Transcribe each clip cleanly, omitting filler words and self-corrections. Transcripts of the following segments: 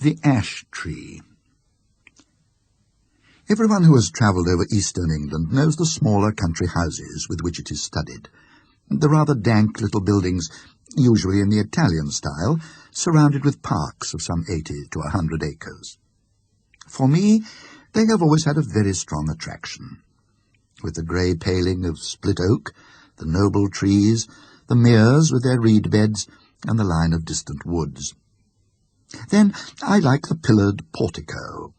The Ash Tree. Everyone who has travelled over eastern England knows the smaller country houses with which it is studded. The rather dank little buildings, usually in the Italian style, surrounded with parks of some 80 to 100 acres. For me, they have always had a very strong attraction. With the grey paling of split oak, the noble trees, the meres with their reed beds, and the line of distant woods. Then I like the pillared portico,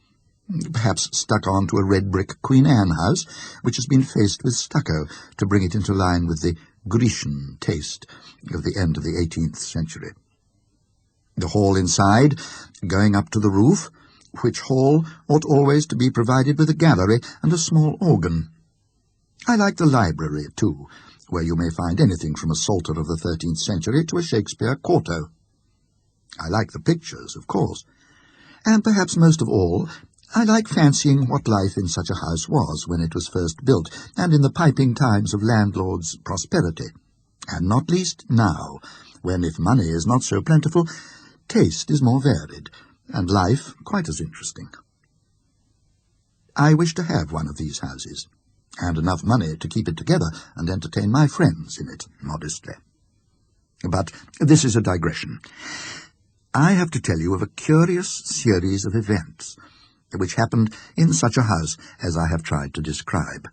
perhaps stuck on to a red brick Queen Anne house, which has been faced with stucco to bring it into line with the Grecian taste of the end of the 18th century. The hall inside, going up to the roof, which hall ought always to be provided with a gallery and a small organ. I like the library, too, where you may find anything from a Psalter of the 13th century to a Shakespeare quarto. I like the pictures, of course, and perhaps most of all, I like fancying what life in such a house was when it was first built, and in the piping times of landlords' prosperity, and not least now, when, if money is not so plentiful, taste is more varied, and life quite as interesting. I wish to have one of these houses, and enough money to keep it together and entertain my friends in it modestly. But this is a digression. I have to tell you of a curious series of events which happened in such a house as I have tried to describe.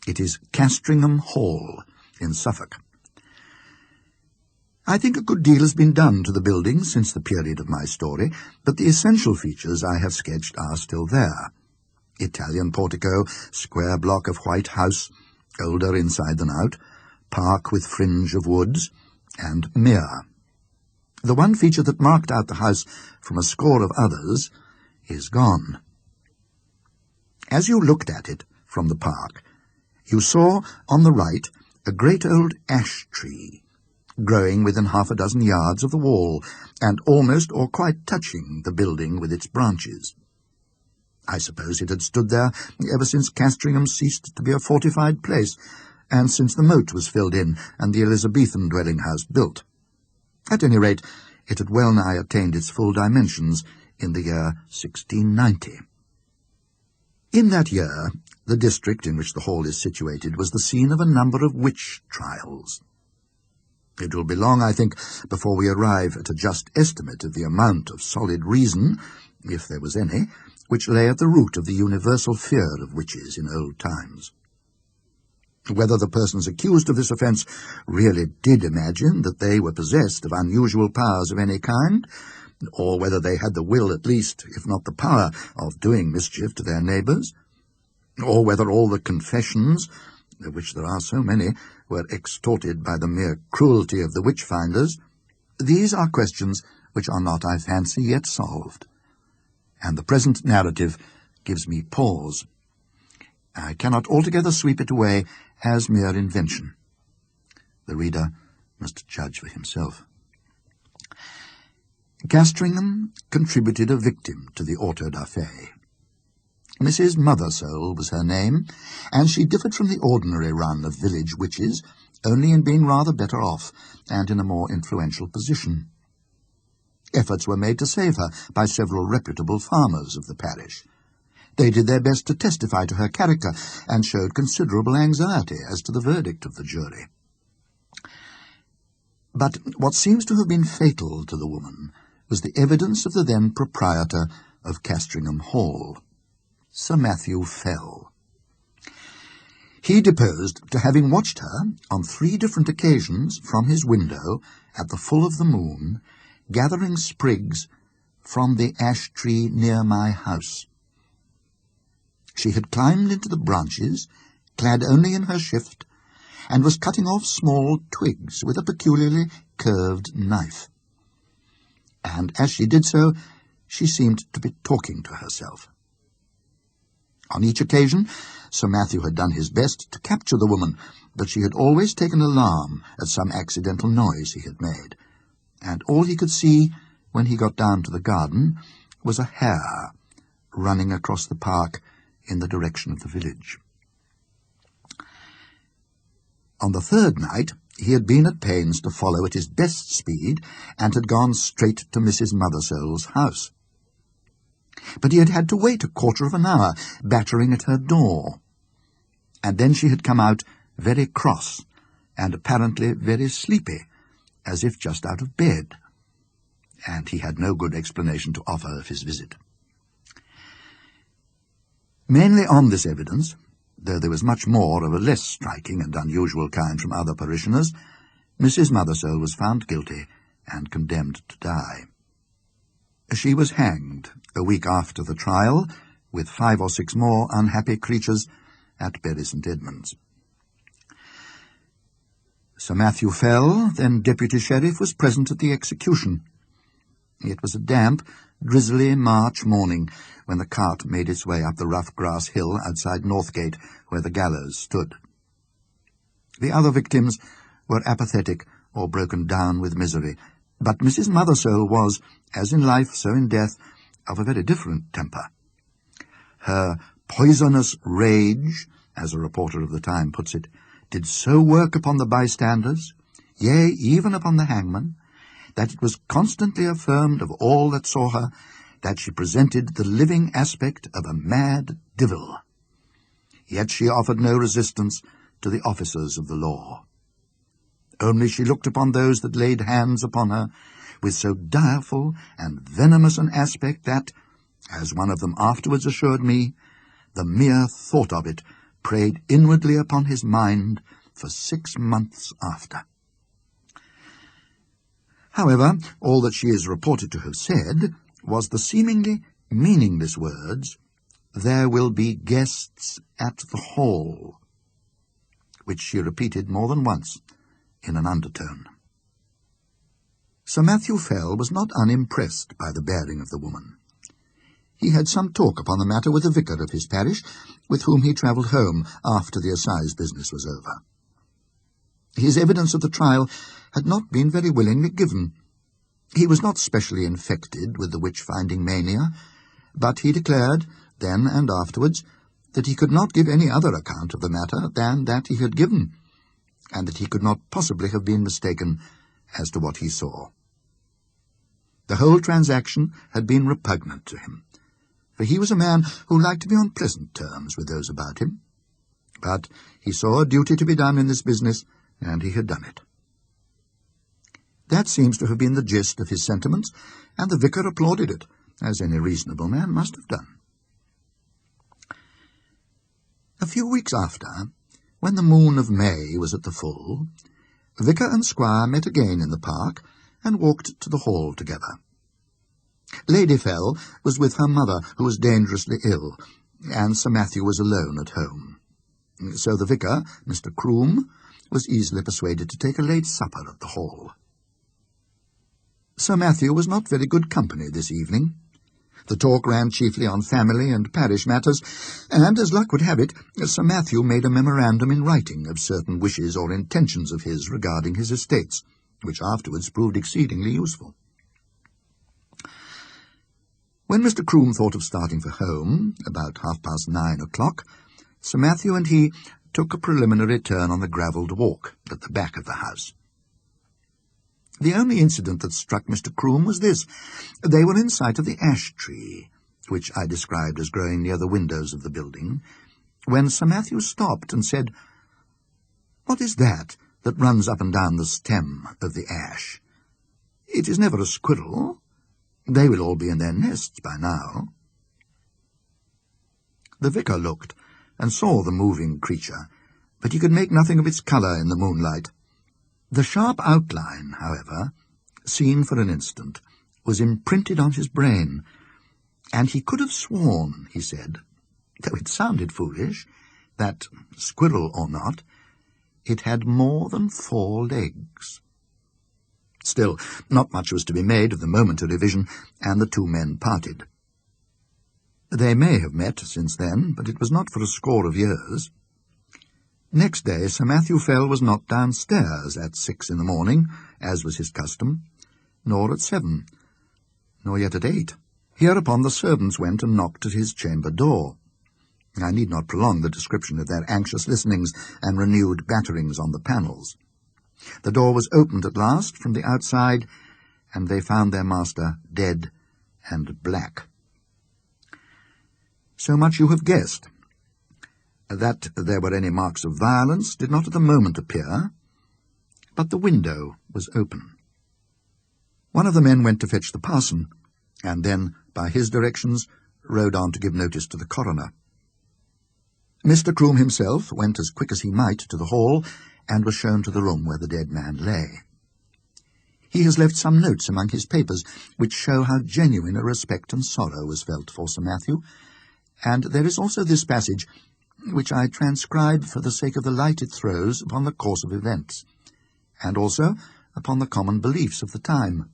It is Castringham Hall in Suffolk. I think a good deal has been done to the building since the period of my story, but the essential features I have sketched are still there. Italian portico, square block of white house, older inside than out, park with fringe of woods, and mere. The one feature that marked out the house from a score of others is gone. As you looked at it from the park, you saw on the right a great old ash tree, growing within half a dozen yards of the wall, and almost or quite touching the building with its branches. I suppose it had stood there ever since Castringham ceased to be a fortified place, and since the moat was filled in and the Elizabethan dwelling-house built. At any rate, it had well nigh attained its full dimensions in the year 1690. In that year, the district in which the hall is situated was the scene of a number of witch trials. It will be long, I think, before we arrive at a just estimate of the amount of solid reason, if there was any, which lay at the root of the universal fear of witches in old times. Whether the persons accused of this offence really did imagine that they were possessed of unusual powers of any kind, or whether they had the will at least, if not the power, of doing mischief to their neighbours, or whether all the confessions, of which there are so many, were extorted by the mere cruelty of the witch-finders, these are questions which are not, I fancy, yet solved. And the present narrative gives me pause. I cannot altogether sweep it away as mere invention. The reader must judge for himself. Castringham contributed a victim to the auto-da-fe. Mrs. Mothersole was her name, and she differed from the ordinary run of village witches only in being rather better off and in a more influential position. Efforts were made to save her by several reputable farmers of the parish. They did their best to testify to her character, and showed considerable anxiety as to the verdict of the jury. But what seems to have been fatal to the woman was the evidence of the then proprietor of Castringham Hall, Sir Matthew Fell. He deposed to having watched her on 3 different occasions from his window at the full of the moon, gathering sprigs from the ash tree near my house. She had climbed into the branches, clad only in her shift, and was cutting off small twigs with a peculiarly curved knife. And as she did so, she seemed to be talking to herself. On each occasion, Sir Matthew had done his best to capture the woman, but she had always taken alarm at some accidental noise he had made, and all he could see when he got down to the garden was a hare running across the park in the direction of the village. On the 3rd night, He had been at pains to follow at his best speed, and had gone straight to Mrs. Mothersole's house. But he had had to wait a quarter of an hour, battering at her door. And then she had come out very cross, and apparently very sleepy, as if just out of bed, and he had no good explanation to offer of his visit. Mainly on this evidence, though there was much more of a less striking and unusual kind from other parishioners, Mrs. Mothersole was found guilty and condemned to die. She was hanged a week after the trial, with 5 or 6 more unhappy creatures, at Bury St. Edmunds. Sir Matthew Fell, then Deputy Sheriff, was present at the execution. It was a damp, drizzly March morning when the cart made its way up the rough grass hill outside Northgate, where the gallows stood. The other victims were apathetic or broken down with misery, but Mrs. Mothersole was, as in life so in death, of a very different temper. Her poisonous rage, as a reporter of the time puts it, did so work upon the bystanders, yea, even upon the hangman, that it was constantly affirmed of all that saw her that she presented the living aspect of a mad divil. Yet she offered no resistance to the officers of the law. Only she looked upon those that laid hands upon her with so direful and venomous an aspect that, as one of them afterwards assured me, the mere thought of it preyed inwardly upon his mind for 6 months after. However, all that she is reported to have said was the seemingly meaningless words, "There will be guests at the hall," which she repeated more than once in an undertone. Sir Matthew Fell was not unimpressed by the bearing of the woman. He had some talk upon the matter with the vicar of his parish, with whom he travelled home after the assize business was over. His evidence at the trial had not been very willingly given. He was not specially infected with the witch-finding mania, but he declared, then and afterwards, that he could not give any other account of the matter than that he had given, and that he could not possibly have been mistaken as to what he saw. The whole transaction had been repugnant to him, for he was a man who liked to be on pleasant terms with those about him. But he saw a duty to be done in this business, and he had done it. That seems to have been the gist of his sentiments, and the vicar applauded it, as any reasonable man must have done. A few weeks after, when the moon of May was at the full, vicar and squire met again in the park, and walked to the hall together. Lady Fell was with her mother, who was dangerously ill, and Sir Matthew was alone at home. So the vicar, Mr. Croom, was easily persuaded to take a late supper at the hall. Sir Matthew was not very good company this evening. The talk ran chiefly on family and parish matters, and, as luck would have it, Sir Matthew made a memorandum in writing of certain wishes or intentions of his regarding his estates, which afterwards proved exceedingly useful. When Mr. Croom thought of starting for home, about 9:30, Sir Matthew and he took a preliminary turn on the gravelled walk at the back of the house. The only incident that struck Mr. Croom was this. They were in sight of the ash tree, which I described as growing near the windows of the building, when Sir Matthew stopped and said, "What is that runs up and down the stem of the ash? It is never a squirrel. They will all be in their nests by now." The vicar looked and saw the moving creature, but he could make nothing of its colour in the moonlight. The sharp outline, however, seen for an instant, was imprinted on his brain, and he could have sworn, he said, though it sounded foolish, that, squirrel or not, it had more than 4 legs. Still, not much was to be made of the momentary vision, and the 2 men parted. They may have met since then, but it was not for a score of years. Next day Sir Matthew Fell was not downstairs at 6 in the morning, as was his custom, nor at 7, nor yet at 8. Hereupon the servants went and knocked at his chamber door. I need not prolong the description of their anxious listenings and renewed batterings on the panels. The door was opened at last from the outside, and they found their master dead and black. So much you have guessed. That there were any marks of violence did not at the moment appear, but the window was open. One of the men went to fetch the parson, and then, by his directions, rode on to give notice to the coroner. Mr. Croom himself went as quick as he might to the hall, and was shown to the room where the dead man lay. He has left some notes among his papers, which show how genuine a respect and sorrow was felt for Sir Matthew, and there is also this passage, which I transcribe for the sake of the light it throws upon the course of events, and also upon the common beliefs of the time.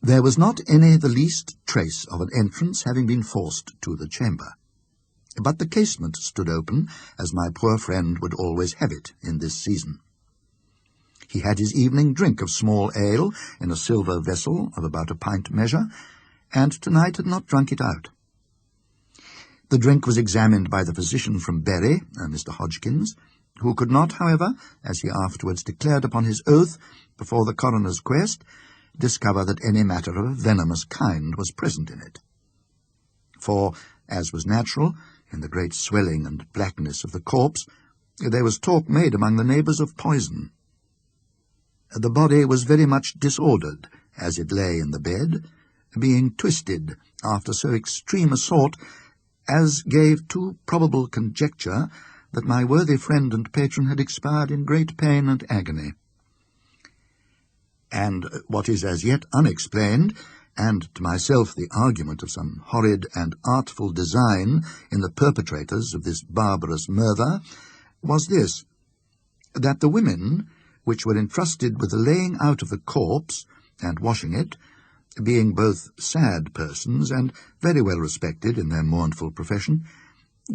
There was not any the least trace of an entrance having been forced to the chamber, but the casement stood open, as my poor friend would always have it in this season. He had his evening drink of small ale in a silver vessel of about a pint measure, and tonight had not drunk it out. The drink was examined by the physician from Bury, Mr. Hodgkins, who could not, however, as he afterwards declared upon his oath before the coroner's quest, discover that any matter of a venomous kind was present in it. For, as was natural, in the great swelling and blackness of the corpse, there was talk made among the neighbours of poison. The body was very much disordered, as it lay in the bed, being twisted after so extreme a sort as gave too probable conjecture that my worthy friend and patron had expired in great pain and agony. And what is as yet unexplained, and to myself the argument of some horrid and artful design in the perpetrators of this barbarous murder, was this, that the women, which were entrusted with the laying out of the corpse and washing it, being both sad persons and very well respected in their mournful profession,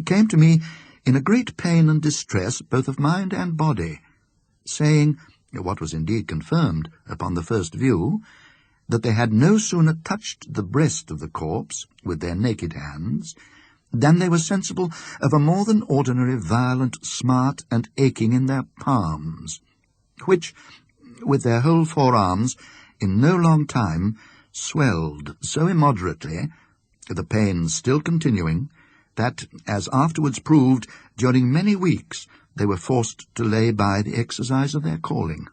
came to me in a great pain and distress both of mind and body, saying, what was indeed confirmed upon the first view, that they had no sooner touched the breast of the corpse with their naked hands than they were sensible of a more than ordinary violent smart and aching in their palms, which, with their whole forearms, in no long time, swelled so immoderately, the pain still continuing, that, as afterwards proved, during many weeks they were forced to lay by the exercise of their calling,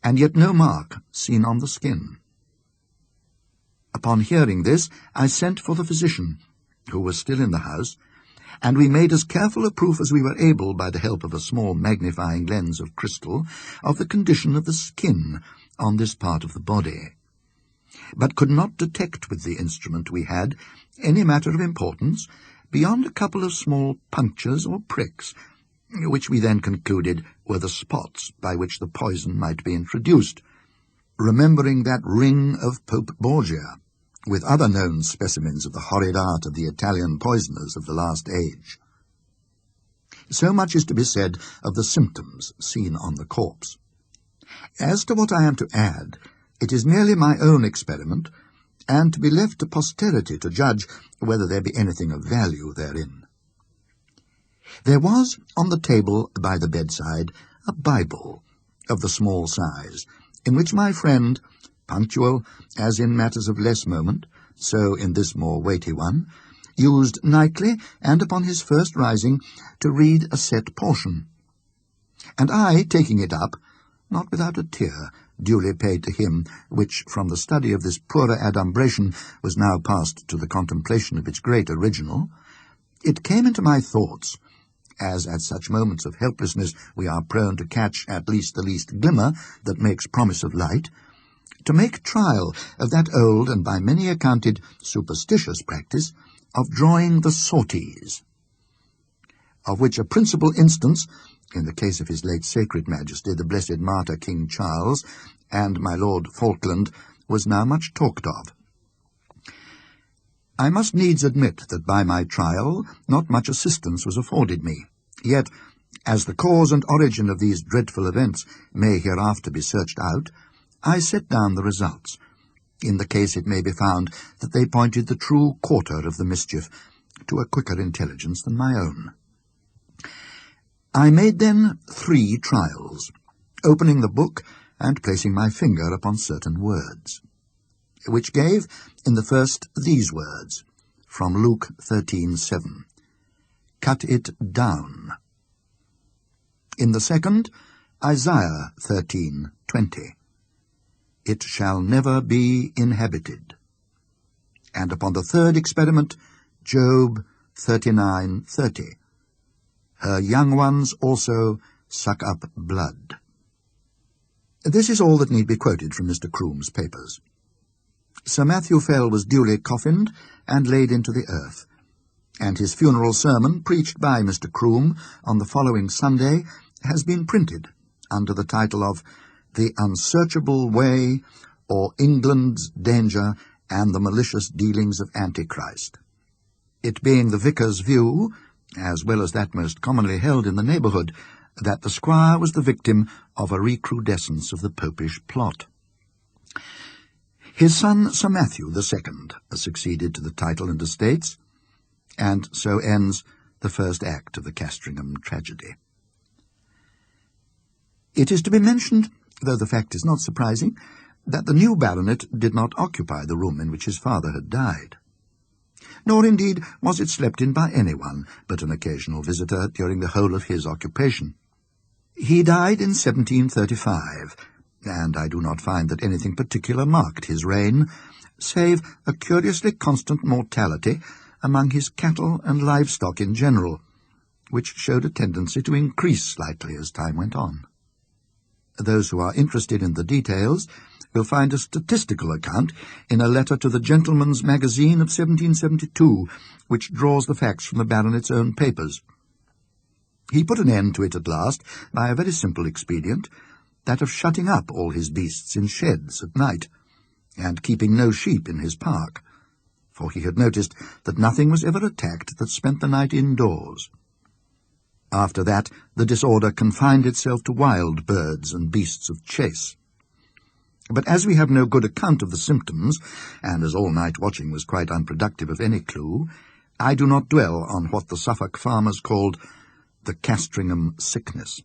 and yet no mark seen on the skin. Upon hearing this, I sent for the physician, who was still in the house, and we made as careful a proof as we were able by the help of a small magnifying lens of crystal of the condition of the skin on this part of the body, but could not detect with the instrument we had any matter of importance beyond a couple of small punctures or pricks, which we then concluded were the spots by which the poison might be introduced, remembering that ring of Pope Borgia, with other known specimens of the horrid art of the Italian poisoners of the last age. So much is to be said of the symptoms seen on the corpse. As to what I am to add, it is merely my own experiment, and to be left to posterity to judge whether there be anything of value therein. There was on the table by the bedside a Bible of the small size, in which my friend, punctual as in matters of less moment, so in this more weighty one, used nightly and upon his first rising to read a set portion. And I, taking it up, not without a tear, duly paid to him, which from the study of this poorer adumbration was now passed to the contemplation of its great original, it came into my thoughts, as at such moments of helplessness we are prone to catch at least the least glimmer that makes promise of light, to make trial of that old and by many accounted superstitious practice of drawing the sorties, of which a principal instance, in the case of his late sacred majesty, the blessed martyr King Charles, and my Lord Falkland, was now much talked of. I must needs admit that by my trial not much assistance was afforded me, yet, as the cause and origin of these dreadful events may hereafter be searched out, I set down the results. In the case it may be found that they pointed the true quarter of the mischief to a quicker intelligence than my own. I made then 3 trials, opening the book and placing my finger upon certain words, which gave in the first these words, from Luke 13:7, "Cut it down." In the second, Isaiah 13:20, "It shall never be inhabited." And upon the third experiment, Job 39:30, "Her young ones also suck up blood." This is all that need be quoted from Mr. Croom's papers. Sir Matthew Fell was duly coffined and laid into the earth, and his funeral sermon, preached by Mr. Croom on the following Sunday, has been printed under the title of "The Unsearchable Way, or England's Danger and the Malicious Dealings of Antichrist," it being the vicar's view, as well as that most commonly held in the neighbourhood, that the squire was the victim of a recrudescence of the popish plot. His son Sir Matthew II succeeded to the title and estates, and so ends the first act of the Castringham tragedy. It is to be mentioned, though the fact is not surprising, that the new baronet did not occupy the room in which his father had died. Nor indeed was it slept in by anyone but an occasional visitor during the whole of his occupation. He died in 1735, and I do not find that anything particular marked his reign, save a curiously constant mortality among his cattle and livestock in general, which showed a tendency to increase slightly as time went on. Those who are interested in the details will find a statistical account in a letter to the Gentleman's Magazine of 1772, which draws the facts from the baronet's own papers. He put an end to it at last by a very simple expedient, that of shutting up all his beasts in sheds at night, and keeping no sheep in his park, for he had noticed that nothing was ever attacked that spent the night indoors. After that, the disorder confined itself to wild birds and beasts of chase. But as we have no good account of the symptoms, and as all-night watching was quite unproductive of any clue, I do not dwell on what the Suffolk farmers called the Castringham sickness.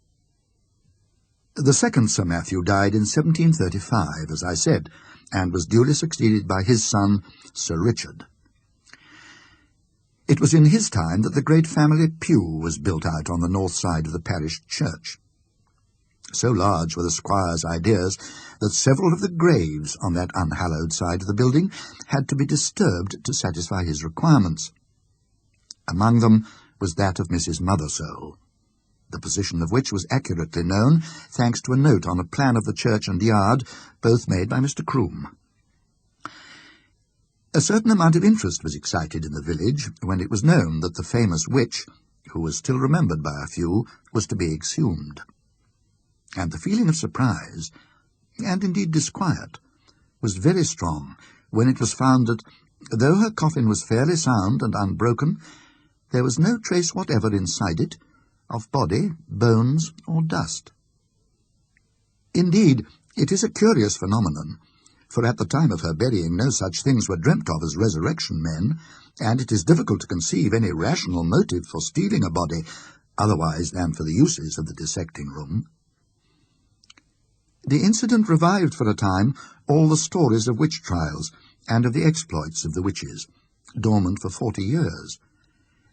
The second Sir Matthew died in 1735, as I said, and was duly succeeded by his son, Sir Richard. It was in his time that the great family pew was built out on the north side of the parish church. So large were the squire's ideas that several of the graves on that unhallowed side of the building had to be disturbed to satisfy his requirements. Among them was that of Mrs. Mothersole, the position of which was accurately known, thanks to a note on a plan of the church and yard, both made by Mr. Croom. A certain amount of interest was excited in the village when it was known that the famous witch, who was still remembered by a few, was to be exhumed. And the feeling of surprise, and indeed disquiet, was very strong when it was found that, though her coffin was fairly sound and unbroken, there was no trace whatever inside it of body, bones, or dust. Indeed, it is a curious phenomenon, for at the time of her burying no such things were dreamt of as resurrection men, and it is difficult to conceive any rational motive for stealing a body otherwise than for the uses of the dissecting room. The incident revived for a time all the stories of witch trials and of the exploits of the witches, dormant for 40 years,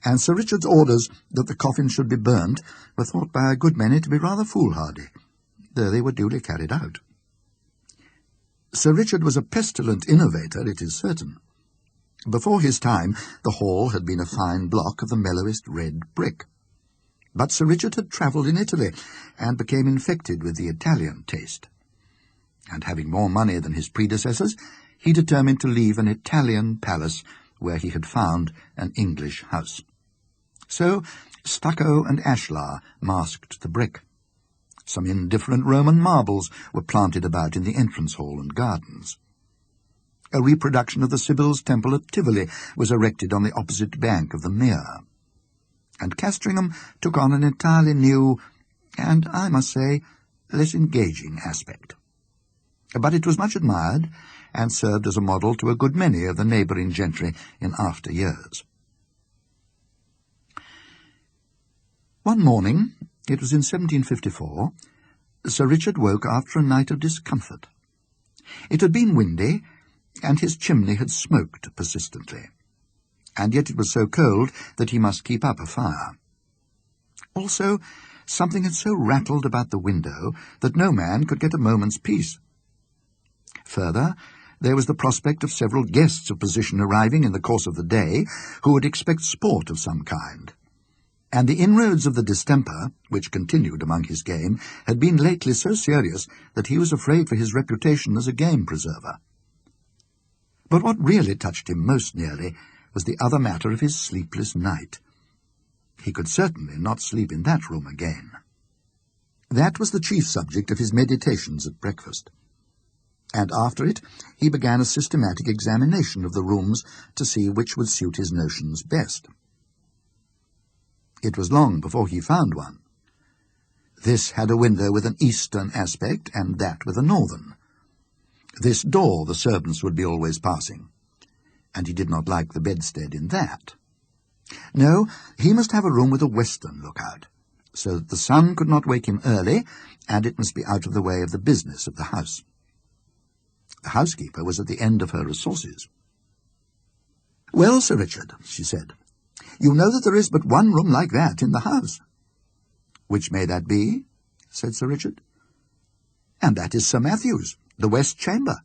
and Sir Richard's orders that the coffin should be burnt were thought by a good many to be rather foolhardy, though they were duly carried out. Sir Richard was a pestilent innovator, it is certain. Before his time, the hall had been a fine block of the mellowest red brick. But Sir Richard had travelled in Italy, and became infected with the Italian taste. And having more money than his predecessors, he determined to leave an Italian palace where he had found an English house. So stucco and ashlar masked the brick. Some indifferent Roman marbles were planted about in the entrance hall and gardens. A reproduction of the Sibyl's Temple at Tivoli was erected on the opposite bank of the mere. And Castringham took on an entirely new, and, I must say, less engaging aspect. But it was much admired, and served as a model to a good many of the neighbouring gentry in after years. One morning, it was in 1754, Sir Richard woke after a night of discomfort. It had been windy, and his chimney had smoked persistently, and yet it was so cold that he must keep up a fire. Also, something had so rattled about the window that no man could get a moment's peace. Further, there was the prospect of several guests of position arriving in the course of the day who would expect sport of some kind, and the inroads of the distemper, which continued among his game, had been lately so serious that he was afraid for his reputation as a game-preserver. But what really touched him most nearly was the other matter of his sleepless night. He could certainly not sleep in that room again. That was the chief subject of his meditations at breakfast, and after it he began a systematic examination of the rooms to see which would suit his notions best. It was long before he found one. This had a window with an eastern aspect, and that with a northern. This door the servants would be always passing, and he did not like the bedstead in that. No, he must have a room with a western lookout, so that the sun could not wake him early, and it must be out of the way of the business of the house. The housekeeper was at the end of her resources. "Well, Sir Richard," she said, "you know that there is but one room like that in the house." "Which may that be?" said Sir Richard. "And that is Sir Matthew's, the west chamber."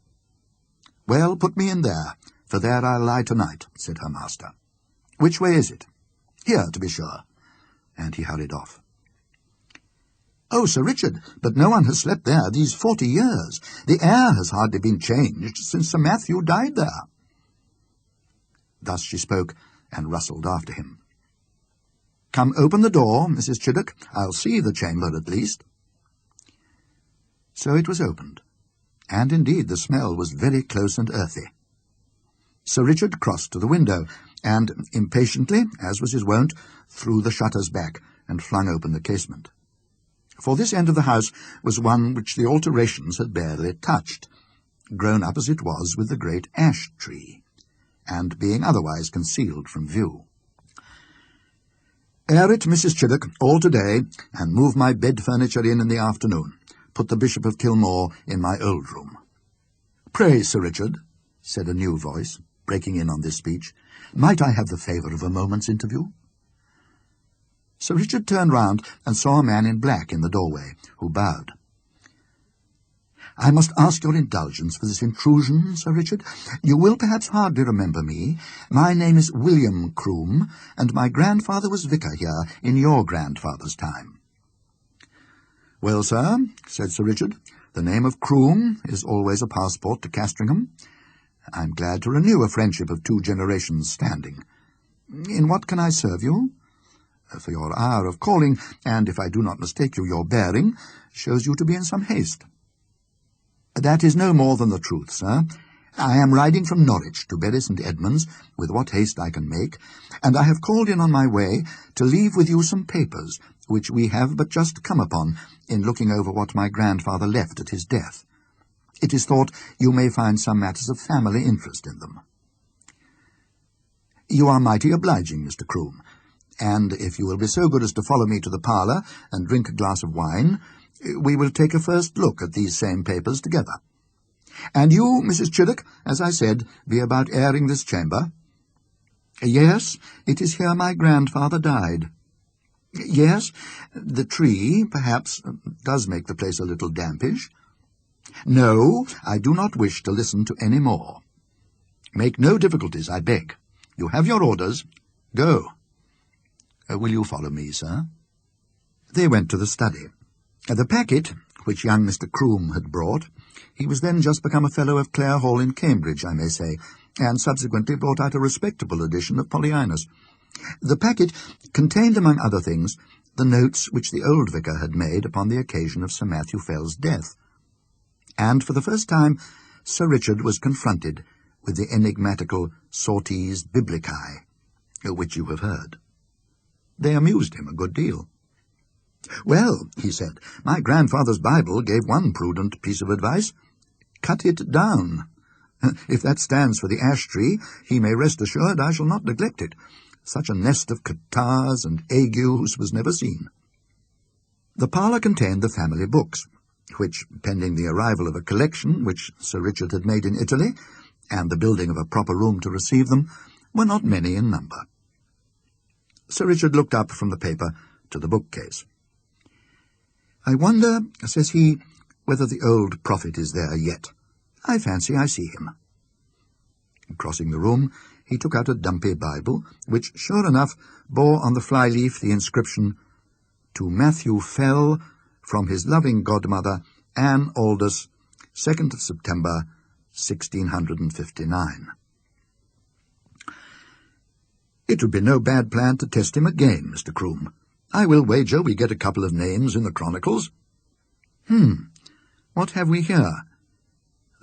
"Well, put me in there, for there I'll lie tonight," said her master. "Which way is it?" "Here, to be sure." And he hurried off. "Oh, Sir Richard, but no one has slept there these 40 years. The air has hardly been changed since Sir Matthew died there." Thus she spoke, and rustled after him. "Come, open the door, Mrs. Chiddock. I'll see the chamber at least." So it was opened, and indeed the smell was very close and earthy. Sir Richard crossed to the window, and, impatiently, as was his wont, threw the shutters back and flung open the casement. For this end of the house was one which the alterations had barely touched, grown up as it was with the great ash-tree, and being otherwise concealed from view. "Air it, Mrs. Chiddock, all to-day, and move my bed-furniture in the afternoon. Put the Bishop of Kilmore in my old room." "Pray, Sir Richard," said a new voice, breaking in on this speech, "might I have the favour of a moment's interview?" Sir Richard turned round and saw a man in black in the doorway, who bowed. "I must ask your indulgence for this intrusion, Sir Richard. You will perhaps hardly remember me. My name is William Croom, and my grandfather was vicar here in your grandfather's time." "Well, sir," said Sir Richard, "the name of Croom is always a passport to Castringham. I'm glad to renew a friendship of 2 generations' standing. In what can I serve you? For your hour of calling, and if I do not mistake you, your bearing, shows you to be in some haste." "That is no more than the truth, sir. I am riding from Norwich to Bury St. Edmunds with what haste I can make, and I have called in on my way to leave with you some papers which we have but just come upon in looking over what my grandfather left at his death. It is thought you may find some matters of family interest in them." "You are mighty obliging, Mr. Croom, and if you will be so good as to follow me to the parlour and drink a glass of wine, we will take a first look at these same papers together. And you, Mrs. Chiddock, as I said, be about airing this chamber." "Yes, it is here my grandfather died." "Yes, the tree, perhaps, does make the place a little dampish." "No, I do not wish to listen to any more. Make no difficulties, I beg. You have your orders. Go. Will you follow me, sir?" They went to the study. The packet, which young Mr. Croom had brought, he was then just become a fellow of Clare Hall in Cambridge, I may say, and subsequently brought out a respectable edition of Polyinus. The packet contained, among other things, the notes which the old vicar had made upon the occasion of Sir Matthew Fell's death. And for the first time Sir Richard was confronted with the enigmatical sortes biblicae, which you have heard. They amused him a good deal. "Well," he said, "my grandfather's Bible gave one prudent piece of advice. Cut it down. If that stands for the ash-tree, he may rest assured I shall not neglect it. Such a nest of catarrhs and agues was never seen." The parlour contained the family books, which, pending the arrival of a collection which Sir Richard had made in Italy, and the building of a proper room to receive them, were not many in number. Sir Richard looked up from the paper to the bookcase. "I wonder," says he, "whether the old prophet is there yet. I fancy I see him." Crossing the room, he took out a dumpy Bible, which, sure enough, bore on the fly-leaf the inscription, "To Matthew Fell, from his loving godmother, Anne Aldous, 2nd of September, 1659. "It would be no bad plan to test him again, Mr. Croom. I will wager we get a couple of names in the Chronicles. What have we here?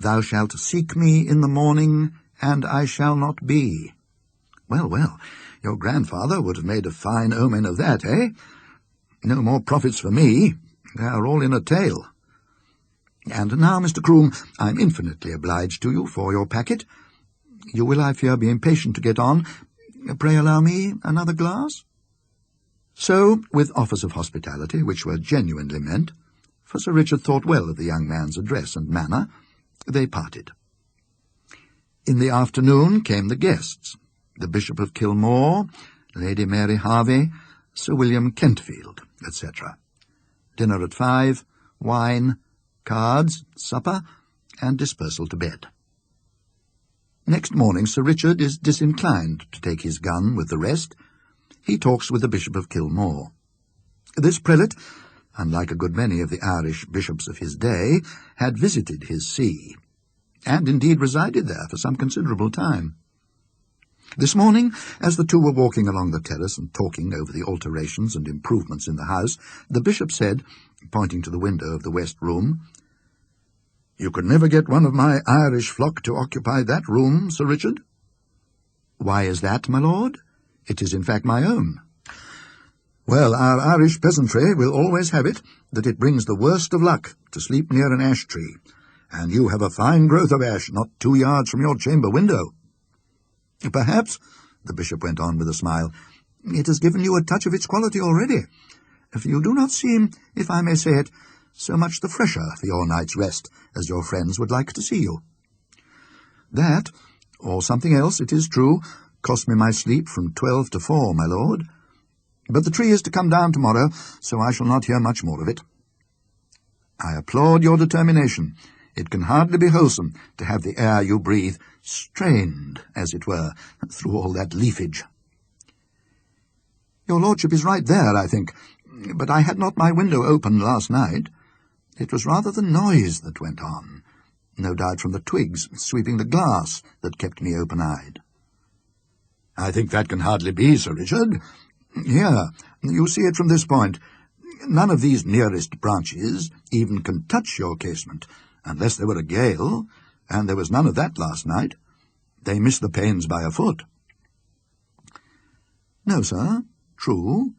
'Thou shalt seek me in the morning, and I shall not be.' Well, well, your grandfather would have made a fine omen of that, eh? No more profits for me. They are all in a tale. And now, Mr. Croom, I'm infinitely obliged to you for your packet. You will, I fear, be impatient to get on. Pray allow me another glass?" So, with offers of hospitality, which were genuinely meant, for Sir Richard thought well of the young man's address and manner, they parted. In the afternoon came the guests, the Bishop of Kilmore, Lady Mary Harvey, Sir William Kentfield, etc. Dinner at 5, wine, cards, supper, and dispersal to bed. Next morning Sir Richard is disinclined to take his gun with the rest. He talks with the Bishop of Kilmore. This prelate, unlike a good many of the Irish bishops of his day, had visited his see, and indeed resided there for some considerable time. This morning, as the two were walking along the terrace and talking over the alterations and improvements in the house, the bishop said, pointing to the window of the west room, "You could never get one of my Irish flock to occupy that room, Sir Richard." "Why is that, my lord? It is in fact my own." "Well, our Irish peasantry will always have it that it brings the worst of luck to sleep near an ash tree, and you have a fine growth of ash not 2 yards from your chamber window. Perhaps," the bishop went on with a smile, "it has given you a touch of its quality already, for you do not seem, if I may say it, so much the fresher for your night's rest as your friends would like to see you. That, or something else, it is true, cost me my sleep from 12 to 4, my lord. But the tree is to come down tomorrow, so I shall not hear much more of it. I applaud your determination. It can hardly be wholesome to have the air you breathe strained, as it were, through all that leafage." "Your lordship is right there, I think, but I had not my window open last night. It was rather the noise that went on, no doubt from the twigs sweeping the glass that kept me open-eyed." "I think that can hardly be, Sir Richard. Here, you see it from this point. None of these nearest branches even can touch your casement, unless there were a gale, and there was none of that last night. They miss the panes by a foot." "No, sir, true.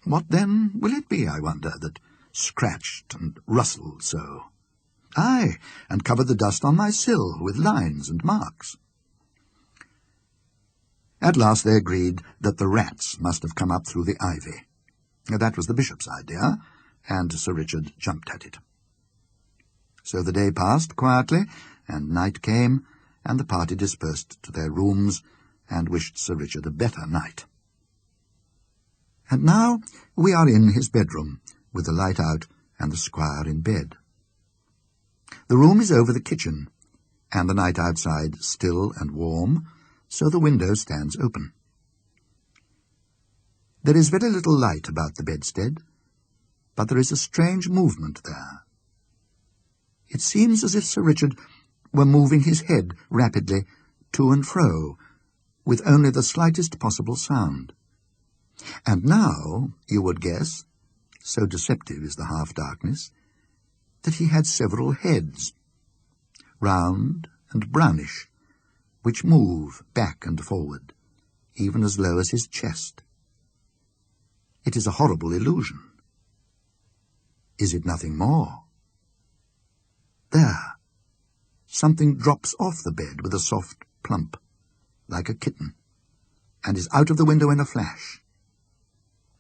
What then will it be, I wonder, that scratched and rustled so? Aye, and covered the dust on my sill with lines and marks." At last they agreed that the rats must have come up through the ivy. That was the bishop's idea, and Sir Richard jumped at it. So the day passed quietly, and night came, and the party dispersed to their rooms, and wished Sir Richard a better night. And now we are in his bedroom, with the light out and the squire in bed. The room is over the kitchen, and the night outside still and warm, so the window stands open. There is very little light about the bedstead, but there is a strange movement there. It seems as if Sir Richard were moving his head rapidly to and fro, with only the slightest possible sound. And now you would guess, so deceptive is the half-darkness, that he had several heads, round and brownish, which move back and forward, even as low as his chest. It is a horrible illusion. Is it nothing more? There, something drops off the bed with a soft plump, like a kitten, and is out of the window in a flash.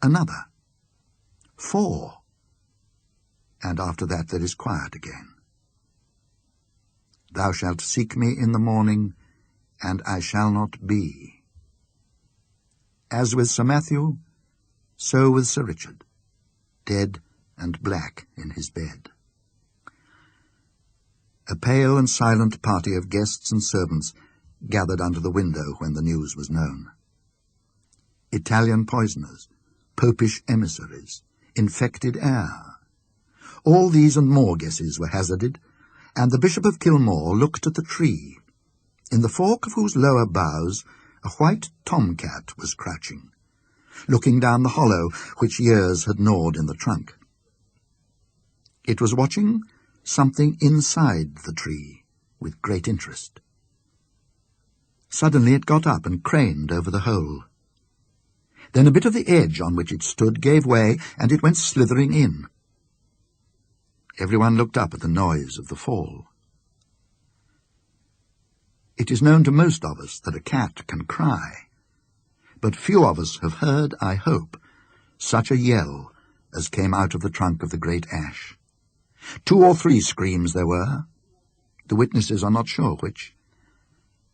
Another. 4. and after that there is quiet again. Thou shalt seek me in the morning, and I shall not be. As with Sir Matthew, so with Sir Richard, dead and black in his bed. A pale and silent party of guests and servants gathered under the window when the news was known. Italian poisoners, popish emissaries, infected air. All these and more guesses were hazarded, and the Bishop of Kilmore looked at the tree, in the fork of whose lower boughs a white tomcat was crouching, looking down the hollow which years had gnawed in the trunk. It was watching something inside the tree with great interest. Suddenly it got up and craned over the hole. Then a bit of the edge on which it stood gave way, and it went slithering in. Everyone looked up at the noise of the fall. It is known to most of us that a cat can cry, but few of us have heard, I hope, such a yell as came out of the trunk of the great ash. 2 or 3 screams there were, the witnesses are not sure which,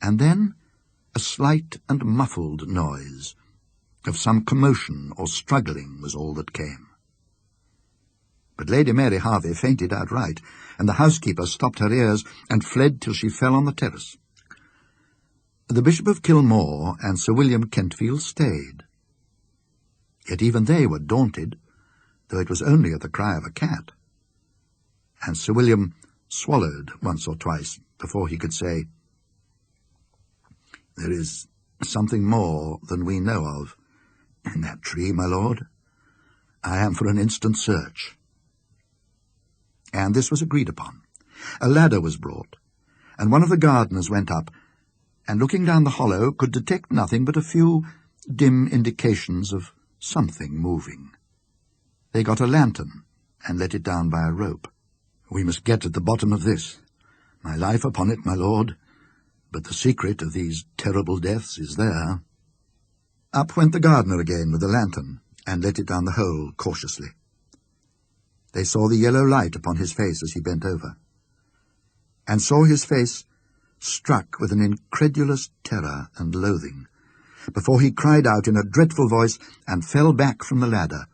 and then a slight and muffled noise of some commotion or struggling was all that came. But Lady Mary Harvey fainted outright, and the housekeeper stopped her ears and fled till she fell on the terrace. The Bishop of Kilmore and Sir William Kentfield stayed. Yet even they were daunted, though it was only at the cry of a cat. And Sir William swallowed once or twice before he could say, "There is something more than we know of in that tree, my lord. I am for an instant search." And this was agreed upon. A ladder was brought, and one of the gardeners went up, and looking down the hollow could detect nothing but a few dim indications of something moving. They got a lantern and let it down by a rope. "We must get at the bottom of this. My life upon it, my lord, but the secret of these terrible deaths is there." Up went the gardener again with the lantern, and let it down the hole cautiously. They saw the yellow light upon his face as he bent over, and saw his face struck with an incredulous terror and loathing, before he cried out in a dreadful voice and fell back from the ladder,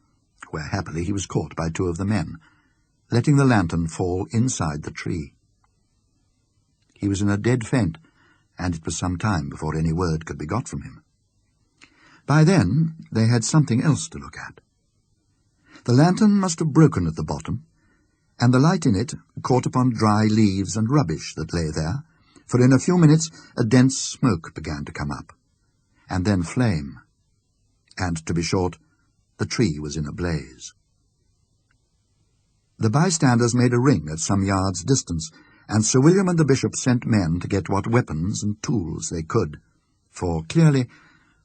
where happily he was caught by 2 of the men, letting the lantern fall inside the tree. He was in a dead faint, and it was some time before any word could be got from him. By then they had something else to look at. The lantern must have broken at the bottom, and the light in it caught upon dry leaves and rubbish that lay there, for in a few minutes a dense smoke began to come up, and then flame, and, to be short, the tree was in a blaze. The bystanders made a ring at some yards' distance, and Sir William and the Bishop sent men to get what weapons and tools they could, for clearly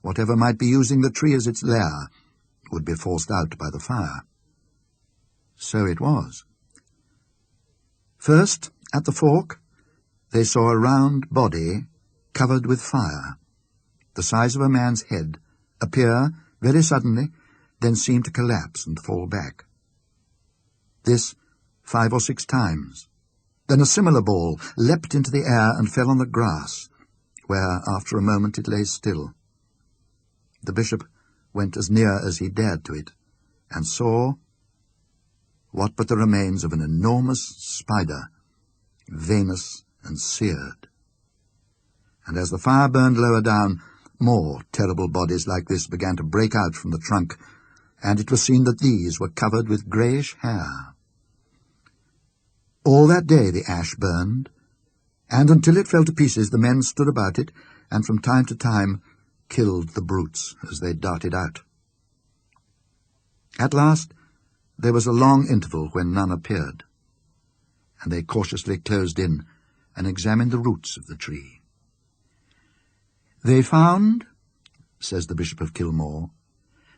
whatever might be using the tree as its lair would be forced out by the fire. So it was. First, at the fork, they saw a round body covered with fire, the size of a man's head, appear very suddenly, then seem to collapse and fall back. This 5 or 6 times. Then a similar ball leapt into the air and fell on the grass, where after a moment it lay still. The bishop went as near as he dared to it, and saw what but the remains of an enormous spider, veinous and seared. And as the fire burned lower down, more terrible bodies like this began to break out from the trunk, and it was seen that these were covered with greyish hair. All that day the ash burned, and until it fell to pieces the men stood about it, and from time to time killed the brutes as they darted out. At last there was a long interval when none appeared, and they cautiously closed in and examined the roots of the tree. They found, says the Bishop of Kilmore,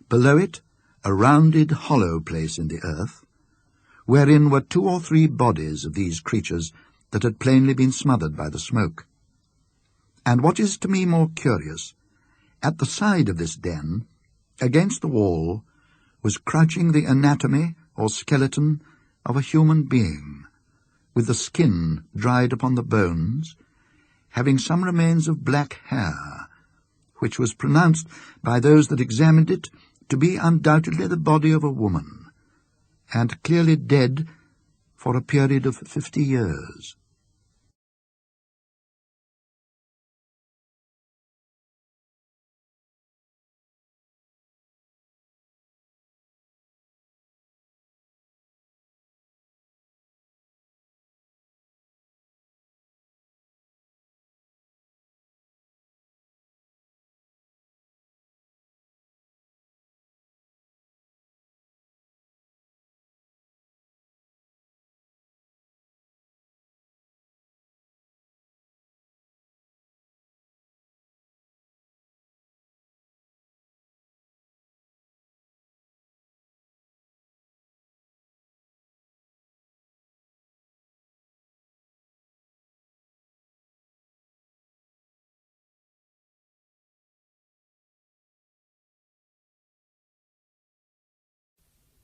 below it a rounded hollow place in the earth, wherein were 2 or 3 bodies of these creatures that had plainly been smothered by the smoke. And what is to me more curious, at the side of this den, against the wall, was crouching the anatomy or skeleton of a human being, with the skin dried upon the bones, having some remains of black hair, which was pronounced by those that examined it to be undoubtedly the body of a woman, and clearly dead for a period of 50 years.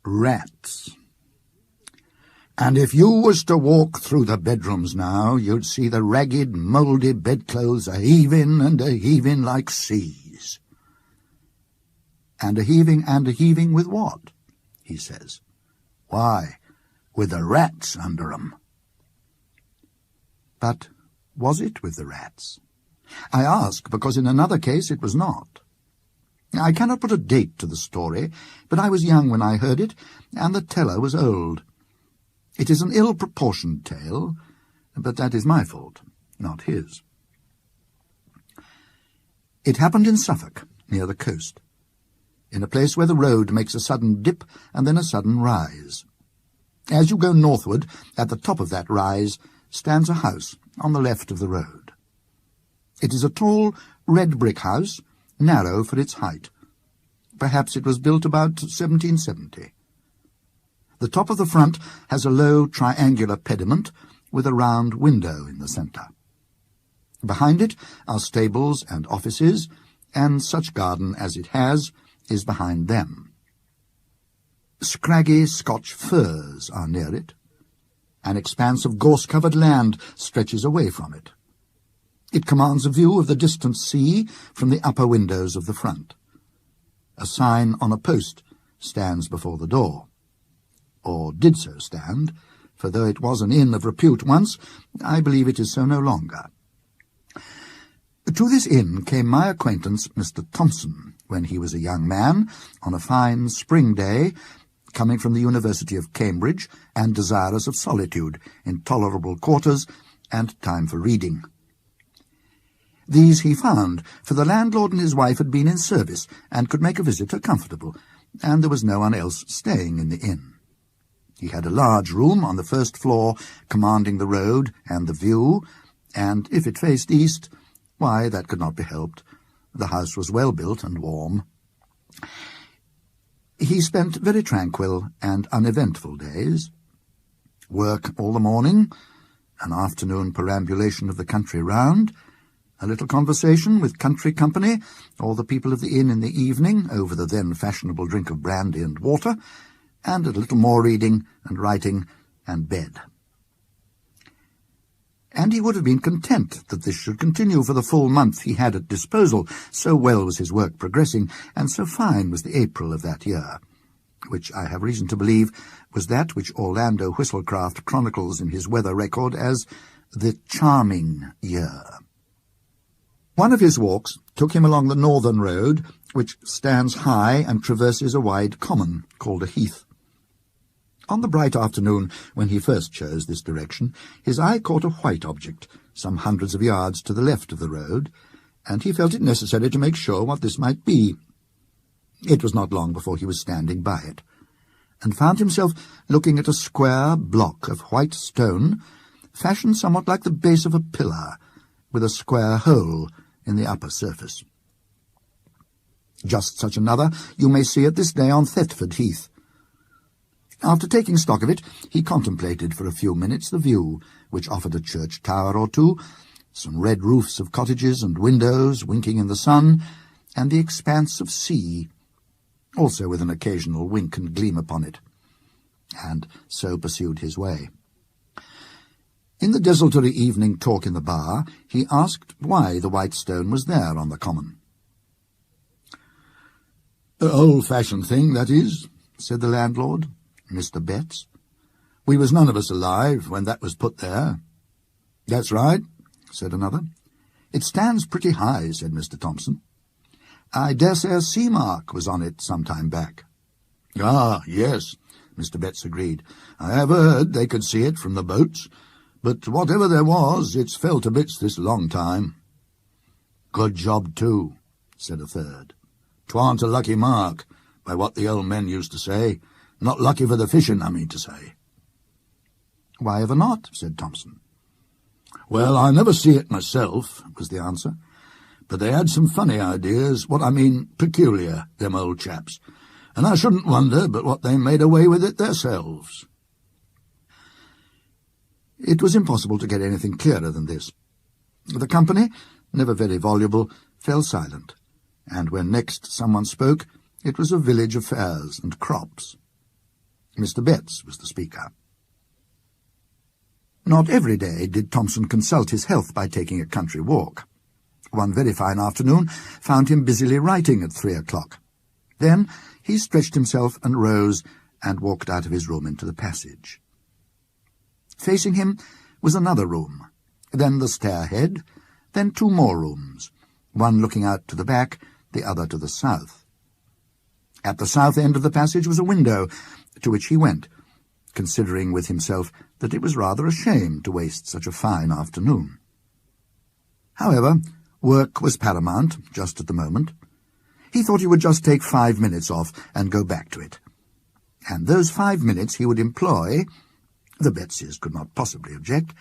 Rats. And if you was to walk through the bedrooms now, you'd see the ragged, mouldy bedclothes a-heaving and a-heaving like seas. And a-heaving with what? He says. Why, with the rats under 'em. But was it with the rats? I ask because in another case it was not. I cannot put a date to the story, but I was young when I heard it, and the teller was old. It is an ill-proportioned tale, but that is my fault, not his. It happened in Suffolk, near the coast, in a place where the road makes a sudden dip and then a sudden rise. As you go northward, at the top of that rise stands a house on the left of the road. It is a tall, red brick house, narrow for its height. Perhaps it was built about 1770. The top of the front has a low triangular pediment with a round window in the centre. Behind it are stables and offices, and such garden as it has is behind them. Scraggy Scotch firs are near it. An expanse of gorse-covered land stretches away from it. It commands a view of the distant sea from the upper windows of the front. A sign on a post stands before the door, or did so stand, for though it was an inn of repute once, I believe it is so no longer. To this inn came my acquaintance Mr. Thompson, when he was a young man, on a fine spring day, coming from the University of Cambridge, and desirous of solitude, in tolerable quarters, and time for reading. These he found, for the landlord and his wife had been in service, and could make a visitor comfortable, and there was no one else staying in the inn. He had a large room on the first floor, commanding the road and the view, and if it faced east, why, that could not be helped. The house was well built and warm. He spent very tranquil and uneventful days. Work all the morning, an afternoon perambulation of the country round, a little conversation with country company, or the people of the inn in the evening, over the then fashionable drink of brandy and water, and a little more reading and writing and bed. And he would have been content that this should continue for the full month he had at disposal, so well was his work progressing, and so fine was the April of that year, which I have reason to believe was that which Orlando Whistlecraft chronicles in his weather record as the charming year. One of his walks took him along the northern road, which stands high and traverses a wide common called a heath. On the bright afternoon when he first chose this direction, his eye caught a white object some hundreds of yards to the left of the road, and he felt it necessary to make sure what this might be. It was not long before he was standing by it, and found himself looking at a square block of white stone, fashioned somewhat like the base of a pillar, with a square hole in the upper surface. Just such another you may see at this day on Thetford Heath. After taking stock of it, he contemplated for a few minutes the view, which offered a church tower or two, some red roofs of cottages and windows winking in the sun, and the expanse of sea, also with an occasional wink and gleam upon it. and so pursued his way. In the desultory evening talk in the bar, he asked why the white stone was there on the common. "An old-fashioned thing, that is," said the landlord, Mr. Betts. "We was none of us alive when that was put there." "That's right," said another. "It stands pretty high," said Mr. Thompson. "I dare say a sea mark was on it some time back." "Ah, yes," Mr. Betts agreed. "I have heard they could see it from the boats, but whatever there was, it's fell to bits this long time." "Good job, too," said a third. "'Twarn't a lucky mark, by what the old men used to say. Not lucky for the fishing, I mean to say." "Why ever not?" said Thompson. "Well, I never see it myself," was the answer. "But they had some funny ideas, what I mean peculiar, them old chaps, and I shouldn't wonder but what they made away with it theirselves." It was impossible to get anything clearer than this. The company, never very voluble, fell silent, and when next someone spoke, it was of village affairs and crops. Mr. Betts was the speaker. Not every day did Thompson consult his health by taking a country walk. One very fine afternoon found him busily writing at 3 o'clock. Then he stretched himself and rose and walked out of his room into the passage. Facing him was another room, then the stairhead, then 2 more rooms, one looking out to the back, the other to the south. At the south end of the passage was a window, to which he went, considering with himself that it was rather a shame to waste such a fine afternoon. However, work was paramount just at the moment. He thought he would just take 5 minutes off and go back to it. And those 5 minutes he would employ, the Bettses could not possibly object,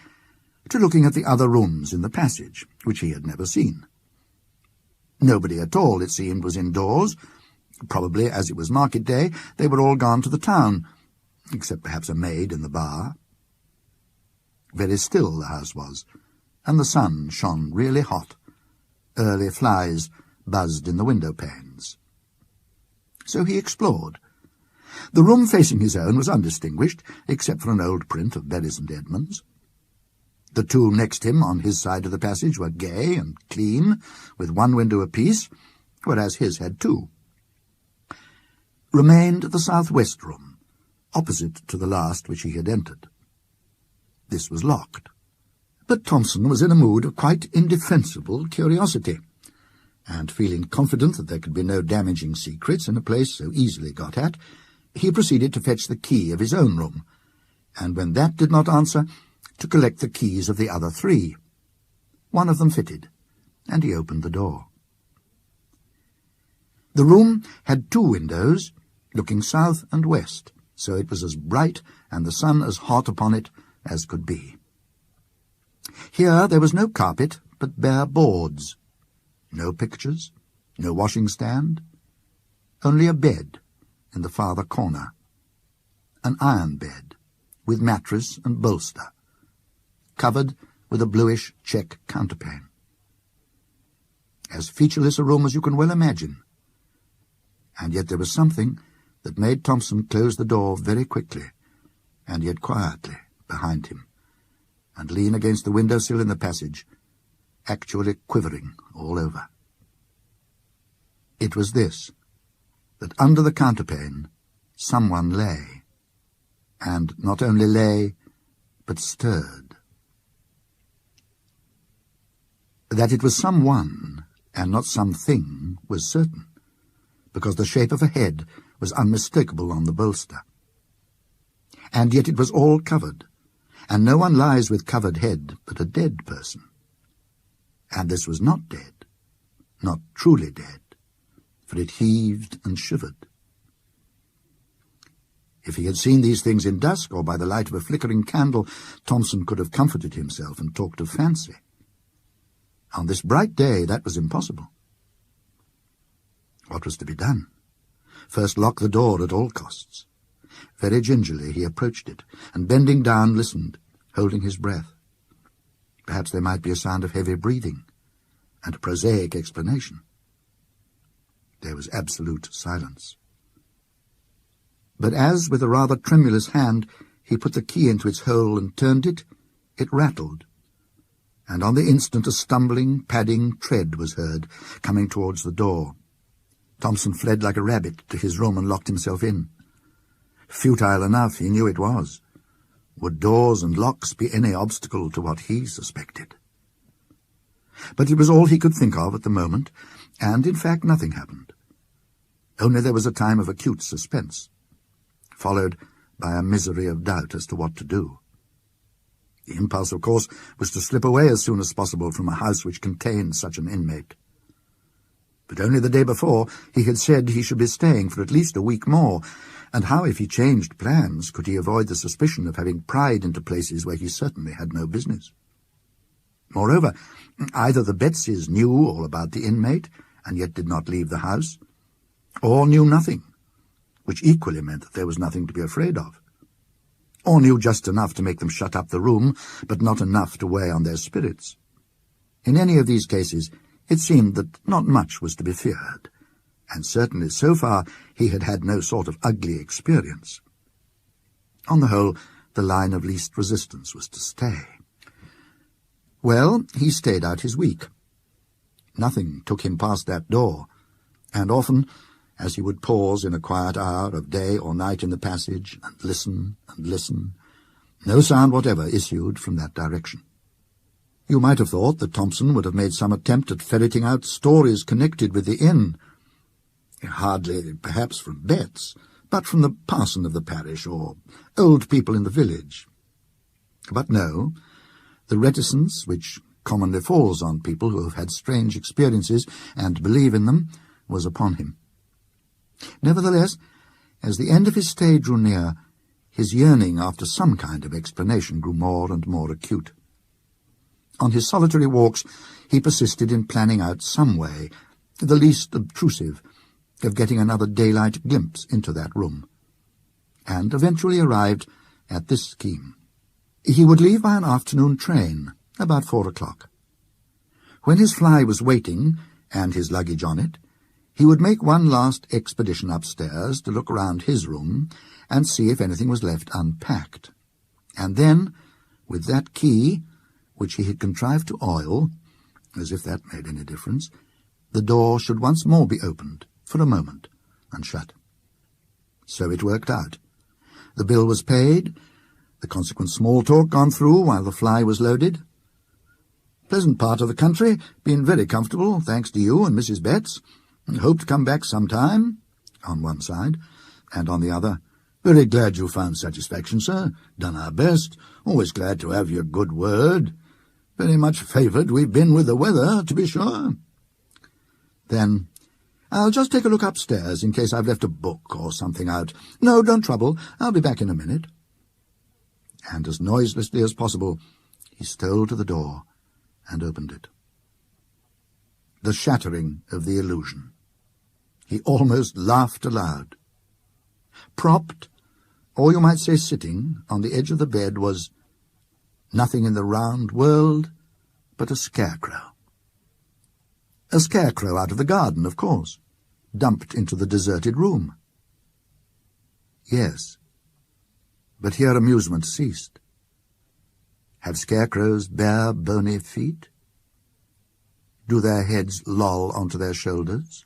to looking at the other rooms in the passage, which he had never seen. Nobody at all, it seemed, was indoors. Probably, as it was market day, they were all gone to the town, except perhaps a maid in the bar. Very still the house was, and the sun shone really hot. Early flies buzzed in the window panes. So he explored. The room facing his own was undistinguished, except for an old print of Berries and Edmonds. The 2 next him on his side of the passage were gay and clean, with 1 window apiece, whereas his had 2. Remained the southwest room, opposite to the last which he had entered. This was locked, but Thompson was in a mood of quite indefensible curiosity, and feeling confident that there could be no damaging secrets in a place so easily got at, he proceeded to fetch the key of his own room, and when that did not answer, to collect the keys of the other 3. One of them fitted, and he opened the door. The room had 2 windows, looking south and west, so it was as bright and the sun as hot upon it as could be. Here there was no carpet, but bare boards. No pictures, no washing stand, only a bed in the farther corner. An iron bed, with mattress and bolster, covered with a bluish check counterpane. As featureless a room as you can well imagine. And yet there was something that made Thompson close the door very quickly, and yet quietly, behind him, and lean against the window-sill in the passage, actually quivering all over. It was this, that under the counterpane someone lay, and not only lay, but stirred. That it was someone, and not something, was certain, because the shape of a head was unmistakable on the bolster. And yet it was all covered, and no one lies with covered head but a dead person. And this was not dead, not truly dead, for it heaved and shivered. If he had seen these things in dusk or by the light of a flickering candle, Thompson could have comforted himself and talked of fancy. On this bright day that was impossible. What was to be done? First lock the door at all costs. Very gingerly he approached it, and bending down listened, holding his breath. Perhaps there might be a sound of heavy breathing, and a prosaic explanation. There was absolute silence. But as, with a rather tremulous hand, he put the key into its hole and turned it, it rattled, and on the instant a stumbling, padding tread was heard, coming towards the door. Thompson fled like a rabbit to his room and locked himself in. Futile enough, he knew it was. Would doors and locks be any obstacle to what he suspected? But it was all he could think of at the moment, and in fact nothing happened. Only there was a time of acute suspense, followed by a misery of doubt as to what to do. The impulse, of course, was to slip away as soon as possible from a house which contained such an inmate. But only the day before he had said he should be staying for at least a week more, and how, if he changed plans, could he avoid the suspicion of having pried into places where he certainly had no business? Moreover, either the Betseys knew all about the inmate, and yet did not leave the house, or knew nothing, which equally meant that there was nothing to be afraid of, or knew just enough to make them shut up the room, but not enough to weigh on their spirits. In any of these cases, it seemed that not much was to be feared, and certainly so far he had had no sort of ugly experience. On the whole, the line of least resistance was to stay. Well, he stayed out his week. Nothing took him past that door, and often, as he would pause in a quiet hour of day or night in the passage and listen, no sound whatever issued from that direction. You might have thought that Thompson would have made some attempt at ferreting out stories connected with the inn. Hardly, perhaps, from Betts, but from the parson of the parish or old people in the village. But no, the reticence which commonly falls on people who have had strange experiences and believe in them was upon him. Nevertheless, as the end of his stay drew near, his yearning after some kind of explanation grew more and more acute. On his solitary walks he persisted in planning out some way, the least obtrusive, of getting another daylight glimpse into that room, and eventually arrived at this scheme. He would leave by an afternoon train, about 4 o'clock. When his fly was waiting, and his luggage on it, he would make one last expedition upstairs to look round his room and see if anything was left unpacked. And then, with that key, which he had contrived to oil, as if that made any difference, the door should once more be opened, for a moment, and shut. So it worked out. The bill was paid, the consequent small talk gone through while the fly was loaded. Pleasant part of the country, been very comfortable, thanks to you and Mrs. Betts, and hope to come back sometime, on one side, and on the other, very glad you found satisfaction, sir, done our best, always glad to have your good word, very much favoured we've been with the weather, to be sure. Then, I'll just take a look upstairs in case I've left a book or something out. No, don't trouble, I'll be back in a minute. And as noiselessly as possible, he stole to the door and opened it. The shattering of the illusion. He almost laughed aloud. Propped, or you might say sitting, on the edge of the bed was nothing in the round world but a scarecrow. A scarecrow out of the garden, of course, dumped into the deserted room. Yes, but here amusement ceased. Have scarecrows bare, bony feet? Do their heads loll onto their shoulders?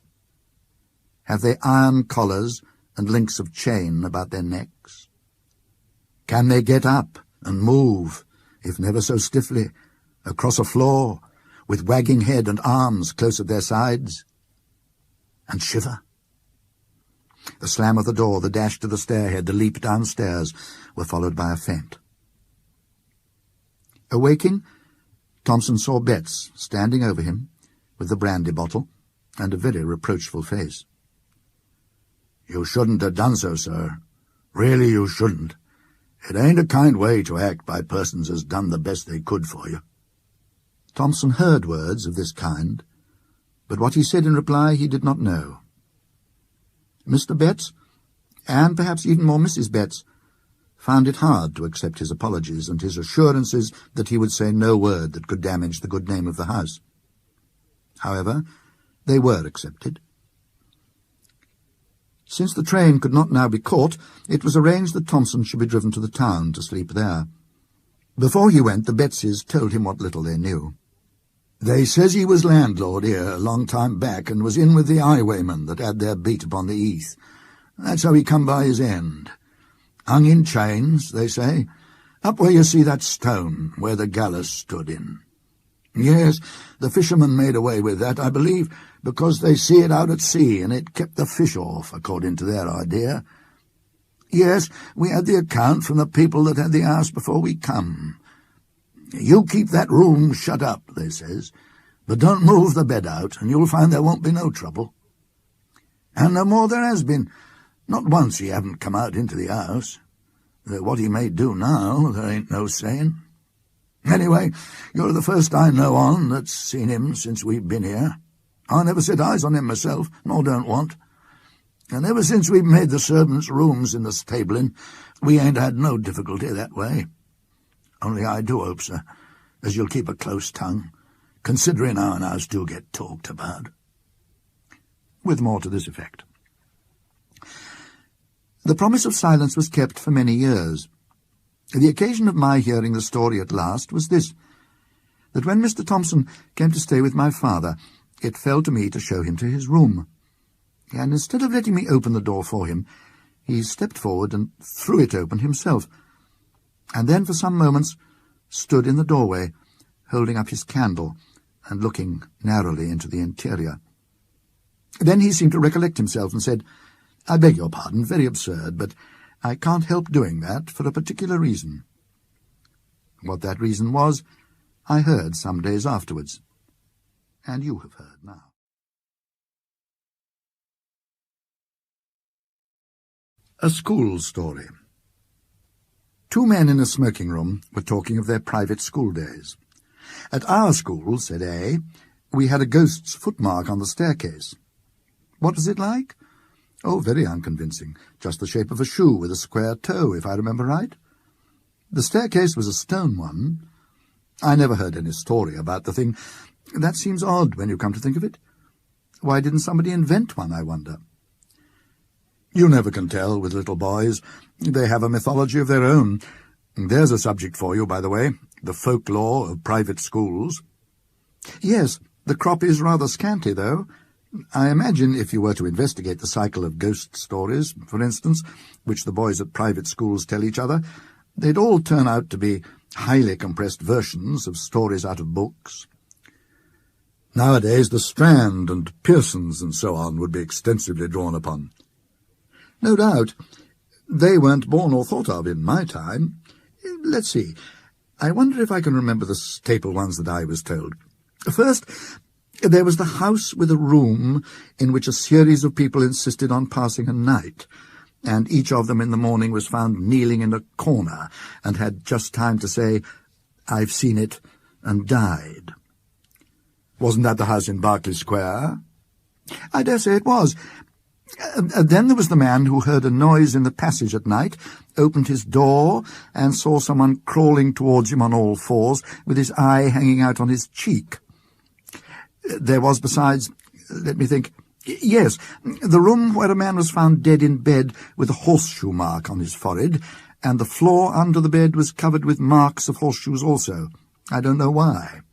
Have they iron collars and links of chain about their necks? Can they get up and move, if never so stiffly, across a floor, with wagging head and arms close at their sides? And shiver? The slam of the door, the dash to the stairhead, the leap downstairs were followed by a faint. Awaking, Thompson saw Betts standing over him, with the brandy bottle, and a very reproachful face. "You shouldn't have done so, sir. Really you shouldn't. It ain't a kind way to act by persons as done the best they could for you." Thompson heard words of this kind, but what he said in reply he did not know. Mr. Betts, and perhaps even more Mrs. Betts, found it hard to accept his apologies and his assurances that he would say no word that could damage the good name of the house. However, they were accepted. Since the train could not now be caught, it was arranged that Thompson should be driven to the town to sleep there. Before he went, the Betseys told him what little they knew. "They says he was landlord here a long time back, and was in with the highwaymen that had their beat upon the heath. That's how he come by his end. Hung in chains, they say, up where you see that stone where the gallows stood in. Yes, the fishermen made away with that, I believe, because they see it out at sea, and it kept the fish off, according to their idea. Yes, we had the account from the people that had the house before we come. You keep that room shut up, they says, but don't move the bed out, and you'll find there won't be no trouble. And no more there has been. Not once he haven't come out into the house. What he may do now, there ain't no saying. Anyway, you're the first I know on that's seen him since we've been here. I never set eyes on him myself, nor don't want. And ever since we've made the servants' rooms in the stabling, we ain't had no difficulty that way. Only I do hope, sir, as you'll keep a close tongue, considering how an house do get talked about." With more to this effect. The promise of silence was kept for many years. The occasion of my hearing the story at last was this, that when Mr. Thompson came to stay with my father, it fell to me to show him to his room. And instead of letting me open the door for him, he stepped forward and threw it open himself, and then for some moments stood in the doorway, holding up his candle and looking narrowly into the interior. Then he seemed to recollect himself and said, "I beg your pardon, very absurd, but I can't help doing that for a particular reason." What that reason was, I heard some days afterwards, and you have heard now. A school story. Two men in a smoking room were talking of their private school days. "At our school," said A, "we had a ghost's footmark on the staircase." "What was it like?" "Oh, very unconvincing. Just the shape of a shoe with a square toe, if I remember right." "The staircase was a stone one." "I never heard any story about the thing. That seems odd when you come to think of it. Why didn't somebody invent one, I wonder?" "You never can tell with little boys. They have a mythology of their own. There's a subject for you, by the way, the folklore of private schools." "Yes, the crop is rather scanty, though. I imagine if you were to investigate the cycle of ghost stories, for instance, which the boys at private schools tell each other, they'd all turn out to be highly compressed versions of stories out of books. Nowadays the Strand and Pearson's and so on would be extensively drawn upon." "No doubt. They weren't born or thought of in my time. Let's see. I wonder if I can remember the staple ones that I was told. First, there was the house with a room in which a series of people insisted on passing a night, and each of them in the morning was found kneeling in a corner and had just time to say, 'I've seen it,' and died." "Wasn't that the house in Berkeley Square?" "I dare say it was. Then there was the man who heard a noise in the passage at night, opened his door, and saw someone crawling towards him on all fours, with his eye hanging out on his cheek. There was, besides, let me think, yes, the room where a man was found dead in bed with a horseshoe mark on his forehead, and the floor under the bed was covered with marks of horseshoes also. I don't know why.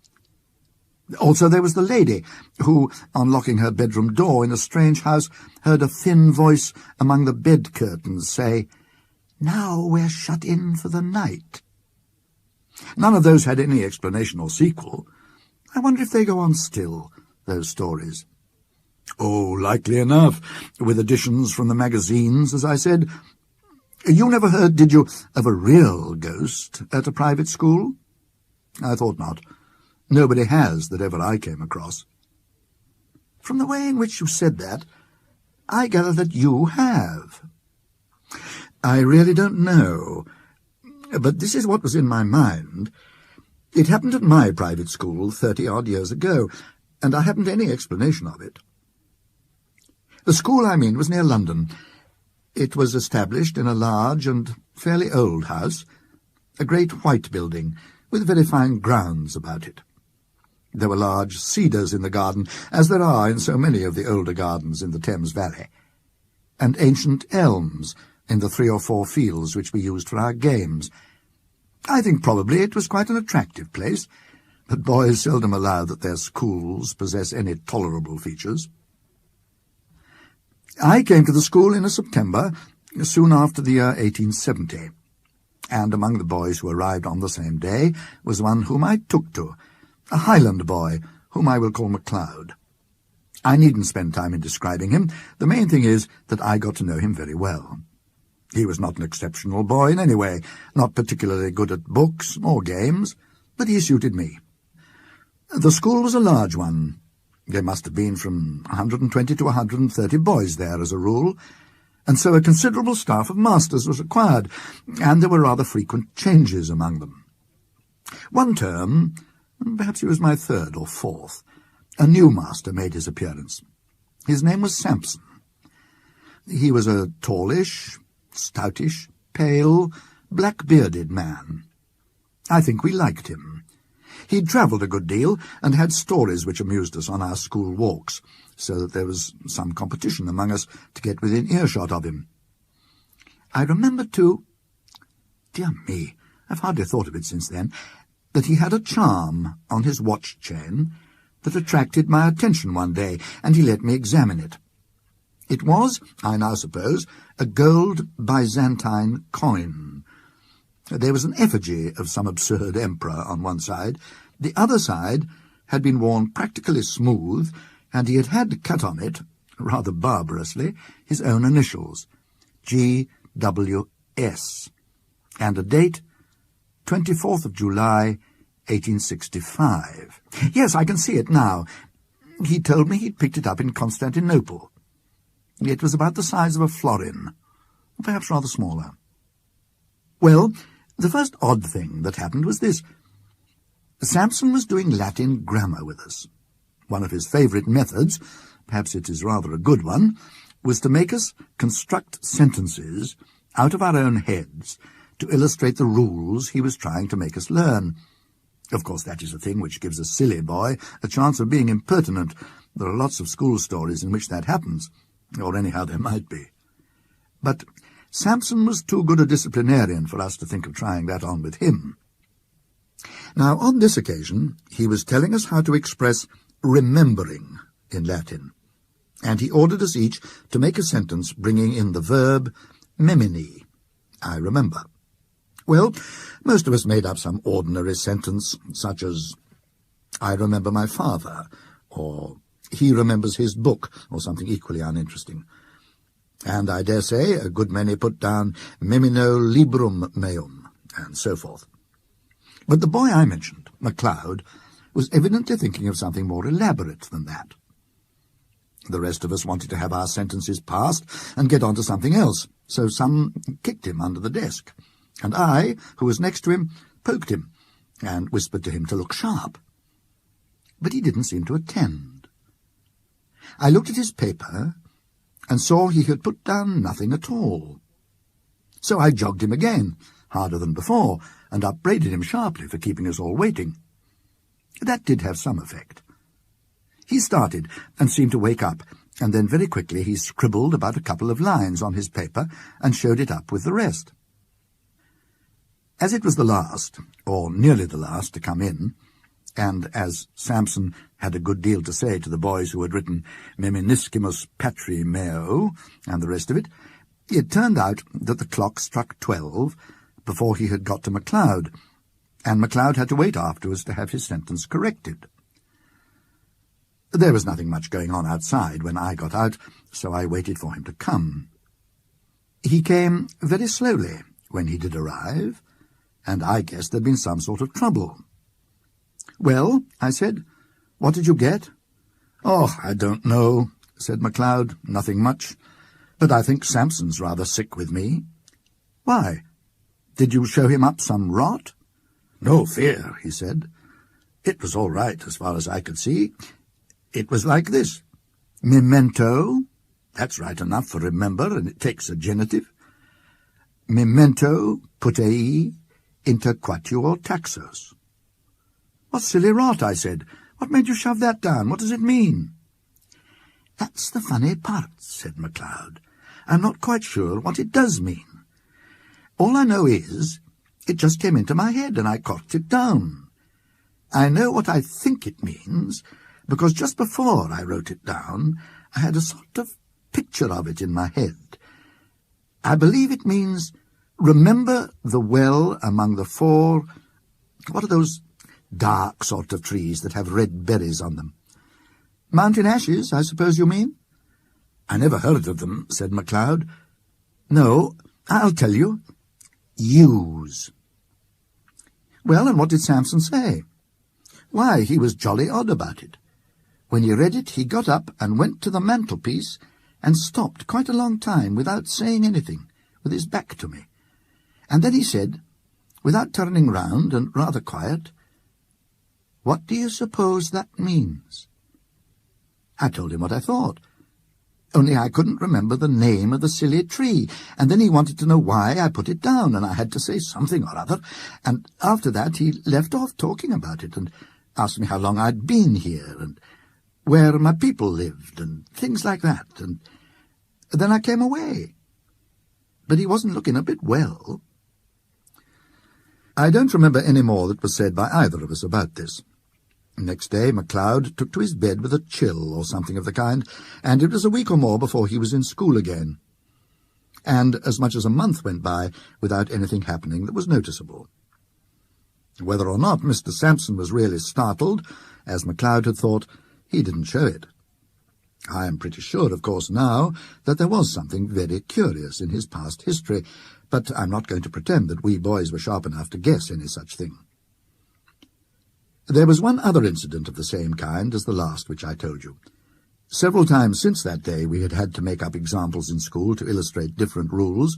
Also there was the lady who, on locking her bedroom door in a strange house, heard a thin voice among the bed curtains say, 'Now we're shut in for the night.' None of those had any explanation or sequel. I wonder if they go on still, those stories." "Oh, likely enough, with additions from the magazines, as I said. You never heard, did you, of a real ghost at a private school?" "I thought not. Nobody has that ever I came across." "From the way in which you said that, I gather that you have." "I really don't know. But this is what was in my mind. It happened at my private school 30-odd years ago, and I haven't any explanation of it. The school, I mean, was near London. It was established in a large and fairly old house, a great white building, with very fine grounds about it. There were large cedars in the garden, as there are in so many of the older gardens in the Thames Valley. and ancient elms in the 3 or 4 fields which we used for our games. I think probably it was quite an attractive place, but boys seldom allow that their schools possess any tolerable features. I came to the school in September, soon after the year 1870, and among the boys who arrived on the same day was one whom I took to, a Highland boy, whom I will call MacLeod. I needn't spend time in describing him. The main thing is that I got to know him very well. He was not an exceptional boy in any way, not particularly good at books or games, but he suited me. The school was a large one. There must have been from 120 to 130 boys there as a rule, and so a considerable staff of masters was required, and there were rather frequent changes among them. One term, perhaps it was my 3rd or 4th, a new master made his appearance. His name was Sampson. He was a tallish, stoutish, pale, black-bearded man. I think we liked him. He'd travelled a good deal and had stories which amused us on our school walks, so that there was some competition among us to get within earshot of him. I remember, too, dear me, I've hardly thought of it since then, that he had a charm on his watch chain that attracted my attention one day, and he let me examine it. It was, I now suppose, a gold Byzantine coin. There was an effigy of some absurd emperor on one side. The other side had been worn practically smooth, and he had had cut on it, rather barbarously, his own initials, G.W.S., and a date, 24th of July, 1865. Yes, I can see it now. He told me he'd picked it up in Constantinople. It was about the size of a florin, perhaps rather smaller. Well, the first odd thing that happened was this. Sampson was doing Latin grammar with us. One of his favourite methods, perhaps it is rather a good one, was to make us construct sentences out of our own heads to illustrate the rules he was trying to make us learn. Of course, that is a thing which gives a silly boy a chance of being impertinent. There are lots of school stories in which that happens, or anyhow there might be. But Sampson was too good a disciplinarian for us to think of trying that on with him. Now, on this occasion, he was telling us how to express remembering in Latin, and he ordered us each to make a sentence bringing in the verb memini, I remember. Well, most of us made up some ordinary sentence, such as, I remember my father, or he remembers his book, or something equally uninteresting. And I dare say a good many put down memino librum meum, and so forth. But the boy I mentioned, MacLeod, was evidently thinking of something more elaborate than that. The rest of us wanted to have our sentences passed and get on to something else, so some kicked him under the desk, and I, who was next to him, poked him and whispered to him to look sharp. But he didn't seem to attend. I looked at his paper and saw he had put down nothing at all. So I jogged him again, harder than before, and upbraided him sharply for keeping us all waiting. That did have some effect. He started and seemed to wake up, and then very quickly he scribbled about a couple of lines on his paper and showed it up with the rest. As it was the last, or nearly the last, to come in, and as Sampson had a good deal to say to the boys who had written Meminiscimus Patri Meo and the rest of it, it turned out that the clock struck 12 before he had got to MacLeod, and MacLeod had to wait afterwards to have his sentence corrected. There was nothing much going on outside when I got out, so I waited for him to come. He came very slowly when he did arrive, and I guessed there'd been some sort of trouble. "Well," I said, "what did you get?" "Oh, I don't know," said MacLeod, "nothing much. But I think Sampson's rather sick with me." "Why? Did you show him up some rot?" "No fear," he said. "It was all right as far as I could see. It was like this. Memento, that's right enough for remember, and it takes a genitive. Memento putei inter quatuor taxos." "What silly rot," I said. "What made you shove that down? What does it mean?" "That's the funny part," said MacLeod. I'm not quite sure what it does mean. All I know is it just came into my head and I corked it down. I know what I think it means, because just before I wrote it down, I had a sort of picture of it in my head. I believe it means, remember the well among the 4, what are those dark sort of trees that have red berries on them? Mountain ashes, I suppose you mean? I never heard of them, said MacLeod. No, I'll tell you. Yews. Well, and what did Samson say? Why, he was jolly odd about it. When he read it, he got up and went to the mantelpiece and stopped quite a long time without saying anything, with his back to me. And then he said, without turning round and rather quiet, "What do you suppose that means?" I told him what I thought, only I couldn't remember the name of the silly tree, and then he wanted to know why I put it down, and I had to say something or other, and after that he left off talking about it, and asked me how long I'd been here, and where my people lived, and things like that, and then I came away. But he wasn't looking a bit well. I don't remember any more that was said by either of us about this. Next day MacLeod took to his bed with a chill or something of the kind, and it was a week or more before he was in school again. And as much as a month went by without anything happening that was noticeable. Whether or not Mr. Sampson was really startled, as MacLeod had thought, he didn't show it. I am pretty sure, of course, now that there was something very curious in his past history, but I'm not going to pretend that we boys were sharp enough to guess any such thing. There was one other incident of the same kind as the last which I told you. Several times since that day we had had to make up examples in school to illustrate different rules,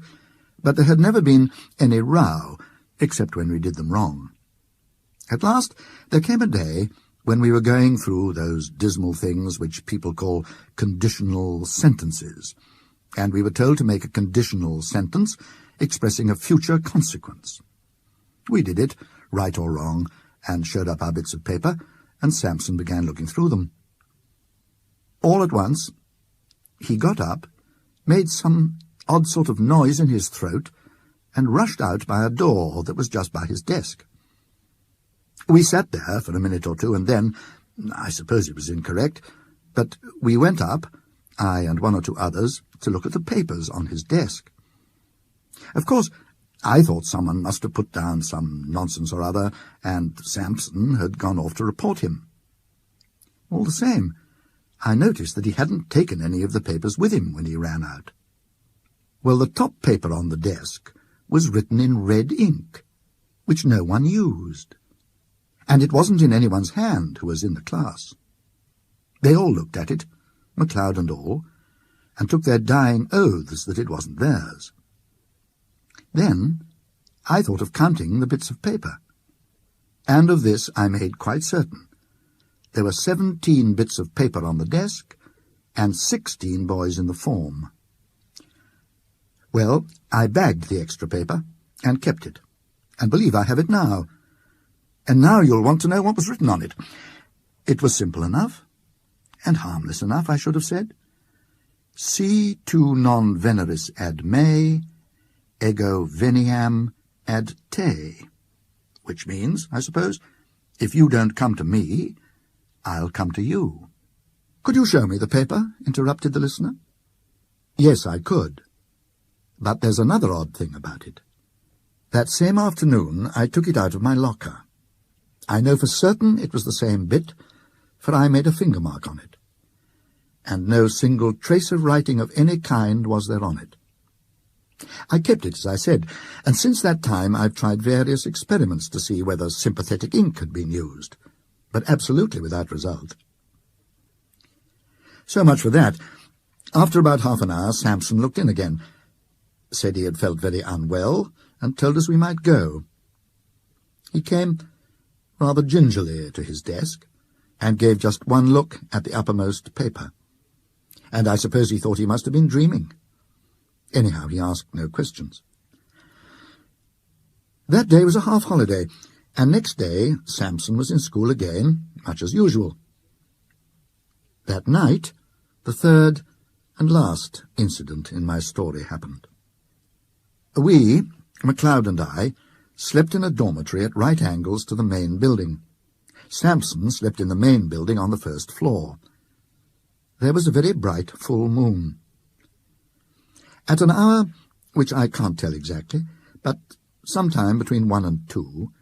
but there had never been any row, except when we did them wrong. At last there came a day when we were going through those dismal things which people call conditional sentences, and we were told to make a conditional sentence expressing a future consequence. We did it, right or wrong, and showed up our bits of paper, and Samson began looking through them. All at once, he got up, made some odd sort of noise in his throat, and rushed out by a door that was just by his desk. We sat there for a minute or two, and then, I suppose it was incorrect, but we went up, I and 1 or 2 others, to look at the papers on his desk. Of course, I thought someone must have put down some nonsense or other, and Samson had gone off to report him. All the same, I noticed that he hadn't taken any of the papers with him when he ran out. Well, the top paper on the desk was written in red ink, which no one used, and it wasn't in anyone's hand who was in the class. They all looked at it, MacLeod and all, and took their dying oaths that it wasn't theirs. Then I thought of counting the bits of paper, and of this I made quite certain. There were 17 bits of paper on the desk, and 16 boys in the form. Well, I bagged the extra paper, and kept it, and believe I have it now. And now you'll want to know what was written on it. It was simple enough, and harmless enough, I should have said. Si tu non veneris ad me, ego veniam ad te, which means, I suppose, if you don't come to me, I'll come to you. Could you show me the paper? Interrupted the listener. Yes, I could. But there's another odd thing about it. That same afternoon I took it out of my locker. I know for certain it was the same bit, for I made a finger mark on it. And no single trace of writing of any kind was there on it. I kept it, as I said, and since that time I've tried various experiments to see whether sympathetic ink had been used, but absolutely without result. So much for that. After about half an hour, Samson looked in again, said he had felt very unwell, and told us we might go. He came rather gingerly to his desk, and gave just one look at the uppermost paper, and I suppose he thought he must have been dreaming. Anyhow, he asked no questions. That day was a half-holiday, and next day Samson was in school again, much as usual. That night, the 3rd, and last incident in my story happened. We, MacLeod and I, slept in a dormitory at right angles to the main building. Sampson slept in the main building on the first floor. There was a very bright full moon. At an hour, which I can't tell exactly, but sometime between 1 and 2,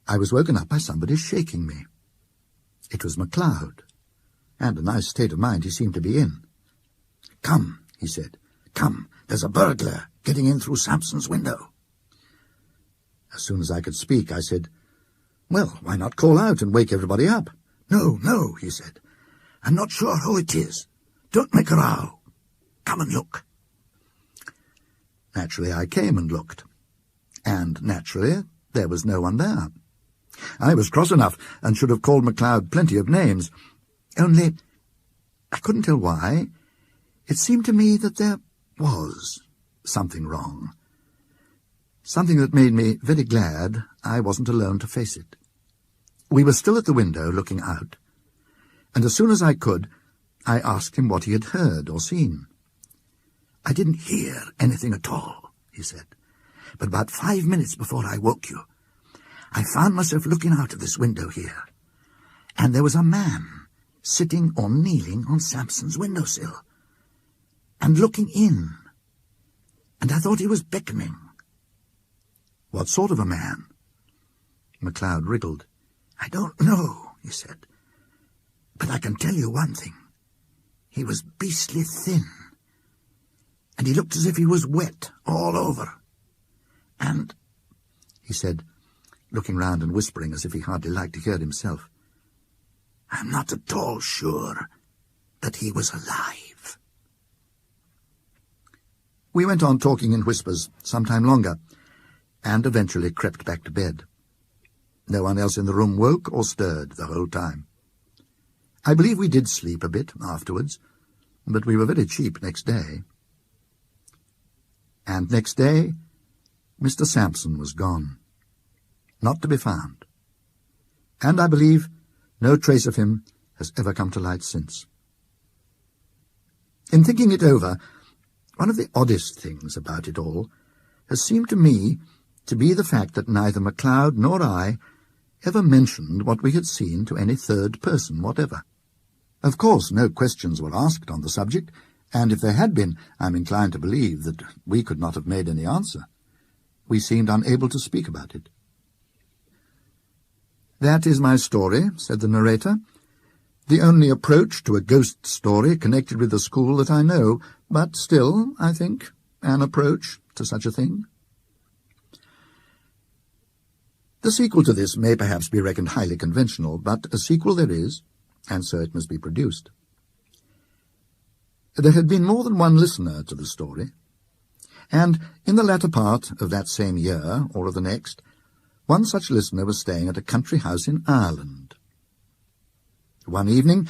I was woken up by somebody shaking me. It was MacLeod, and a nice state of mind he seemed to be in. "Come," he said, "come, there's a burglar getting in through Sampson's window." As soon as I could speak, I said, "Well, why not call out and wake everybody up?" "No, no," he said, "I'm not sure who it is. Don't make a row. Come and look." Naturally, I came and looked, and naturally, there was no one there. I was cross enough and should have called MacLeod plenty of names, only I couldn't tell why. It seemed to me that there was something wrong, something that made me very glad I wasn't alone to face it. We were still at the window looking out, and as soon as I could, I asked him what he had heard or seen. "I didn't hear anything at all," he said, "but about 5 minutes before I woke you, I found myself looking out of this window here, and there was a man sitting or kneeling on Sampson's windowsill, and looking in, and I thought he was beckoning." "What sort of a man?" MacLeod wriggled. "I don't know," he said, "but I can tell you one thing. He was beastly thin, and he looked as if he was wet all over. And," he said, looking round and whispering as if he hardly liked to hear himself, "I'm not at all sure that he was alive." We went on talking in whispers some time longer, and eventually crept back to bed. No one else in the room woke or stirred the whole time. I believe we did sleep a bit afterwards, but we were very cheap next day. And next day, Mr. Sampson was gone, not to be found, and I believe no trace of him has ever come to light since. In thinking it over, one of the oddest things about it all has seemed to me to be the fact that neither MacLeod nor I ever mentioned what we had seen to any third person whatever. Of course, no questions were asked on the subject, and if there had been, I'm inclined to believe that we could not have made any answer. We seemed unable to speak about it. "That is my story," said the narrator. "The only approach to a ghost story connected with the school that I know, but still, I think, an approach to such a thing." The sequel to this may perhaps be reckoned highly conventional, but a sequel there is, and so it must be produced. There had been more than one listener to the story, and in the latter part of that same year, or of the next, one such listener was staying at a country house in Ireland. One evening,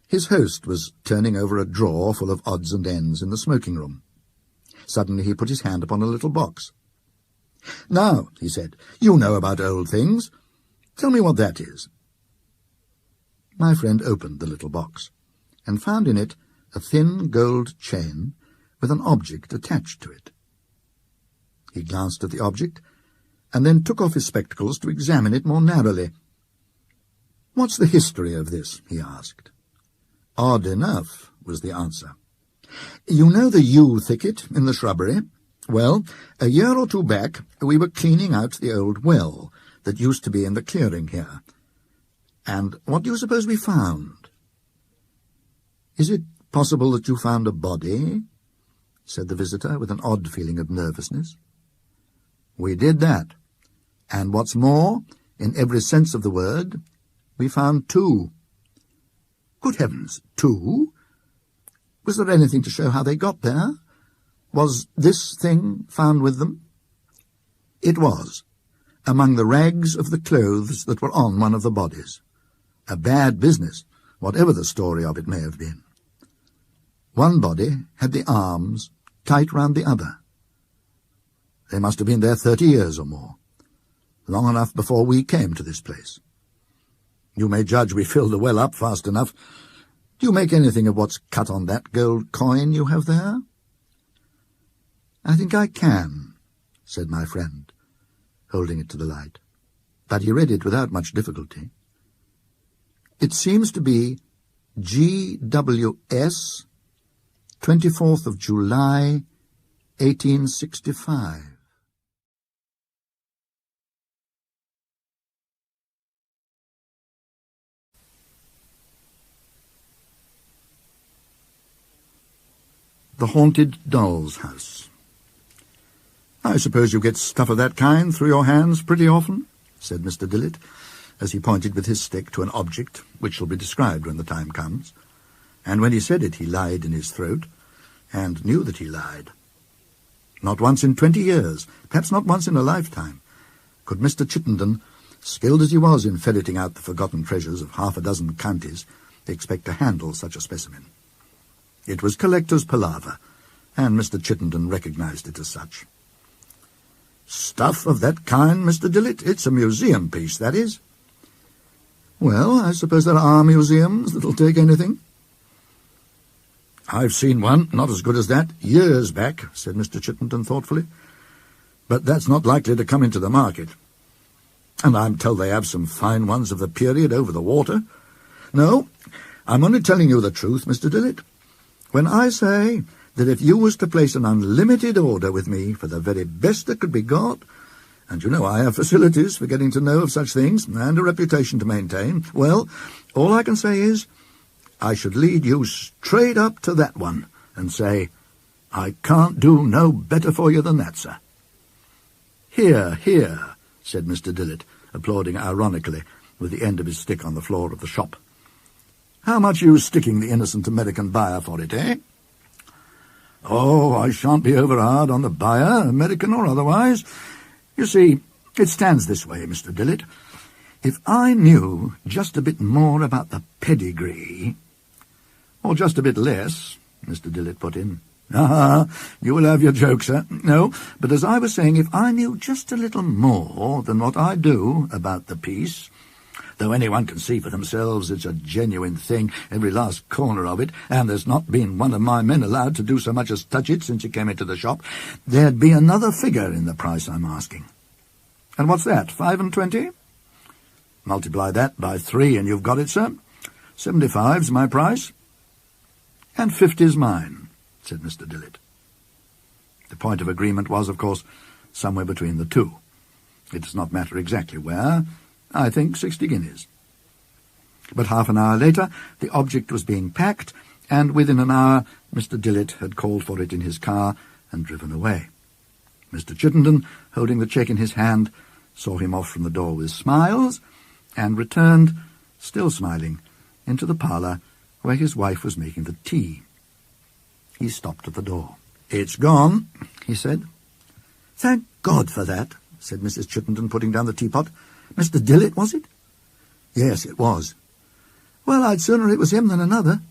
his host was turning over a drawer full of odds and ends in the smoking room. Suddenly he put his hand upon a little box. "Now," he said, "you know about old things. Tell me what that is." My friend opened the little box, and found in it a thin gold chain with an object attached to it. He glanced at the object, and then took off his spectacles to examine it more narrowly. "What's the history of this?" he asked. "Odd enough," was the answer. "You know the yew thicket in the shrubbery? Well, a year or two back we were cleaning out the old well that used to be in the clearing here. And what do you suppose we found?" "Is it possible that you found a body?" said the visitor with an odd feeling of nervousness. "We did that. And what's more, in every sense of the word, we found 2. "Good heavens, 2? Was there anything to show how they got there? Was this thing found with them?" "It was, among the rags of the clothes that were on one of the bodies. A bad business, whatever the story of it may have been. One body had the arms tight round the other. They must have been there 30 years or more, long enough before we came to this place. You may judge we filled the well up fast enough. Do you make anything of what's cut on that gold coin you have there?" "I think I can," said my friend, holding it to the light. But he read it without much difficulty. "It seems to be GWS, 24th of July, 1865. The Haunted Doll's House. "I suppose you get stuff of that kind through your hands pretty often?" said Mr. Dillett, as he pointed with his stick to an object which shall be described when the time comes. And when he said it, he lied in his throat, and knew that he lied. Not once in 20 years, perhaps not once in a lifetime, could Mr. Chittenden, skilled as he was in ferreting out the forgotten treasures of half a dozen counties, expect to handle such a specimen. It was collector's palaver, and Mr. Chittenden recognized it as such. "Stuff of that kind, Mr. Dillett? It's a museum piece, that is." "Well, I suppose there are museums that'll take anything." "I've seen one, not as good as that, years back," said Mr. Chittenden thoughtfully. "But that's not likely to come into the market. And I'm told they have some fine ones of the period over the water. No, I'm only telling you the truth, Mr. Dillett, when I say that if you was to place an unlimited order with me for the very best that could be got, and you know I have facilities for getting to know of such things, and a reputation to maintain, well, all I can say is, I should lead you straight up to that one, and say, 'I can't do no better for you than that, sir.'" "Hear, hear," said Mr. Dillett, applauding ironically, with the end of his stick on the floor of the shop. "How much are you sticking the innocent American buyer for it, eh?" "Oh, I shan't be over hard on the buyer, American or otherwise. You see, it stands this way, Mr. Dillett. If I knew just a bit more about the pedigree—" "Or just a bit less," Mr. Dillett put in. "Ah, you will have your joke, sir. No, but as I was saying, if I knew just a little more than what I do about the piece, though anyone can see for themselves it's a genuine thing, every last corner of it, and there's not been one of my men allowed to do so much as touch it since he came into the shop, there'd be another figure in the price I'm asking. And what's that, 5 and 20? Multiply that by 3 and you've got it, sir. 75's my price. And 50's mine," said Mr. Dillett. The point of agreement was, of course, somewhere between the two. It does not matter exactly where. I think 60 guineas. But half an hour later the object was being packed, and within an hour Mr. Dillett had called for it in his car and driven away. Mr. Chittenden, holding the cheque in his hand, saw him off from the door with smiles, and returned, still smiling, into the parlour where his wife was making the tea. He stopped at the door. "It's gone," he said. "Thank God for that," said Mrs. Chittenden, putting down the teapot. "Mr. Dillett, was it?" "Yes, it was." "Well, I'd sooner it was him than another."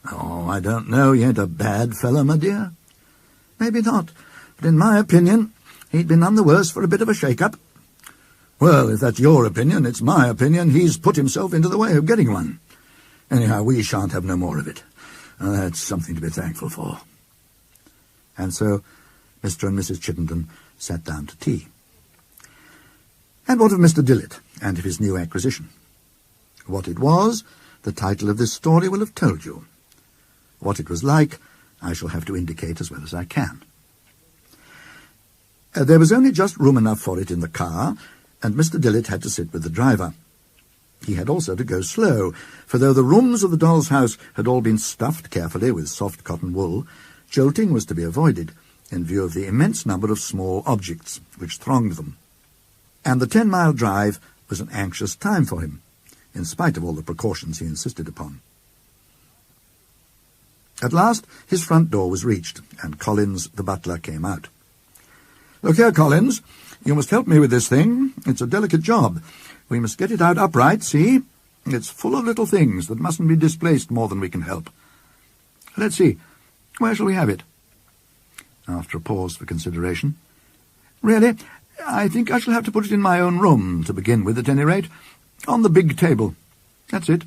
"Oh, I don't know. He ain't a bad fellow, my dear." "Maybe not, but in my opinion he'd be none the worse for a bit of a shake-up." "Well, if that's your opinion, it's my opinion he's put himself into the way of getting one. Anyhow, we shan't have no more of it. That's something to be thankful for." And so Mr. and Mrs. Chittenden sat down to tea. And what of Mr. Dillett, and of his new acquisition? What it was, the title of this story will have told you. What it was like, I shall have to indicate as well as I can. There was only just room enough for it in the car, and Mr. Dillett had to sit with the driver. He had also to go slow, for though the rooms of the doll's house had all been stuffed carefully with soft cotton wool, jolting was to be avoided, in view of the immense number of small objects which thronged them. And the 10-mile drive was an anxious time for him, in spite of all the precautions he insisted upon. At last his front door was reached, and Collins, the butler, came out. "Look here, Collins, you must help me with this thing. It's a delicate job. We must get it out upright, see? It's full of little things that mustn't be displaced more than we can help. Let's see, where shall we have it?" After a pause for consideration. "Really, I think I shall have to put it in my own room, to begin with, at any rate. On the big table. That's it."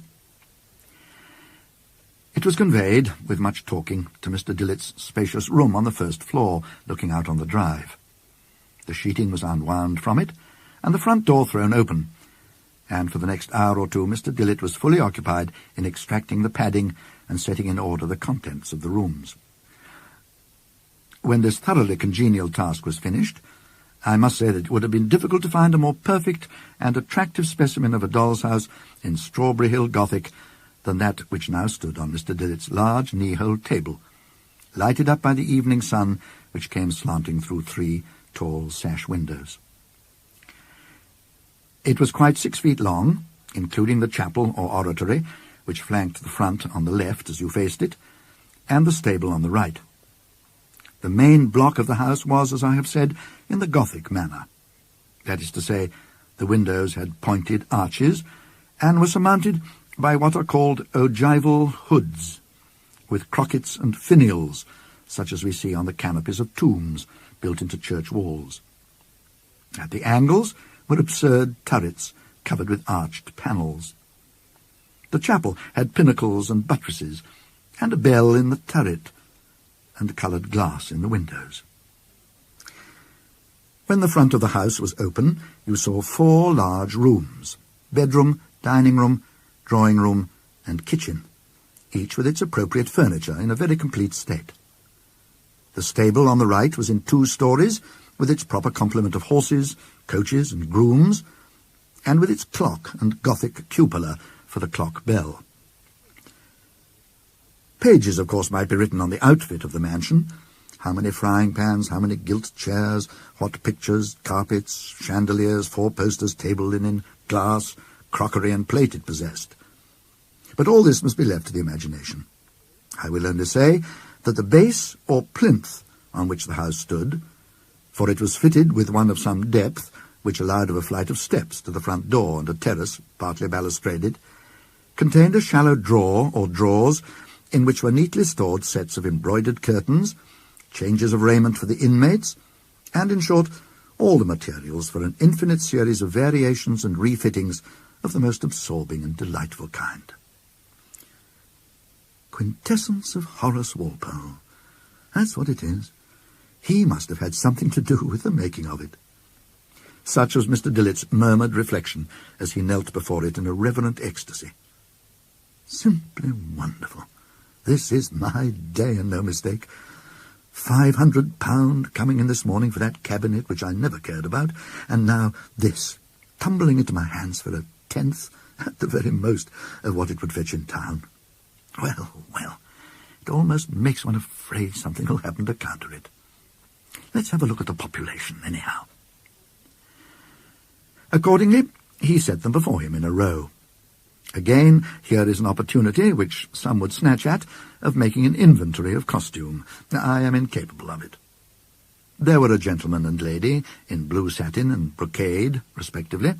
It was conveyed, with much talking, to Mr. Dillett's spacious room on the first floor, looking out on the drive. The sheeting was unwound from it, and the front door thrown open, and for the next hour or two Mr. Dillett was fully occupied in extracting the padding and setting in order the contents of the rooms. When this thoroughly congenial task was finished, I must say that it would have been difficult to find a more perfect and attractive specimen of a doll's house in Strawberry Hill Gothic than that which now stood on Mr. Dillett's large knee-hole table, lighted up by the evening sun which came slanting through 3 tall sash windows. It was quite 6 feet long, including the chapel or oratory, which flanked the front on the left as you faced it, and the stable on the right. The main block of the house was, as I have said, in the Gothic manner. That is to say, the windows had pointed arches, and were surmounted by what are called ogival hoods, with crockets and finials, such as we see on the canopies of tombs built into church walls. At the angles were absurd turrets covered with arched panels. The chapel had pinnacles and buttresses, and a bell in the turret, and coloured glass in the windows. When the front of the house was open, you saw 4 large rooms, bedroom, dining room, drawing room, and kitchen, each with its appropriate furniture in a very complete state. The stable on the right was in 2 stories, with its proper complement of horses, coaches, and grooms, and with its clock and Gothic cupola for the clock bell. Pages, of course, might be written on the outfit of the mansion. How many frying pans, how many gilt chairs, hot pictures, carpets, chandeliers, 4 posters, table linen, glass, crockery, and plate it possessed. But all this must be left to the imagination. I will only say that the base or plinth on which the house stood, for it was fitted with one of some depth, which allowed of a flight of steps to the front door and a terrace, partly balustraded, contained a shallow drawer or drawers in which were neatly stored sets of embroidered curtains, changes of raiment for the inmates, and, in short, all the materials for an infinite series of variations and refittings of the most absorbing and delightful kind. Quintessence of Horace Walpole. That's what it is. He must have had something to do with the making of it. Such was Mr. Dillett's murmured reflection as he knelt before it in a reverent ecstasy. Simply wonderful. This is my day, and no mistake. £500 coming in this morning for that cabinet which I never cared about, and now this, tumbling into my hands for a 10th, at the very most, of what it would fetch in town. Well, well, it almost makes one afraid something will happen to counter it. Let's have a look at the population, anyhow. Accordingly, he set them before him in a row. Again, here is an opportunity, which some would snatch at, of making an inventory of costume. I am incapable of it. There were a gentleman and lady, in blue satin and brocade, respectively.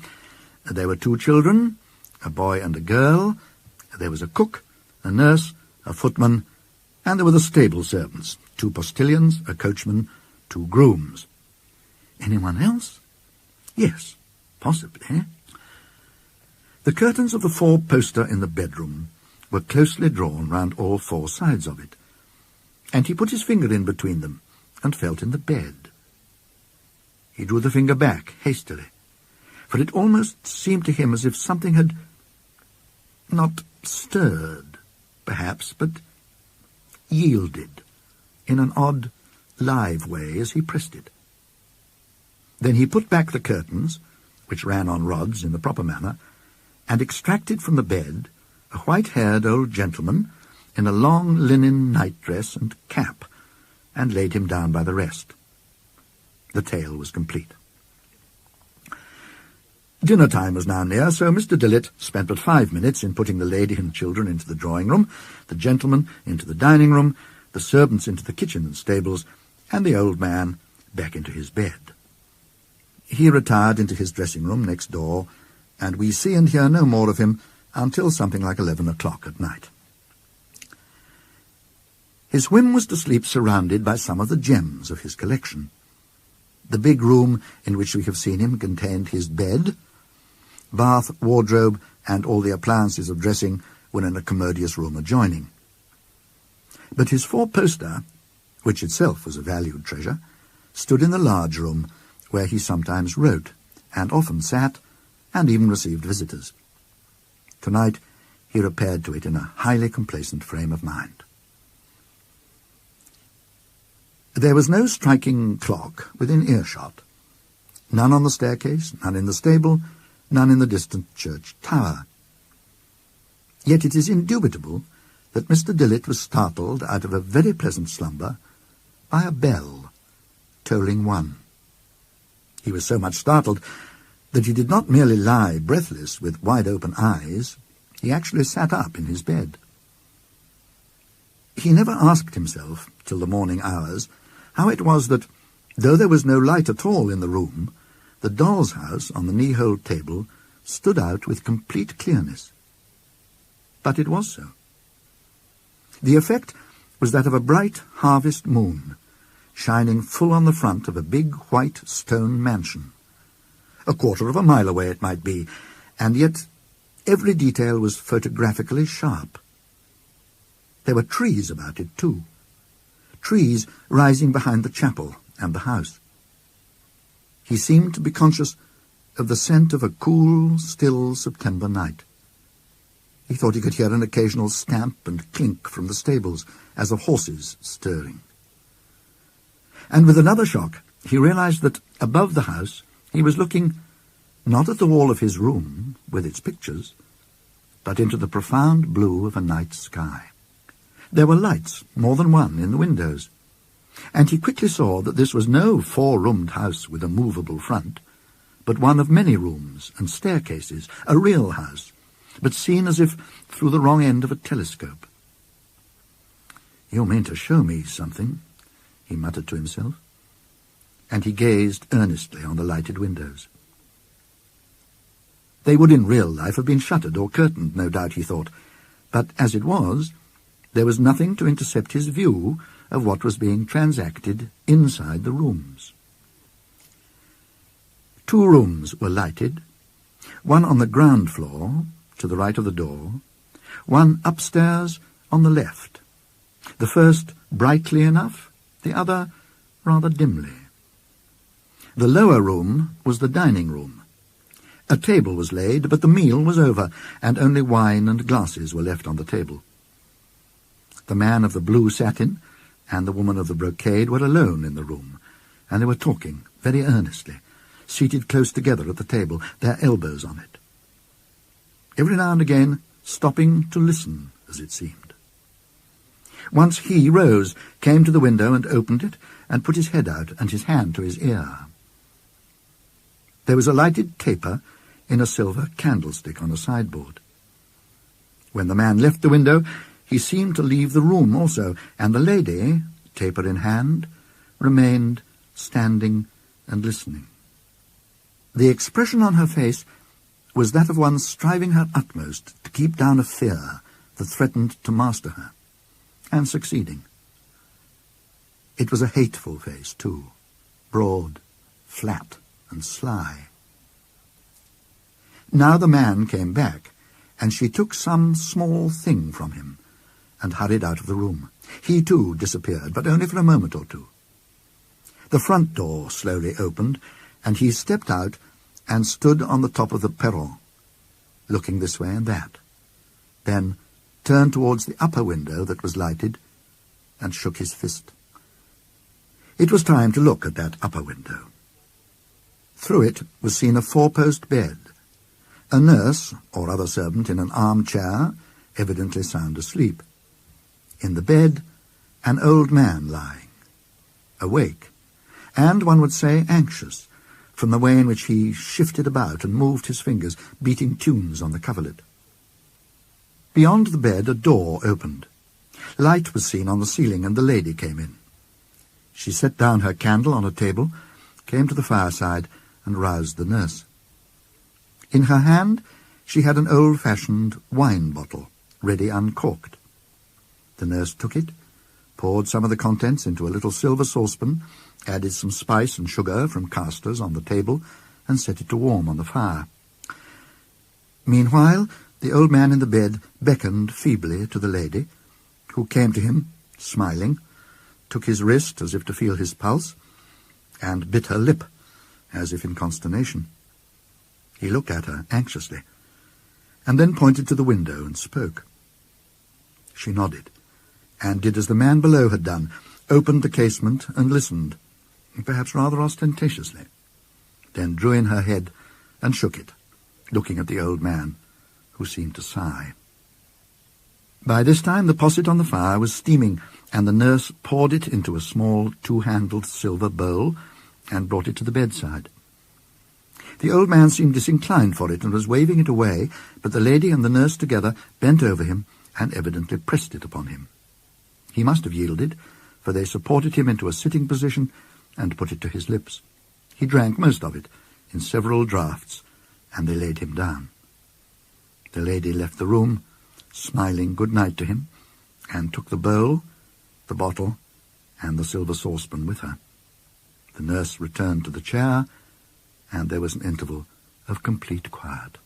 There were 2 children, a boy and a girl. There was a cook, a nurse, a footman, and there were the stable servants, 2 postilions, a coachman, 2 grooms. Anyone else? Yes, possibly. The curtains of the 4-poster in the bedroom were closely drawn round all 4 sides of it, and he put his finger in between them and felt in the bed. He drew the finger back hastily, for it almost seemed to him as if something had not stirred, perhaps, but yielded in an odd, live way as he pressed it. Then he put back the curtains, which ran on rods in the proper manner, and extracted from the bed a white-haired old gentleman in a long linen nightdress and cap, and laid him down by the rest. The tale was complete. Dinner time was now near, so Mr. Dillett spent but 5 minutes in putting the lady and children into the drawing-room, the gentleman into the dining-room, the servants into the kitchen and stables, and the old man back into his bed. He retired into his dressing-room next door, and we see and hear no more of him until something like 11 o'clock at night. His whim was to sleep surrounded by some of the gems of his collection. The big room in which we have seen him contained his bed. Bath, wardrobe, and all the appliances of dressing were in a commodious room adjoining. But his four-poster, which itself was a valued treasure, stood in the large room where he sometimes wrote, and often sat, and even received visitors. Tonight he repaired to it in a highly complacent frame of mind. There was no striking clock within earshot. None on the staircase, none in the stable, none in the distant church tower. Yet it is indubitable that Mr. Dillett was startled out of a very pleasant slumber by a bell tolling one. He was so much startled that he did not merely lie breathless with wide-open eyes, he actually sat up in his bed. He never asked himself, till the morning hours, how it was that, though there was no light at all in the room, the doll's house on the knee-hole table stood out with complete clearness. But it was so. The effect was that of a bright harvest moon, shining full on the front of a big white stone mansion. A quarter of a mile away it might be, and yet every detail was photographically sharp. There were trees about it, too. Trees rising behind the chapel and the house. He seemed to be conscious of the scent of a cool, still September night. He thought he could hear an occasional stamp and clink from the stables as of horses stirring. And with another shock, he realized that above the house he was looking not at the wall of his room with its pictures, but into the profound blue of a night sky. There were lights, more than one, in the windows, and he quickly saw that this was no four-roomed house with a movable front, but one of many rooms and staircases, a real house, but seen as if through the wrong end of a telescope. "You mean to show me something," he muttered to himself, and he gazed earnestly on the lighted windows. They would in real life have been shuttered or curtained, no doubt, he thought, but as it was, there was nothing to intercept his view of what was being transacted inside the rooms. Two rooms were lighted, one on the ground floor, to the right of the door, one upstairs on the left, the first brightly enough, the other rather dimly. The lower room was the dining room. A table was laid, but the meal was over, and only wine and glasses were left on the table. The man of the blue satin and the woman of the brocade were alone in the room, and they were talking very earnestly, seated close together at the table, their elbows on it. Every now and again stopping to listen, as it seemed. Once he rose, came to the window and opened it, and put his head out and his hand to his ear. There was a lighted taper in a silver candlestick on a sideboard. When the man left the window, he seemed to leave the room also, and the lady, taper in hand, remained standing and listening. The expression on her face was that of one striving her utmost to keep down a fear that threatened to master her, and succeeding. It was a hateful face, too, broad, flat, and sly. Now the man came back, and she took some small thing from him and hurried out of the room. He, too, disappeared, but only for a moment or two. The front door slowly opened, and he stepped out and stood on the top of the perron, looking this way and that, then turned towards the upper window that was lighted and shook his fist. It was time to look at that upper window. Through it was seen a four-post bed, a nurse or other servant in an armchair, evidently sound asleep. In the bed, an old man lying, awake, and, one would say, anxious, from the way in which he shifted about and moved his fingers, beating tunes on the coverlet. Beyond the bed a door opened. Light was seen on the ceiling, and the lady came in. She set down her candle on a table, came to the fireside, and roused the nurse. In her hand she had an old-fashioned wine bottle, ready uncorked. The nurse took it, poured some of the contents into a little silver saucepan, added some spice and sugar from castors on the table, and set it to warm on the fire. Meanwhile, the old man in the bed beckoned feebly to the lady, who came to him, smiling, took his wrist as if to feel his pulse, and bit her lip, as if in consternation. He looked at her anxiously, and then pointed to the window and spoke. She nodded, and did as the man below had done, opened the casement and listened, perhaps rather ostentatiously, then drew in her head and shook it, looking at the old man, who seemed to sigh. By this time the posset on the fire was steaming, and the nurse poured it into a small two-handled silver bowl and brought it to the bedside. The old man seemed disinclined for it and was waving it away, but the lady and the nurse together bent over him and evidently pressed it upon him. He must have yielded, for they supported him into a sitting position and put it to his lips. He drank most of it, in several draughts, and they laid him down. The lady left the room, smiling good night to him, and took the bowl, the bottle, and the silver saucepan with her. The nurse returned to the chair, and there was an interval of complete quiet.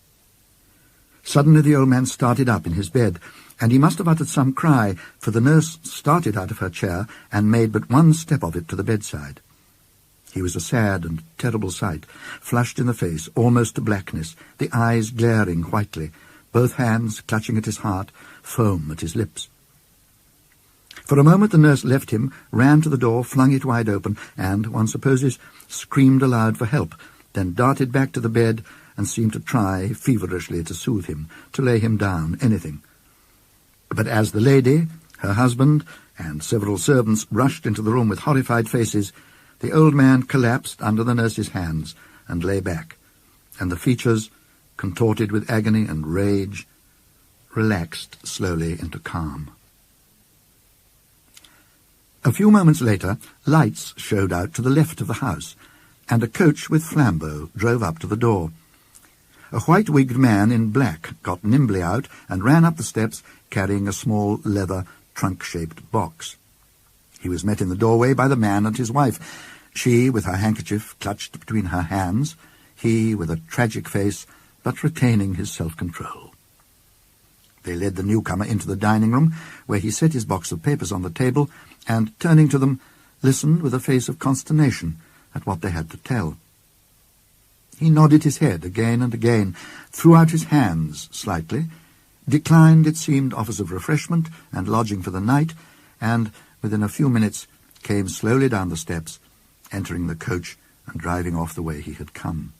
Suddenly the old man started up in his bed, and he must have uttered some cry, for the nurse started out of her chair and made but one step of it to the bedside. He was a sad and terrible sight, flushed in the face, almost to blackness, the eyes glaring whitely, both hands clutching at his heart, foam at his lips. For a moment the nurse left him, ran to the door, flung it wide open, and, one supposes, screamed aloud for help, then darted back to the bed and seemed to try feverishly to soothe him, to lay him down, anything. But as the lady, her husband, and several servants rushed into the room with horrified faces, the old man collapsed under the nurse's hands and lay back, and the features, contorted with agony and rage, relaxed slowly into calm. A few moments later, lights showed out to the left of the house, and a coach with flambeaux drove up to the door. A white-wigged man in black got nimbly out and ran up the steps, carrying a small leather trunk-shaped box. He was met in the doorway by the man and his wife, she with her handkerchief clutched between her hands, he with a tragic face, but retaining his self-control. They led the newcomer into the dining-room, where he set his box of papers on the table, and, turning to them, listened with a face of consternation at what they had to tell. He nodded his head again and again, threw out his hands slightly, declined, it seemed, offers of refreshment and lodging for the night, and, within a few minutes, came slowly down the steps, entering the coach and driving off the way he had come.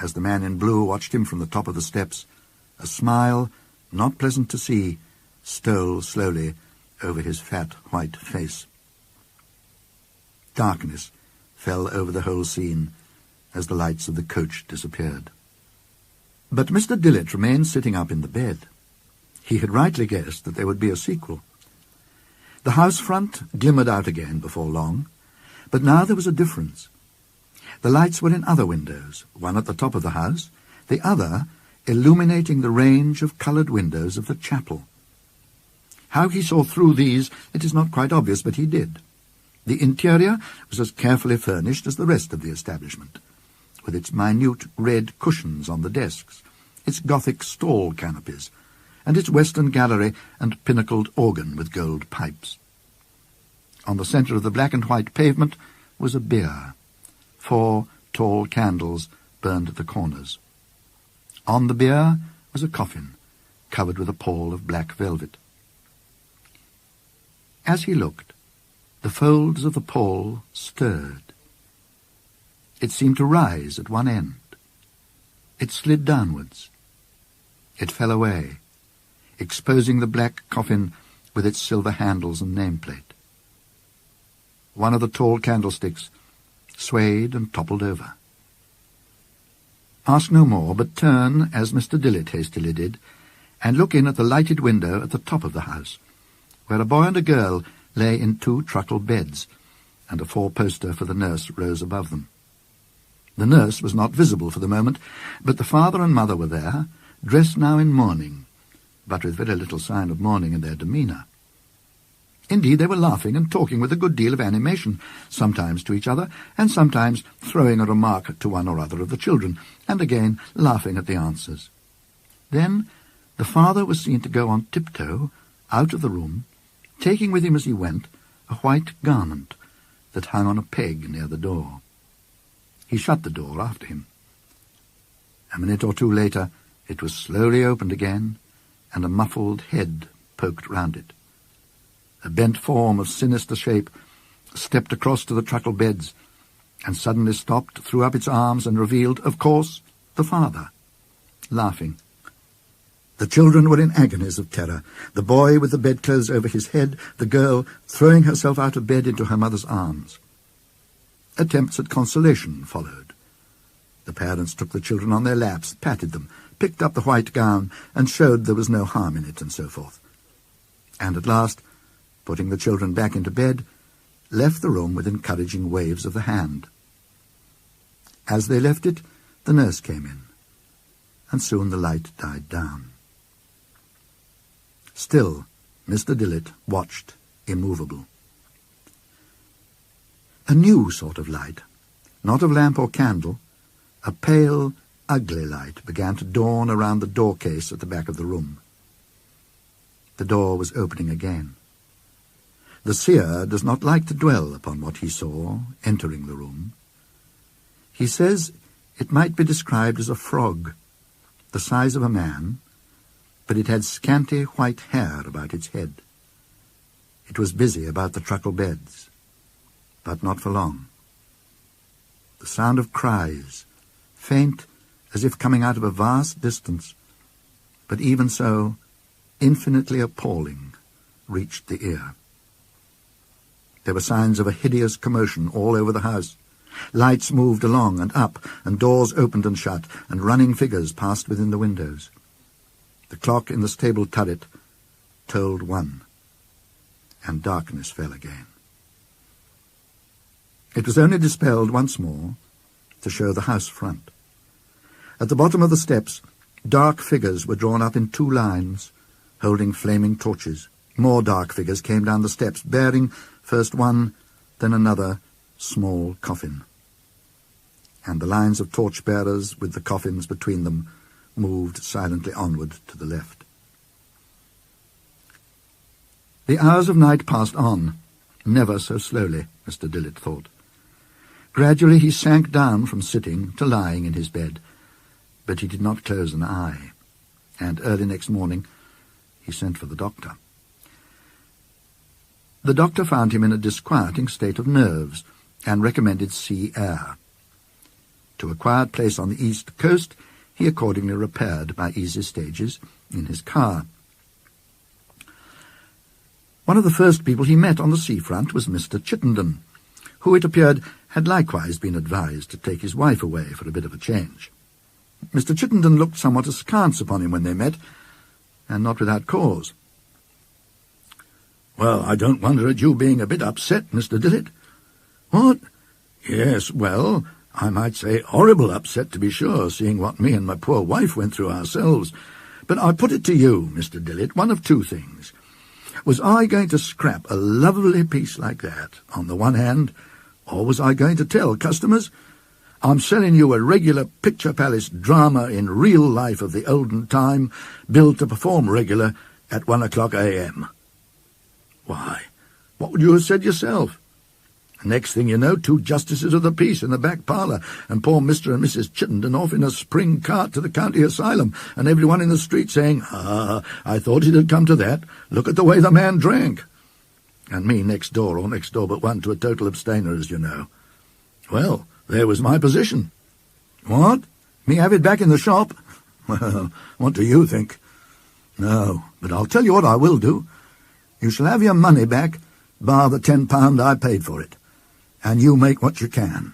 As the man in blue watched him from the top of the steps, a smile, not pleasant to see, stole slowly over his fat white face. Darkness fell over the whole scene as the lights of the coach disappeared. But Mr. Dillett remained sitting up in the bed. He had rightly guessed that there would be a sequel. The house front glimmered out again before long, but now there was a difference. The lights were in other windows, one at the top of the house, the other illuminating the range of coloured windows of the chapel. How he saw through these, it is not quite obvious, but he did. The interior was as carefully furnished as the rest of the establishment, with its minute red cushions on the desks, its Gothic stall canopies, and its western gallery and pinnacled organ with gold pipes. On the centre of the black and white pavement was a bier. 4 tall candles burned at the corners. On the bier was a coffin, covered with a pall of black velvet. As he looked, the folds of the pall stirred. It seemed to rise at one end. It slid downwards. It fell away, exposing the black coffin with its silver handles and nameplate. One of the tall candlesticks swayed and toppled over. Ask no more, but turn, as Mr. Dillett hastily did, and look in at the lighted window at the top of the house, where a boy and a girl lay in 2 truckle beds, and a 4-poster for the nurse rose above them. The nurse was not visible for the moment, but the father and mother were there, dressed now in mourning, but with very little sign of mourning in their demeanour. Indeed, they were laughing and talking with a good deal of animation, sometimes to each other, and sometimes throwing a remark to one or other of the children, and again laughing at the answers. Then the father was seen to go on tiptoe out of the room, taking with him as he went a white garment that hung on a peg near the door. He shut the door after him. A minute or two later it was slowly opened again, and a muffled head poked round it. A bent form of sinister shape stepped across to the truckle beds, and suddenly stopped, threw up its arms, and revealed, of course, the father, laughing. The children were in agonies of terror, the boy with the bedclothes over his head, the girl throwing herself out of bed into her mother's arms. Attempts at consolation followed. The parents took the children on their laps, patted them, picked up the white gown, and showed there was no harm in it, and so forth. And at last, putting the children back into bed, left the room with encouraging waves of the hand. As they left it, the nurse came in, and soon the light died down. Still, Mr. Dillett watched, immovable. A new sort of light, not of lamp or candle, a pale, ugly light began to dawn around the door-case at the back of the room. The door was opening again. The seer does not like to dwell upon what he saw entering the room. He says it might be described as a frog, the size of a man, but it had scanty white hair about its head. It was busy about the truckle beds, but not for long. The sound of cries, faint as if coming out of a vast distance, but even so, infinitely appalling, reached the ear. There were signs of a hideous commotion all over the house. Lights moved along and up, and doors opened and shut, and running figures passed within the windows. The clock in the stable turret tolled 1, and darkness fell again. It was only dispelled once more to show the house front. At the bottom of the steps, dark figures were drawn up in 2 lines, holding flaming torches. More dark figures came down the steps, bearing first one, then another small coffin. And the lines of torch-bearers, with the coffins between them, moved silently onward to the left. The hours of night passed on, never so slowly, Mr. Dillett thought. Gradually he sank down from sitting to lying in his bed, but he did not close an eye, and early next morning he sent for the doctor. The doctor found him in a disquieting state of nerves, and recommended sea air. To a quiet place on the east coast, he accordingly repaired by easy stages in his car. One of the first people he met on the seafront was Mr. Chittenden, who, it appeared, had likewise been advised to take his wife away for a bit of a change. Mr. Chittenden looked somewhat askance upon him when they met, and not without cause. "Well, I don't wonder at you being a bit upset, Mr. Dillett." "What?" "Yes, well, I might say horrible upset, to be sure, seeing what me and my poor wife went through ourselves. But I put it to you, Mr. Dillett, one of 2 things. Was I going to scrap a lovely piece like that, on the one hand, or was I going to tell customers, I'm selling you a regular picture palace drama in real life of the olden time, billed to perform regular at 1 o'clock a.m.? Why, what would you have said yourself? Next thing you know, 2 justices of the peace in the back parlour, and poor Mr. and Mrs. Chittenden off in a spring cart to the county asylum, and everyone in the street saying, I thought it had come to that. Look at the way the man drank. And me next door, or next door but one, to a total abstainer, as you know. Well, there was my position. What? Me have it back in the shop? Well, what do you think? No, but I'll tell you what I will do. You shall have your money back, bar the £10 I paid for it, and you make what you can.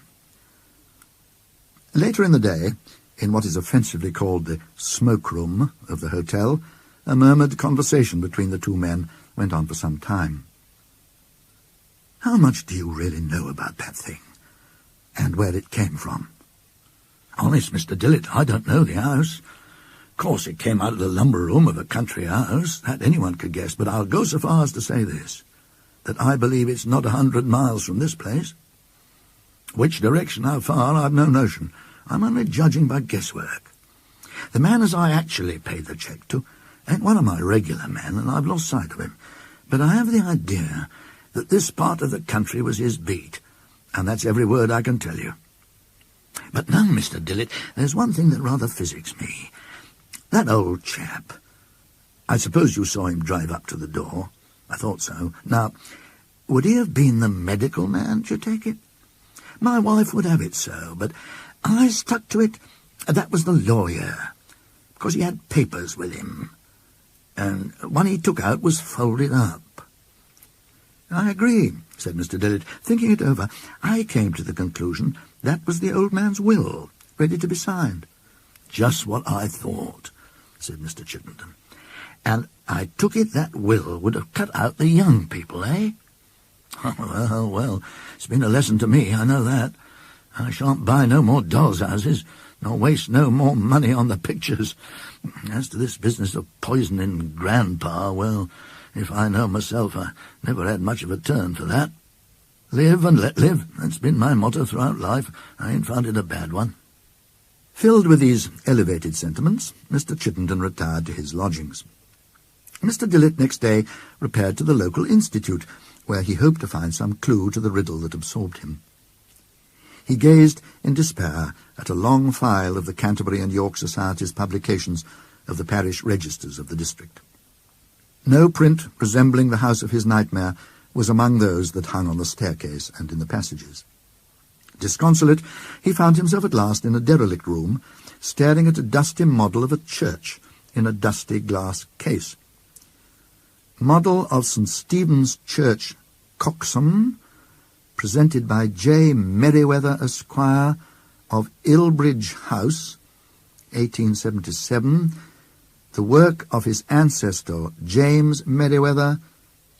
Later in the day, in what is offensively called the smoke-room of the hotel, a murmured conversation between the 2 men went on for some time. "How much do you really know about that thing, and where it came from?" "Honest, Mr. Dillett, I don't know the house. Of course, it came out of the lumber room of a country house, that anyone could guess, but I'll go so far as to say this, that I believe it's not 100 miles from this place. Which direction, how far, I've no notion. I'm only judging by guesswork. The man as I actually paid the cheque to ain't one of my regular men, and I've lost sight of him. But I have the idea that this part of the country was his beat, and that's every word I can tell you. But now, Mr. Dillett, there's one thing that rather physics me. That old chap. I suppose you saw him drive up to the door. I thought so. Now, would he have been the medical man, do you take it? My wife would have it so, but I stuck to it. That was the lawyer, because he had papers with him, and one he took out was folded up. I agree, said Mr. Dillett. Thinking it over, I came to the conclusion that was the old man's will, ready to be signed. Just what I thought, said Mr. Chittenden. And I took it that will would have cut out the young people, eh? Well, it's been a lesson to me, I know that. I shan't buy no more dolls' houses, nor waste no more money on the pictures. As to this business of poisoning Grandpa, well, if I know myself, I never had much of a turn for that. Live and let live. That's been my motto throughout life. I ain't found it a bad one. Filled with these elevated sentiments, Mr. Chittenden retired to his lodgings. Mr. Dillett next day repaired to the local institute, where he hoped to find some clue to the riddle that absorbed him. He gazed in despair at a long file of the Canterbury and York Society's publications of the parish registers of the district. No print resembling the house of his nightmare was among those that hung on the staircase and in the passages. Disconsolate, he found himself at last in a derelict room, staring at a dusty model of a church in a dusty glass case. Model of St. Stephen's Church, Coxham, presented by J. Merriweather, Esquire, of Ilbridge House, 1877, the work of his ancestor James Merriweather,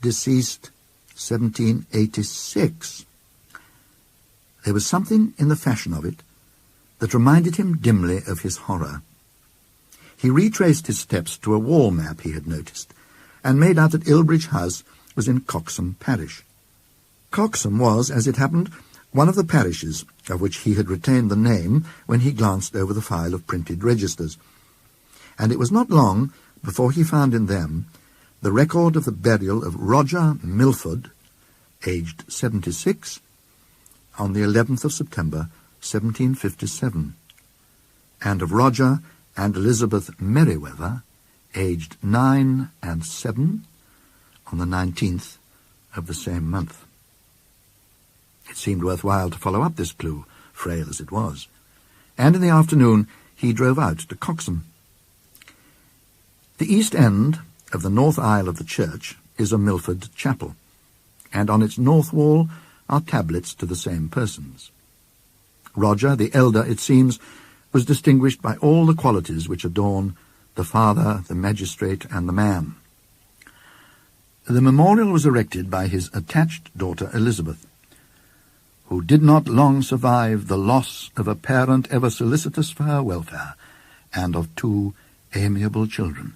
deceased 1786. There was something in the fashion of it that reminded him dimly of his horror. He retraced his steps to a wall map he had noticed, and made out that Ilbridge House was in Coxham parish. Coxham was, as it happened, one of the parishes of which he had retained the name when he glanced over the file of printed registers, and it was not long before he found in them the record of the burial of Roger Milford, aged 76, on the 11th of September, 1757, and of Roger and Elizabeth Merriweather, aged 9 and 7, on the 19th of the same month. It seemed worthwhile to follow up this clue, frail as it was, and in the afternoon he drove out to Coxham. The east end of the north aisle of the church is a Milford chapel, and on its north wall are tablets to the same persons. Roger, the elder, it seems, was distinguished by all the qualities which adorn the father, the magistrate, and the man. The memorial was erected by his attached daughter Elizabeth, who did not long survive the loss of a parent ever solicitous for her welfare, and of 2 amiable children.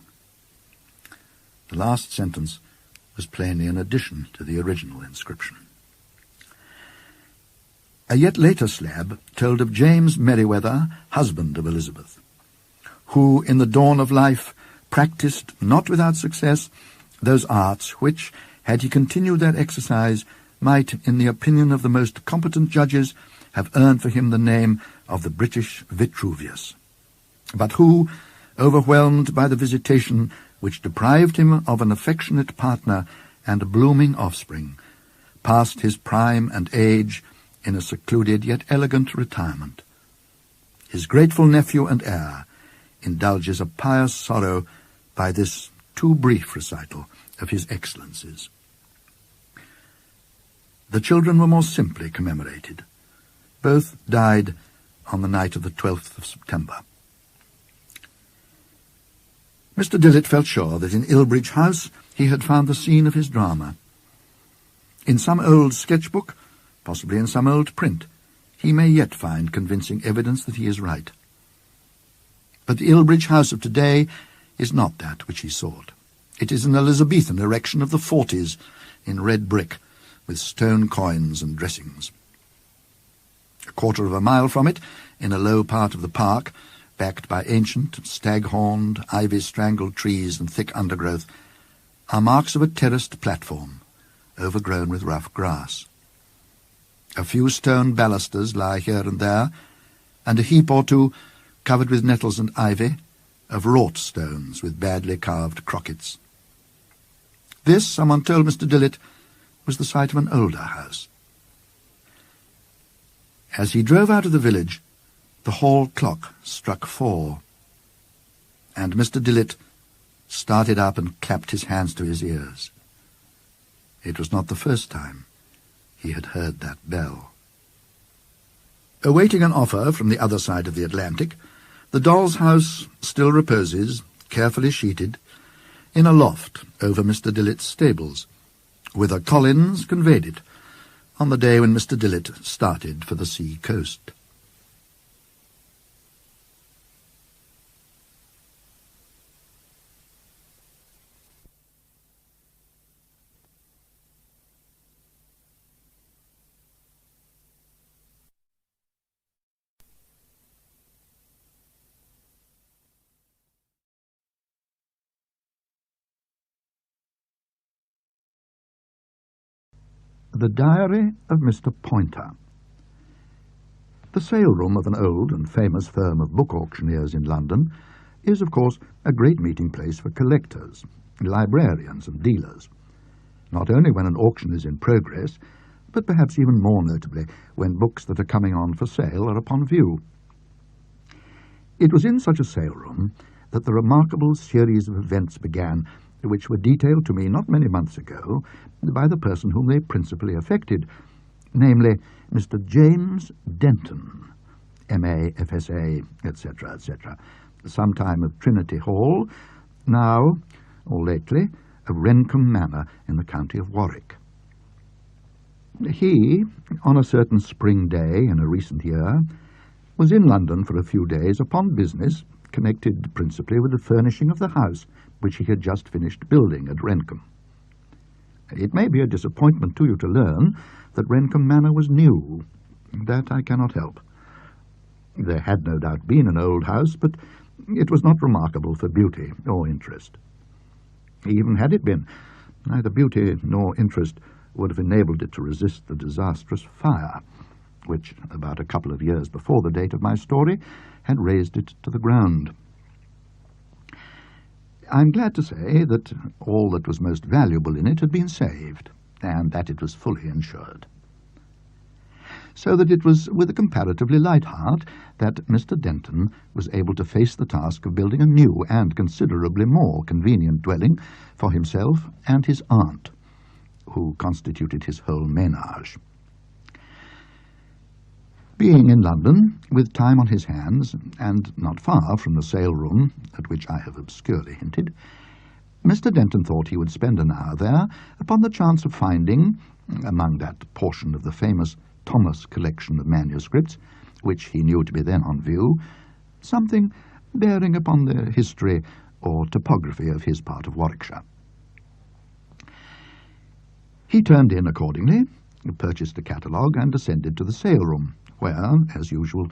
The last sentence was plainly an addition to the original inscription. A yet later slab told of James Merriweather, husband of Elizabeth, who in the dawn of life practised, not without success, those arts which, had he continued their exercise, might, in the opinion of the most competent judges, have earned for him the name of the British Vitruvius, but who, overwhelmed by the visitation which deprived him of an affectionate partner and a blooming offspring, passed his prime and age in a secluded yet elegant retirement. His grateful nephew and heir indulges a pious sorrow by this too brief recital of his excellencies. The children were more simply commemorated. Both died on the night of the 12th of September. Mr. Dillett felt sure that in Ilbridge House he had found the scene of his drama. In some old sketchbook, possibly in some old print, he may yet find convincing evidence that he is right. But the Ilbridge House of today is not that which he sought. It is an Elizabethan erection of the 40s in red brick, with stone coins and dressings. A quarter of a mile from it, in a low part of the park, backed by ancient, stag-horned, ivy-strangled trees and thick undergrowth, are marks of a terraced platform, overgrown with rough grass. A few stone balusters lie here and there, and a heap or two, covered with nettles and ivy, of wrought stones with badly carved crockets. This, someone told Mr. Dillett, was the site of an older house. As he drove out of the village, the hall clock struck 4, and Mr. Dillett started up and clapped his hands to his ears. It was not the first time he had heard that bell. Awaiting an offer from the other side of the Atlantic, the doll's house still reposes, carefully sheeted, in a loft over Mr. Dillett's stables, whither Collins conveyed it on the day when Mr. Dillett started for the sea coast. The Diary of Mr. Poynter. The sale-room of an old and famous firm of book auctioneers in London is, of course, a great meeting place for collectors, librarians and dealers, not only when an auction is in progress, but perhaps even more notably when books that are coming on for sale are upon view. It was in such a sale-room that the remarkable series of events began which were detailed to me not many months ago by the person whom they principally affected, namely Mr. James Denton, M.A., F.S.A., etc., etc., sometime of Trinity Hall, now, or lately, of Rencombe Manor in the county of Warwick. He, on a certain spring day in a recent year, was in London for a few days upon business connected principally with the furnishing of the house which he had just finished building at Rencombe. It may be a disappointment to you to learn that Rencombe Manor was new. That I cannot help. There had no doubt been an old house, but it was not remarkable for beauty or interest. Even had it been, neither beauty nor interest would have enabled it to resist the disastrous fire, which, about a couple of years before the date of my story, had razed it to the ground. I'm glad to say that all that was most valuable in it had been saved, and that it was fully insured. So that it was with a comparatively light heart that Mr. Denton was able to face the task of building a new and considerably more convenient dwelling for himself and his aunt, who constituted his whole ménage. Being in London, with time on his hands, and not far from the sale-room at which I have obscurely hinted, Mr. Denton thought he would spend an hour there upon the chance of finding, among that portion of the famous Thomas collection of manuscripts, which he knew to be then on view, something bearing upon the history or topography of his part of Warwickshire. He turned in accordingly, purchased a catalogue, and ascended to the sale-room, where, as usual,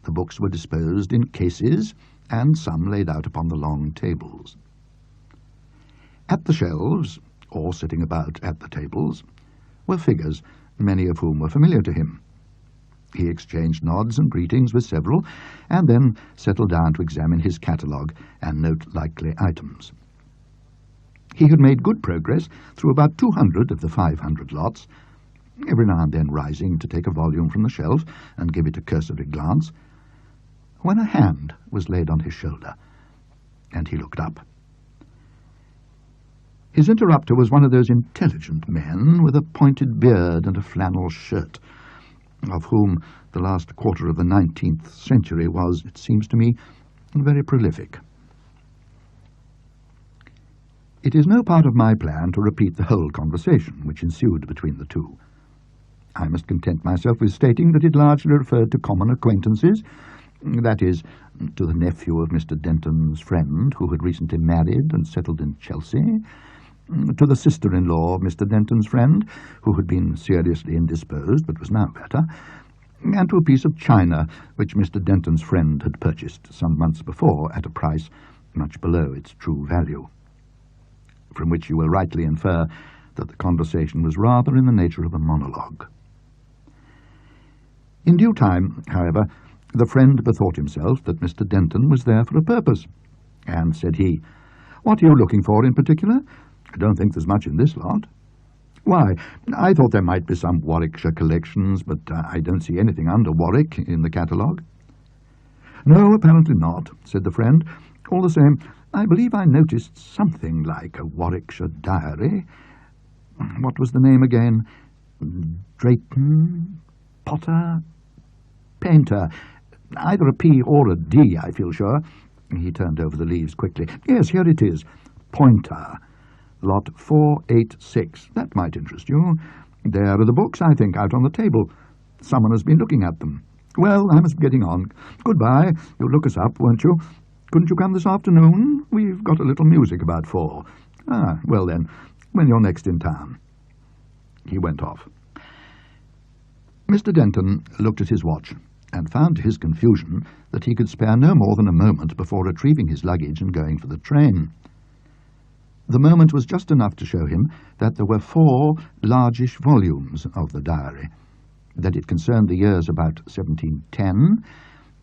the books were disposed in cases, and some laid out upon the long tables. At the shelves, or sitting about at the tables, were figures, many of whom were familiar to him. He exchanged nods and greetings with several, and then settled down to examine his catalogue and note likely items. He had made good progress through about 200 of the 500 lots, every now and then rising to take a volume from the shelf and give it a cursory glance, when a hand was laid on his shoulder, and he looked up. His interrupter was one of those intelligent men with a pointed beard and a flannel shirt, of whom the last quarter of the 19th century was, it seems to me, very prolific. It is no part of my plan to repeat the whole conversation which ensued between the two. I must content myself with stating that it largely referred to common acquaintances, that is, to the nephew of Mr. Denton's friend, who had recently married and settled in Chelsea, to the sister-in-law of Mr. Denton's friend, who had been seriously indisposed but was now better, and to a piece of china which Mr. Denton's friend had purchased some months before at a price much below its true value. from which you will rightly infer that the conversation was rather in the nature of a monologue. In due time, however, the friend bethought himself that Mr. Denton was there for a purpose, and said he, "What are you looking for in particular? I don't think there's much in this lot." "Why, I thought there might be some Warwickshire collections, but I don't see anything under Warwick in the catalogue." "No, apparently not," said the friend. "All the same, I believe I noticed something like a Warwickshire diary. What was the name again? Drayton? Potter? Poynter. Either a P or a D, I feel sure." He turned over the leaves quickly. "Yes, here it is. Poynter. Lot 486. That might interest you. There are the books, I think, out on the table. Someone has been looking at them. Well, I must be getting on. Goodbye. You'll look us up, won't you? Couldn't you come this afternoon? We've got a little music about 4. Ah, well then, when you're next in town." He went off. Mr. Denton looked at his watch and found to his confusion that he could spare no more than a moment before retrieving his luggage and going for the train. The moment was just enough to show him that there were 4 largish volumes of the diary, that it concerned the years about 1710,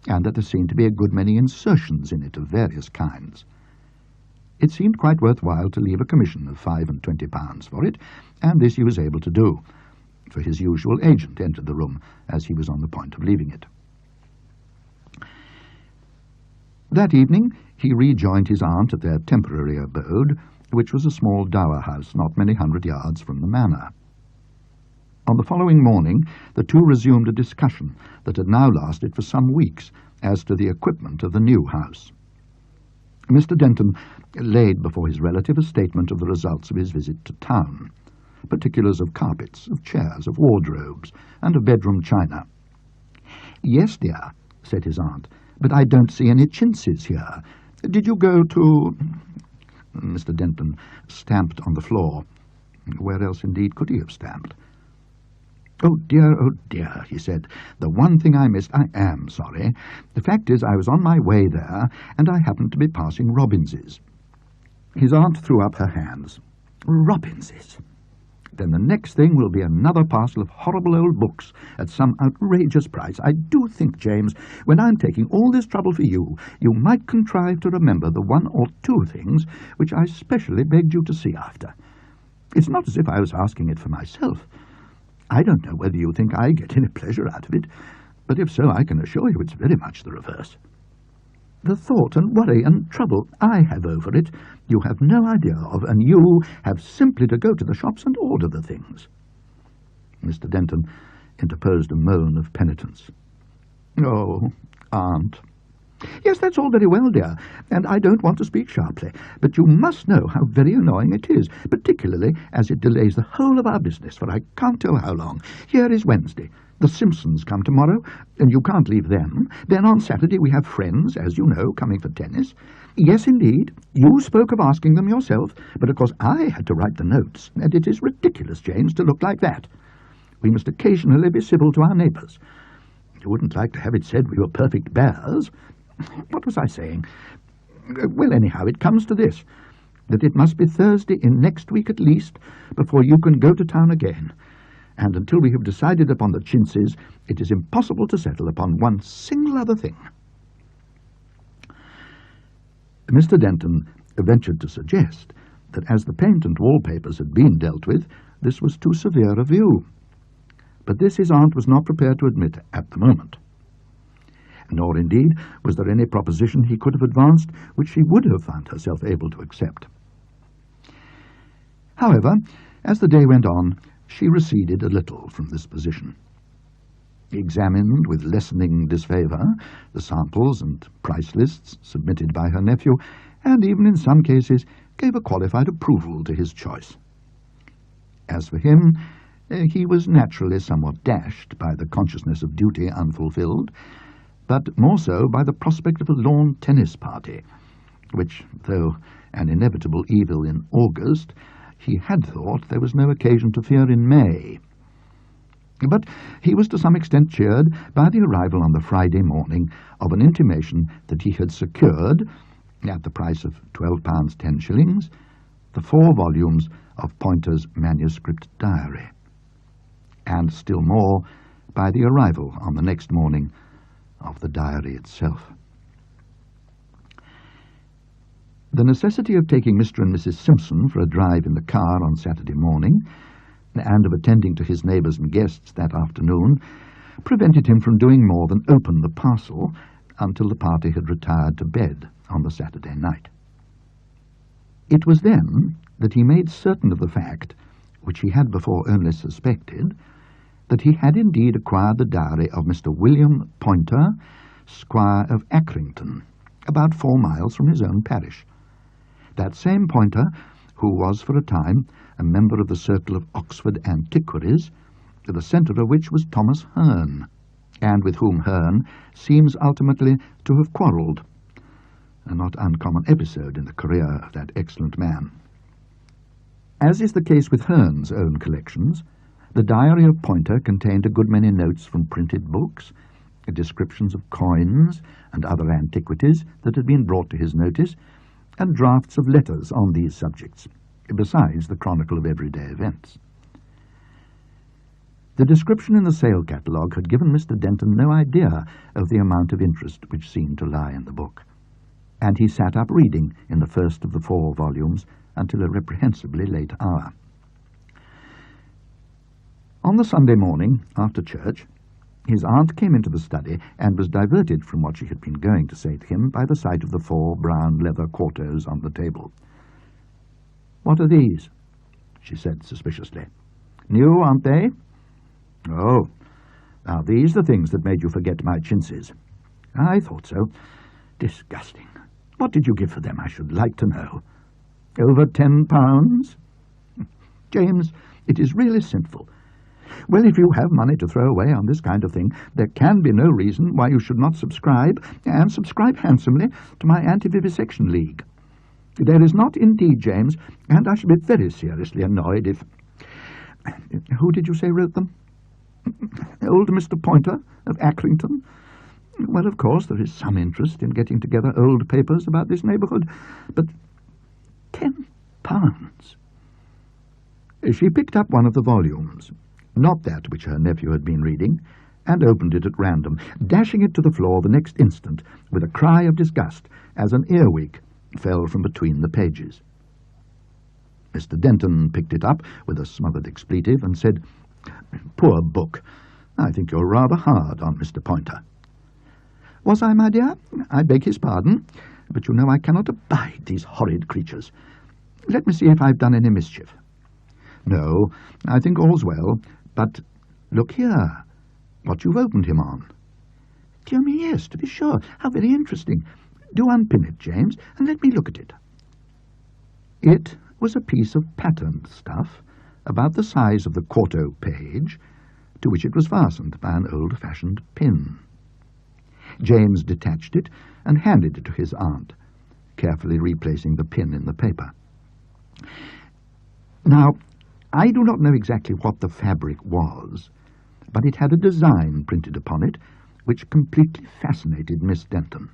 and that there seemed to be a good many insertions in it of various kinds. It seemed quite worthwhile to leave a commission of £25 for it, and this he was able to do, for his usual agent entered the room as he was on the point of leaving it. That evening he rejoined his aunt at their temporary abode, which was a small dower house not many 100 yards from the manor. On the following morning the two resumed a discussion that had now lasted for some weeks as to the equipment of the new house. Mr. Denton laid before his relative a statement of the results of his visit to town, particulars of carpets, of chairs, of wardrobes, and of bedroom china. "Yes, dear," said his aunt, "but I don't see any chintzes here. Did you go to—" Mr. Denton stamped on the floor. Where else, indeed, could he have stamped? Oh dear, he said. "The one thing I missed. I am sorry. The fact is I was on my way there, and I happened to be passing Robbins's." His aunt threw up her hands. "Robbins's? Then the next thing will be another parcel of horrible old books at some outrageous price. I do think, James, when I'm taking all this trouble for you, you might contrive to remember the 1 or 2 things which I specially begged you to see after. It's not as if I was asking it for myself. I don't know whether you think I get any pleasure out of it, but if so, I can assure you it's very much the reverse. The thought and worry and trouble I have over it you have no idea of, and you have simply to go to the shops and order the things." Mr. Denton interposed a moan of penitence. "Oh, Aunt." "Yes, that's all very well, dear, and I don't want to speak sharply, but you must know how very annoying it is, particularly as it delays the whole of our business for I can't tell how long. Here is Wednesday. The Simpsons come tomorrow, and you can't leave them. Then on Saturday we have friends, as you know, coming for tennis. Yes, indeed, you spoke of asking them yourself, but of course I had to write the notes, and it is ridiculous, James, to look like that. We must occasionally be civil to our neighbours. You wouldn't like to have it said we were perfect bears. What was I saying? Well, anyhow, it comes to this, that it must be Thursday in next week at least before you can go to town again, and until we have decided upon the chintzes, it is impossible to settle upon one single other thing." Mr. Denton ventured to suggest that as the paint and wallpapers had been dealt with, this was too severe a view, but this his aunt was not prepared to admit at the moment. Nor, indeed, was there any proposition he could have advanced which she would have found herself able to accept. However, as the day went on, she receded a little from this position. Examined with lessening disfavour the samples and price lists submitted by her nephew, and even in some cases gave a qualified approval to his choice. As for him, he was naturally somewhat dashed by the consciousness of duty unfulfilled, but more so by the prospect of a lawn tennis party, which, though an inevitable evil in August, he had thought there was no occasion to fear in May. But he was to some extent cheered by the arrival on the Friday morning of an intimation that he had secured, at the price of £12 10 shillings, the 4 volumes of Poynter's manuscript diary, and still more by the arrival on the next morning of the diary itself. The necessity of taking Mr. and Mrs. Simpson for a drive in the car on Saturday morning, and of attending to his neighbours and guests that afternoon, prevented him from doing more than open the parcel until the party had retired to bed on the Saturday night. It was then that he made certain of the fact, which he had before only suspected, that he had indeed acquired the diary of Mr. William Poynter, Squire of Accrington, about 4 miles from his own parish. That same Poynter, who was for a time a member of the circle of Oxford antiquaries, the centre of which was Thomas Hearne, and with whom Hearne seems ultimately to have quarrelled, a not uncommon episode in the career of that excellent man. As is the case with Hearne's own collections, the diary of Poynter contained a good many notes from printed books, descriptions of coins and other antiquities that had been brought to his notice, and drafts of letters on these subjects, besides the chronicle of everyday events. The description in the sale catalogue had given Mr. Denton no idea of the amount of interest which seemed to lie in the book, and he sat up reading in the first of the 4 volumes until a reprehensibly late hour. On the Sunday morning, after church, his aunt came into the study and was diverted from what she had been going to say to him by the sight of the 4 brown leather quartos on the table. "What are these?" she said suspiciously. "New, aren't they?" "Oh, are these the things that made you forget my chintzes?" "I thought so. Disgusting. What did you give for them, I should like to know?" "Over £10. James, it is really sinful. Well, if you have money to throw away on this kind of thing, there can be no reason why you should not subscribe, and subscribe handsomely, to my Anti-Vivisection League. There is not indeed, James, and I should be very seriously annoyed if... Who did you say wrote them? Old Mr. Poynter of Accrington? Well, of course, there is some interest in getting together old papers about this neighbourhood, but £10. She picked up one of the volumes, not that which her nephew had been reading, and opened it at random, dashing it to the floor the next instant with a cry of disgust as an earwig fell from between the pages. Mr. Denton picked it up with a smothered expletive and said, "Poor book. I think you're rather hard on Mr. Poynter." "Was I, my dear? I beg his pardon, but you know I cannot abide these horrid creatures. Let me see if I've done any mischief." "No, I think all's well, but look here, what you've opened him on." "Dear me, yes, to be sure. How very interesting. Do unpin it, James, and let me look at it." It was a piece of patterned stuff, about the size of the quarto page, to which it was fastened by an old-fashioned pin. James detached it and handed it to his aunt, carefully replacing the pin in the paper. Now, I do not know exactly what the fabric was, but it had a design printed upon it which completely fascinated Miss Denton.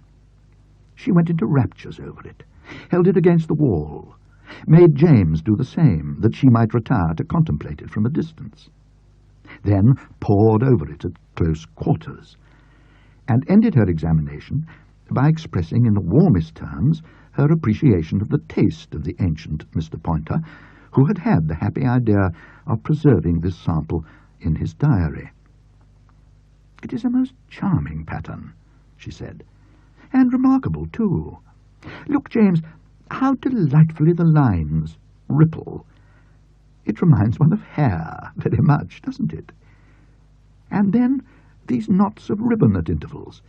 She went into raptures over it, held it against the wall, made James do the same, that she might retire to contemplate it from a distance, then pored over it at close quarters, and ended her examination by expressing in the warmest terms her appreciation of the taste of the ancient Mr. Poynter, who had had the happy idea of preserving this sample in his diary. "It is a most charming pattern," she said, "and remarkable, too. Look, James, how delightfully the lines ripple. It reminds one of hair very much, doesn't it? And then these knots of ribbon at intervals.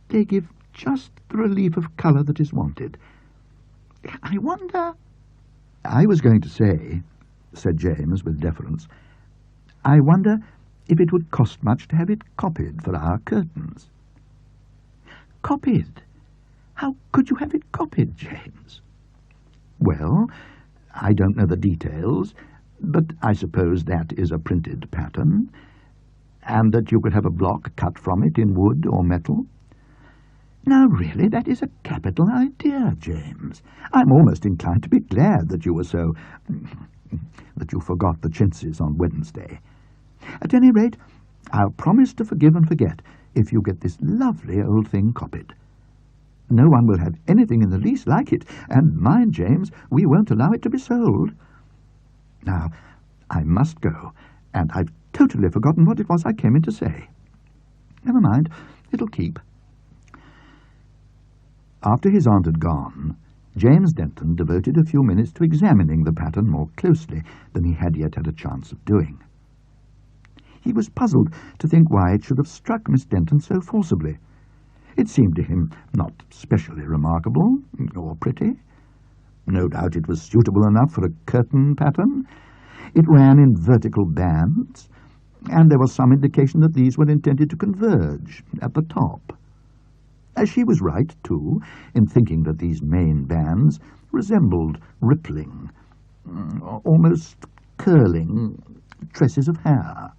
They give just the relief of colour that is wanted. I wonder—" "I was going to say," said James with deference, "I wonder if it would cost much to have it copied for our curtains." "Copied? How could you have it copied, James?" "Well, I don't know the details, but I suppose that is a printed pattern, and that you could have a block cut from it in wood or metal." Now, really, that is a capital idea, James. I'm almost inclined to be glad that you forgot the chintzes on Wednesday. At any rate, I'll promise to forgive and forget if you get this lovely old thing copied. No one will have anything in the least like it, and mind, James, we won't allow it to be sold. Now, I must go, and I've totally forgotten what it was I came in to say. Never mind, it'll keep. After his aunt had gone, James Denton devoted a few minutes to examining the pattern more closely than he had yet had a chance of doing. He was puzzled to think why it should have struck Miss Denton so forcibly. It seemed to him not specially remarkable or pretty. No doubt it was suitable enough for a curtain pattern. It ran in vertical bands, and there was some indication that these were intended to converge at the top. She was right, too, in thinking that these main bands resembled rippling, almost curling tresses of hair.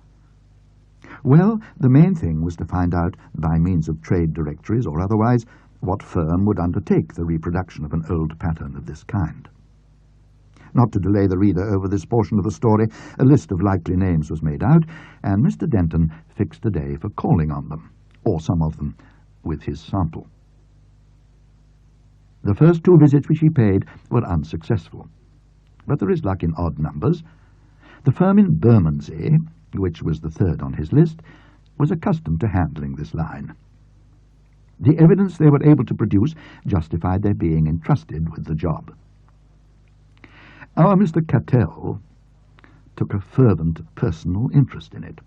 Well, the main thing was to find out, by means of trade directories or otherwise, what firm would undertake the reproduction of an old pattern of this kind. Not to delay the reader over this portion of the story, a list of likely names was made out, and Mr. Denton fixed a day for calling on them, or some of them, with his sample. The first 2 visits which he paid were unsuccessful, but there is luck in odd numbers. The firm in Bermondsey, which was the third on his list, was accustomed to handling this line. The evidence they were able to produce justified their being entrusted with the job. Our Mr. Cattell took a fervent personal interest in it.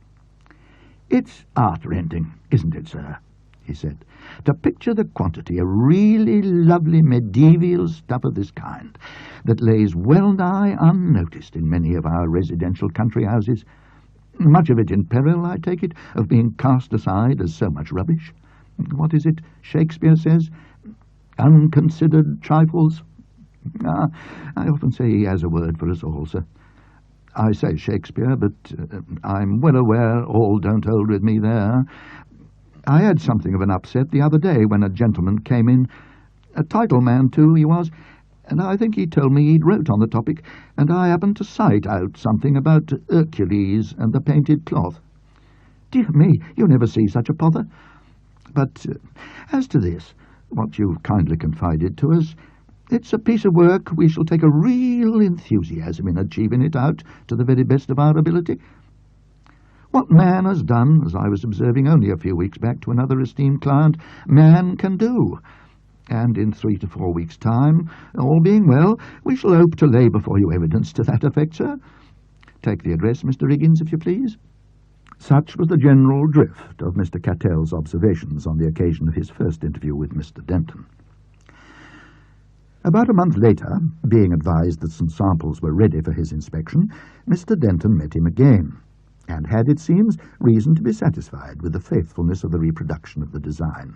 "It's heart-rending, isn't it, sir?" he said, "to picture the quantity of really lovely medieval stuff of this kind that lays well-nigh unnoticed in many of our residential country houses. Much of it in peril, I take it, of being cast aside as so much rubbish. What is it Shakespeare says? Unconsidered trifles. I often say he has a word for us all, sir. I say Shakespeare, but I'm well aware all don't hold with me there. I had something of an upset the other day when a gentleman came in, a title man too he was, and I think he told me he'd wrote on the topic, and I happened to cite out something about Hercules and the painted cloth. Dear me, you never see such a pother. But as to this, what you've kindly confided to us, it's a piece of work we shall take a real enthusiasm in achieving it out to the very best of our ability. What man has done, as I was observing only a few weeks back to another esteemed client, man can do. And in 3 to 4 weeks' time, all being well, we shall hope to lay before you evidence to that effect, sir. Take the address, Mr. Higgins, if you please." Such was the general drift of Mr. Cattell's observations on the occasion of his first interview with Mr. Denton. About a month later, being advised that some samples were ready for his inspection, Mr. Denton met him again, and had, it seems, reason to be satisfied with the faithfulness of the reproduction of the design.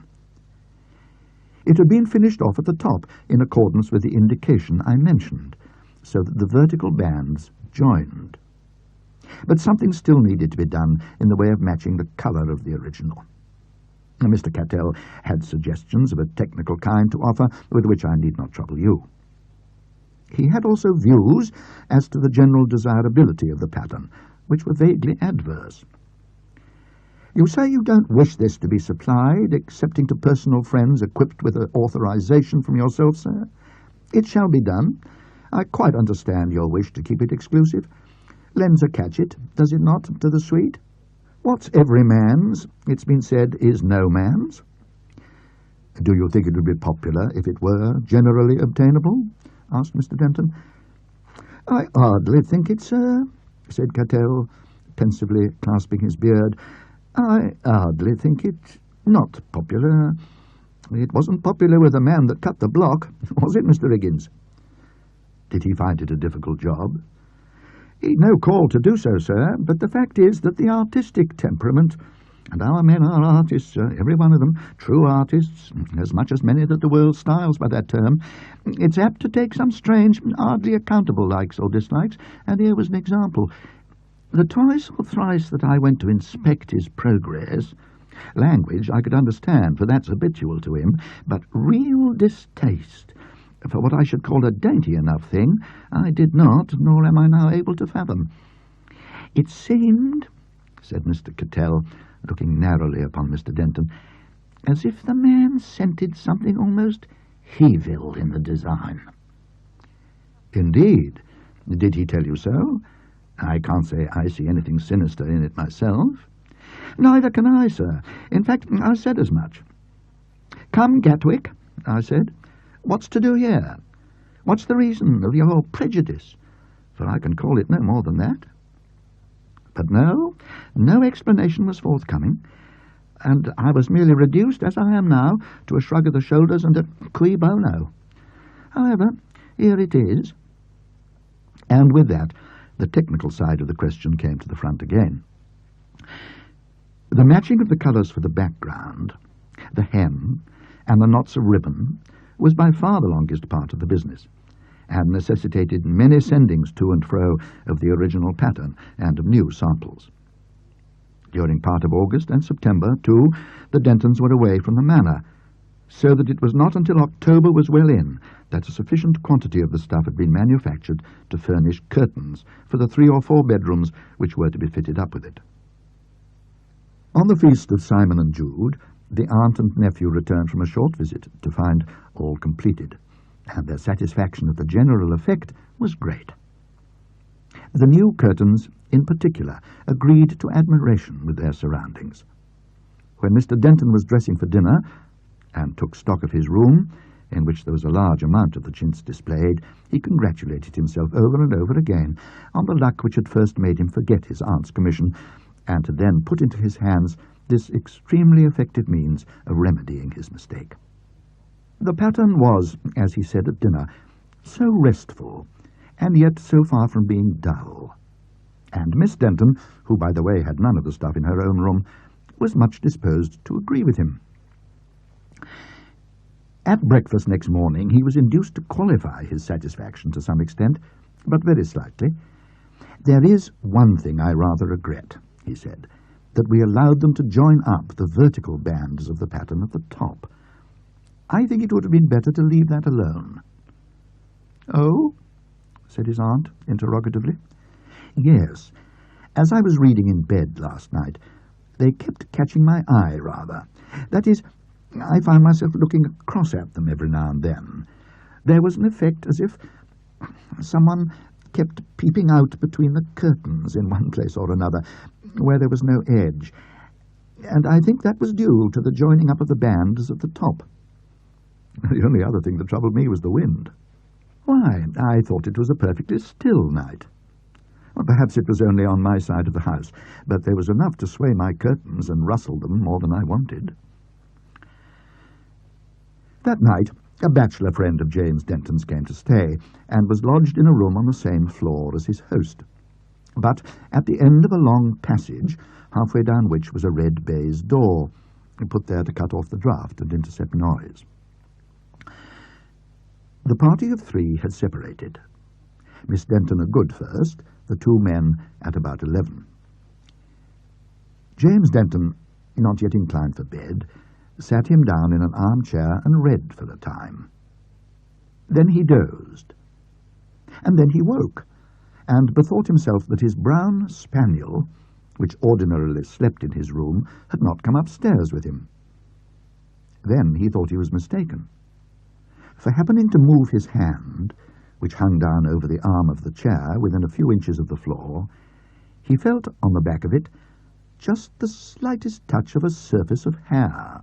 It had been finished off at the top in accordance with the indication I mentioned, so that the vertical bands joined. But something still needed to be done in the way of matching the colour of the original. Mr. Cattell had suggestions of a technical kind to offer, with which I need not trouble you. He had also views as to the general desirability of the pattern, which were vaguely adverse. "You say you don't wish this to be supplied, excepting to personal friends equipped with an authorization from yourself, sir? It shall be done. I quite understand your wish to keep it exclusive. Lends a catch it, does it not, to the suite? What's every man's, it's been said, is no man's." "Do you think it would be popular if it were generally obtainable?" asked Mr. Denton. "I hardly think it, sir," said Cattell, pensively clasping his beard. "I hardly think it not popular. It wasn't popular with the man that cut the block, was it, Mr. Higgins?" "Did he find it a difficult job?" "He'd no call to do so, sir, but the fact is that the artistic temperament, and our men are artists, sir, every one of them, true artists, as much as many that the world styles by that term, it's apt to take some strange, hardly accountable likes or dislikes, and here was an example. The twice or thrice that I went to inspect his progress, Language I could understand, for that's habitual to him, but real distaste for what I should call a dainty enough thing I did not, nor am I now able to fathom. It seemed, said Mr. Cattell, looking narrowly upon Mr. Denton, as if the man scented something almost evil in the design. Indeed? Did he tell you so? I can't say I see anything sinister in it myself. Neither can I, sir. In fact, I said as much. Come, Gatwick, I said. What's to do here? What's the reason of your prejudice? For I can call it no more than that. But no explanation was forthcoming, and I was merely reduced, as I am now, to a shrug of the shoulders and a cui bono. However, here it is. And with that, the technical side of the question came to the front again. The matching of the colours for the background, the hem, and the knots of ribbon was by far the longest part of the business, and necessitated many sendings to and fro of the original pattern and of new samples. During part of August and September, too, the Dentons were away from the manor, so that it was not until October was well in that a sufficient quantity of the stuff had been manufactured to furnish curtains for the 3 or 4 bedrooms which were to be fitted up with it. On the feast of Simon and Jude, the aunt and nephew returned from a short visit to find all completed, and their satisfaction at the general effect was great. The new curtains, in particular, agreed to admiration with their surroundings. When Mr. Denton was dressing for dinner, and took stock of his room, in which there was a large amount of the chintz displayed, he congratulated himself over and over again on the luck which had first made him forget his aunt's commission, and had then put into his hands this extremely effective means of remedying his mistake. The pattern was, as he said at dinner, so restful, and yet so far from being dull. And Miss Denton, who, by the way, had none of the stuff in her own room, was much disposed to agree with him. At breakfast next morning he was induced to qualify his satisfaction to some extent, but very slightly. "There is one thing I rather regret," he said, "that we allowed them to join up the vertical bands of the pattern at the top. I think it would have been better to leave that alone." "Oh?" said his aunt, interrogatively. "Yes. As I was reading in bed last night, they kept catching my eye, rather. That is, I found myself looking across at them every now and then. There was an effect as if someone kept peeping out between the curtains in one place or another, where there was no edge, and I think that was due to the joining up of the bands at the top. The only other thing that troubled me was the wind. Why, I thought it was a perfectly still night. Well, perhaps it was only on my side of the house, but there was enough to sway my curtains and rustle them more than I wanted." That night, a bachelor friend of James Denton's came to stay, and was lodged in a room on the same floor as his host, but at the end of a long passage, halfway down which was a red baize door, put there to cut off the draught and intercept noise. The party of 3 had separated. Miss Denton a good first, the 2 men at about 11. James Denton, not yet inclined for bed, sat him down in an armchair and read for a time. Then he dozed, and then he woke, and bethought himself that his brown spaniel, which ordinarily slept in his room, had not come upstairs with him. Then he thought he was mistaken, for happening to move his hand, which hung down over the arm of the chair within a few inches of the floor, he felt on the back of it just the slightest touch of a surface of hair,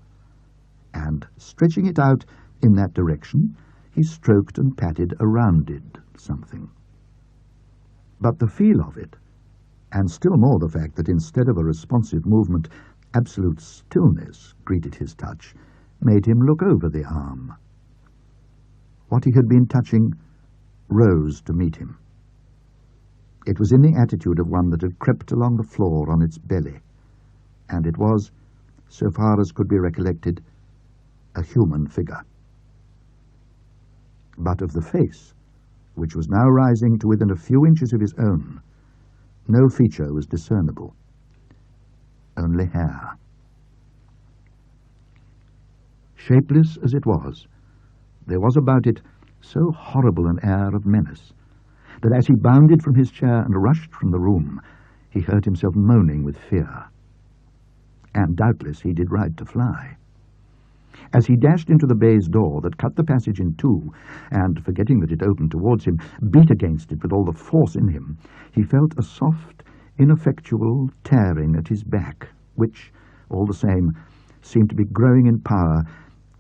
and, stretching it out in that direction, he stroked and patted a rounded something. But the feel of it, and still more the fact that instead of a responsive movement, absolute stillness greeted his touch, made him look over the arm. What he had been touching rose to meet him. It was in the attitude of one that had crept along the floor on its belly, and it was, so far as could be recollected, a human figure. But of the face, which was now rising to within a few inches of his own, no feature was discernible, only hair. shapeless as it was, there was about it so horrible an air of menace that as he bounded from his chair and rushed from the room, he heard himself moaning with fear. And doubtless he did right to fly. As he dashed into the baize door that cut the passage in two, and, forgetting that it opened towards him, beat against it with all the force in him, he felt a soft, ineffectual tearing at his back, which, all the same, seemed to be growing in power,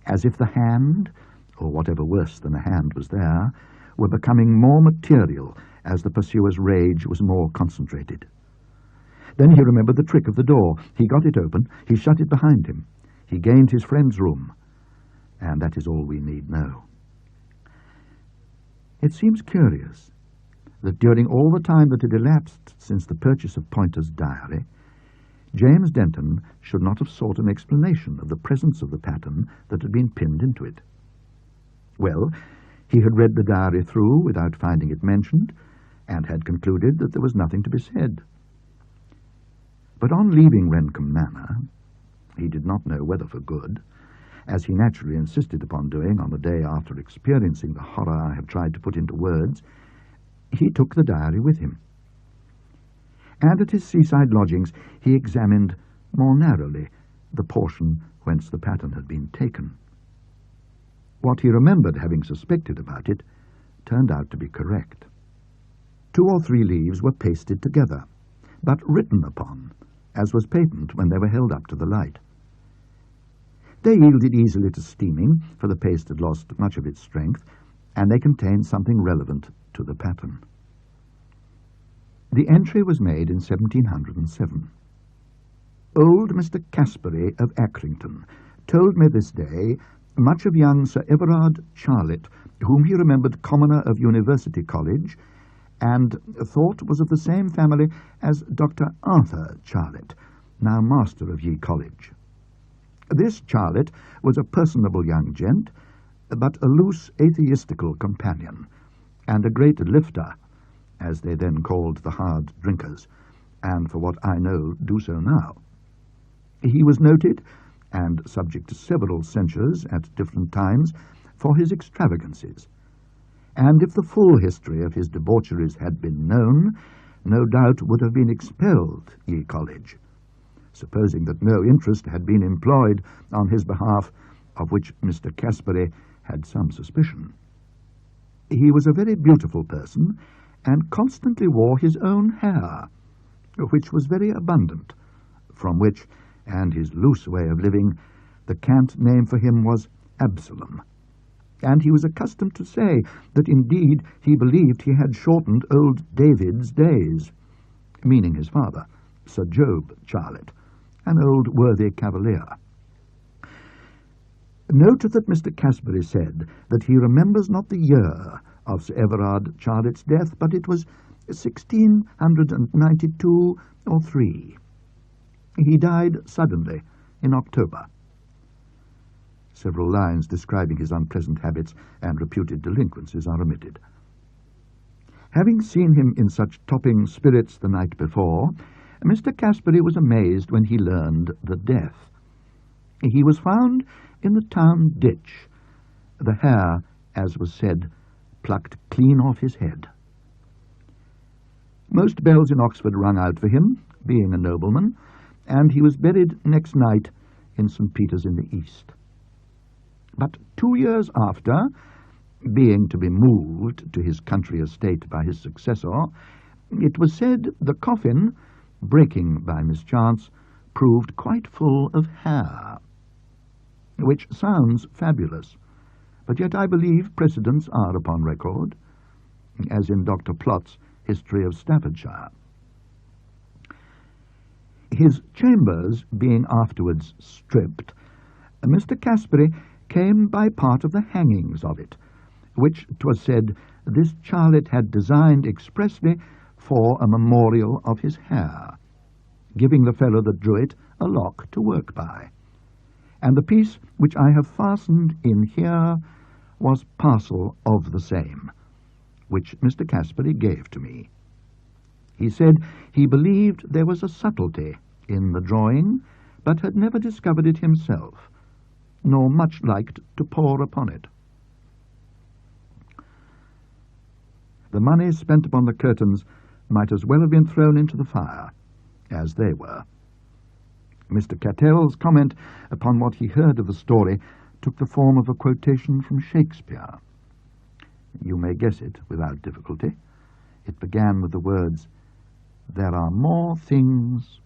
as if the hand, or whatever worse than a hand was there, were becoming more material as the pursuer's rage was more concentrated. Then he remembered the trick of the door. He got it open. He shut it behind him. He gained his friend's room. And that is all we need know. It seems curious that during all the time that had elapsed since the purchase of Poynter's diary, James Denton should not have sought an explanation of the presence of the pattern that had been pinned into it. Well, he had read the diary through without finding it mentioned, and had concluded that there was nothing to be said. But on leaving Rencombe Manor, he did not know whether for good, as he naturally insisted upon doing on the day after experiencing the horror I have tried to put into words, he took the diary with him. And at his seaside lodgings he examined more narrowly the portion whence the pattern had been taken. What he remembered having suspected about it turned out to be correct. 2 or 3 leaves were pasted together, but written upon, as was patent when they were held up to the light. They yielded easily to steaming, for the paste had lost much of its strength, and they contained something relevant to the pattern. The entry was made in 1707. Old Mr. Caspery of Accrington told me this day much of young Sir Everard Charlett, whom he remembered commoner of University College, and thought was of the same family as Dr. Arthur Charlett, now master of Ye College. This Charlett was a personable young gent, but a loose atheistical companion, and a great lifter, as they then called the hard drinkers, and for what I know do so now. He was noted, and subject to several censures at different times, for his extravagances, and if the full history of his debaucheries had been known, no doubt would have been expelled Ye College, supposing that no interest had been employed on his behalf, of which Mr. Caspery had some suspicion. He was a very beautiful person, and constantly wore his own hair, which was very abundant, from which, and his loose way of living, the cant name for him was Absalom, and he was accustomed to say that indeed he believed he had shortened old David's days, meaning his father, Sir Job Charlett, an old worthy cavalier. Note that Mr. Caspery said that he remembers not the year of Sir Everard Charlett's death, but it was 1692 or 3. He died suddenly in October. Several lines describing his unpleasant habits and reputed delinquencies are omitted. Having seen him in such topping spirits the night before, Mr. Caspery was amazed when he learned the death. He was found in the town ditch, the hair, as was said, plucked clean off his head. Most bells in Oxford rung out for him, being a nobleman, and he was buried next night in St. Peter's in the East. But 2 years after, being to be moved to his country estate by his successor, it was said the coffin, breaking by mischance, proved quite full of hair, which sounds fabulous, but yet I believe precedents are upon record, as in Dr. Plott's History of Staffordshire. His chambers being afterwards stripped, Mr. Caspery came by part of the hangings of it, which 'twas said this Charlett had designed expressly for a memorial of his hair, giving the fellow that drew it a lock to work by. And the piece which I have fastened in here was parcel of the same, which Mr. Caspery gave to me. He said he believed there was a subtlety in the drawing, but had never discovered it himself, nor much liked to pore upon it. The money spent upon the curtains might as well have been thrown into the fire, as they were. Mr. Cattell's comment upon what he heard of the story took the form of a quotation from Shakespeare. You may guess it without difficulty. It began with the words, "There are more things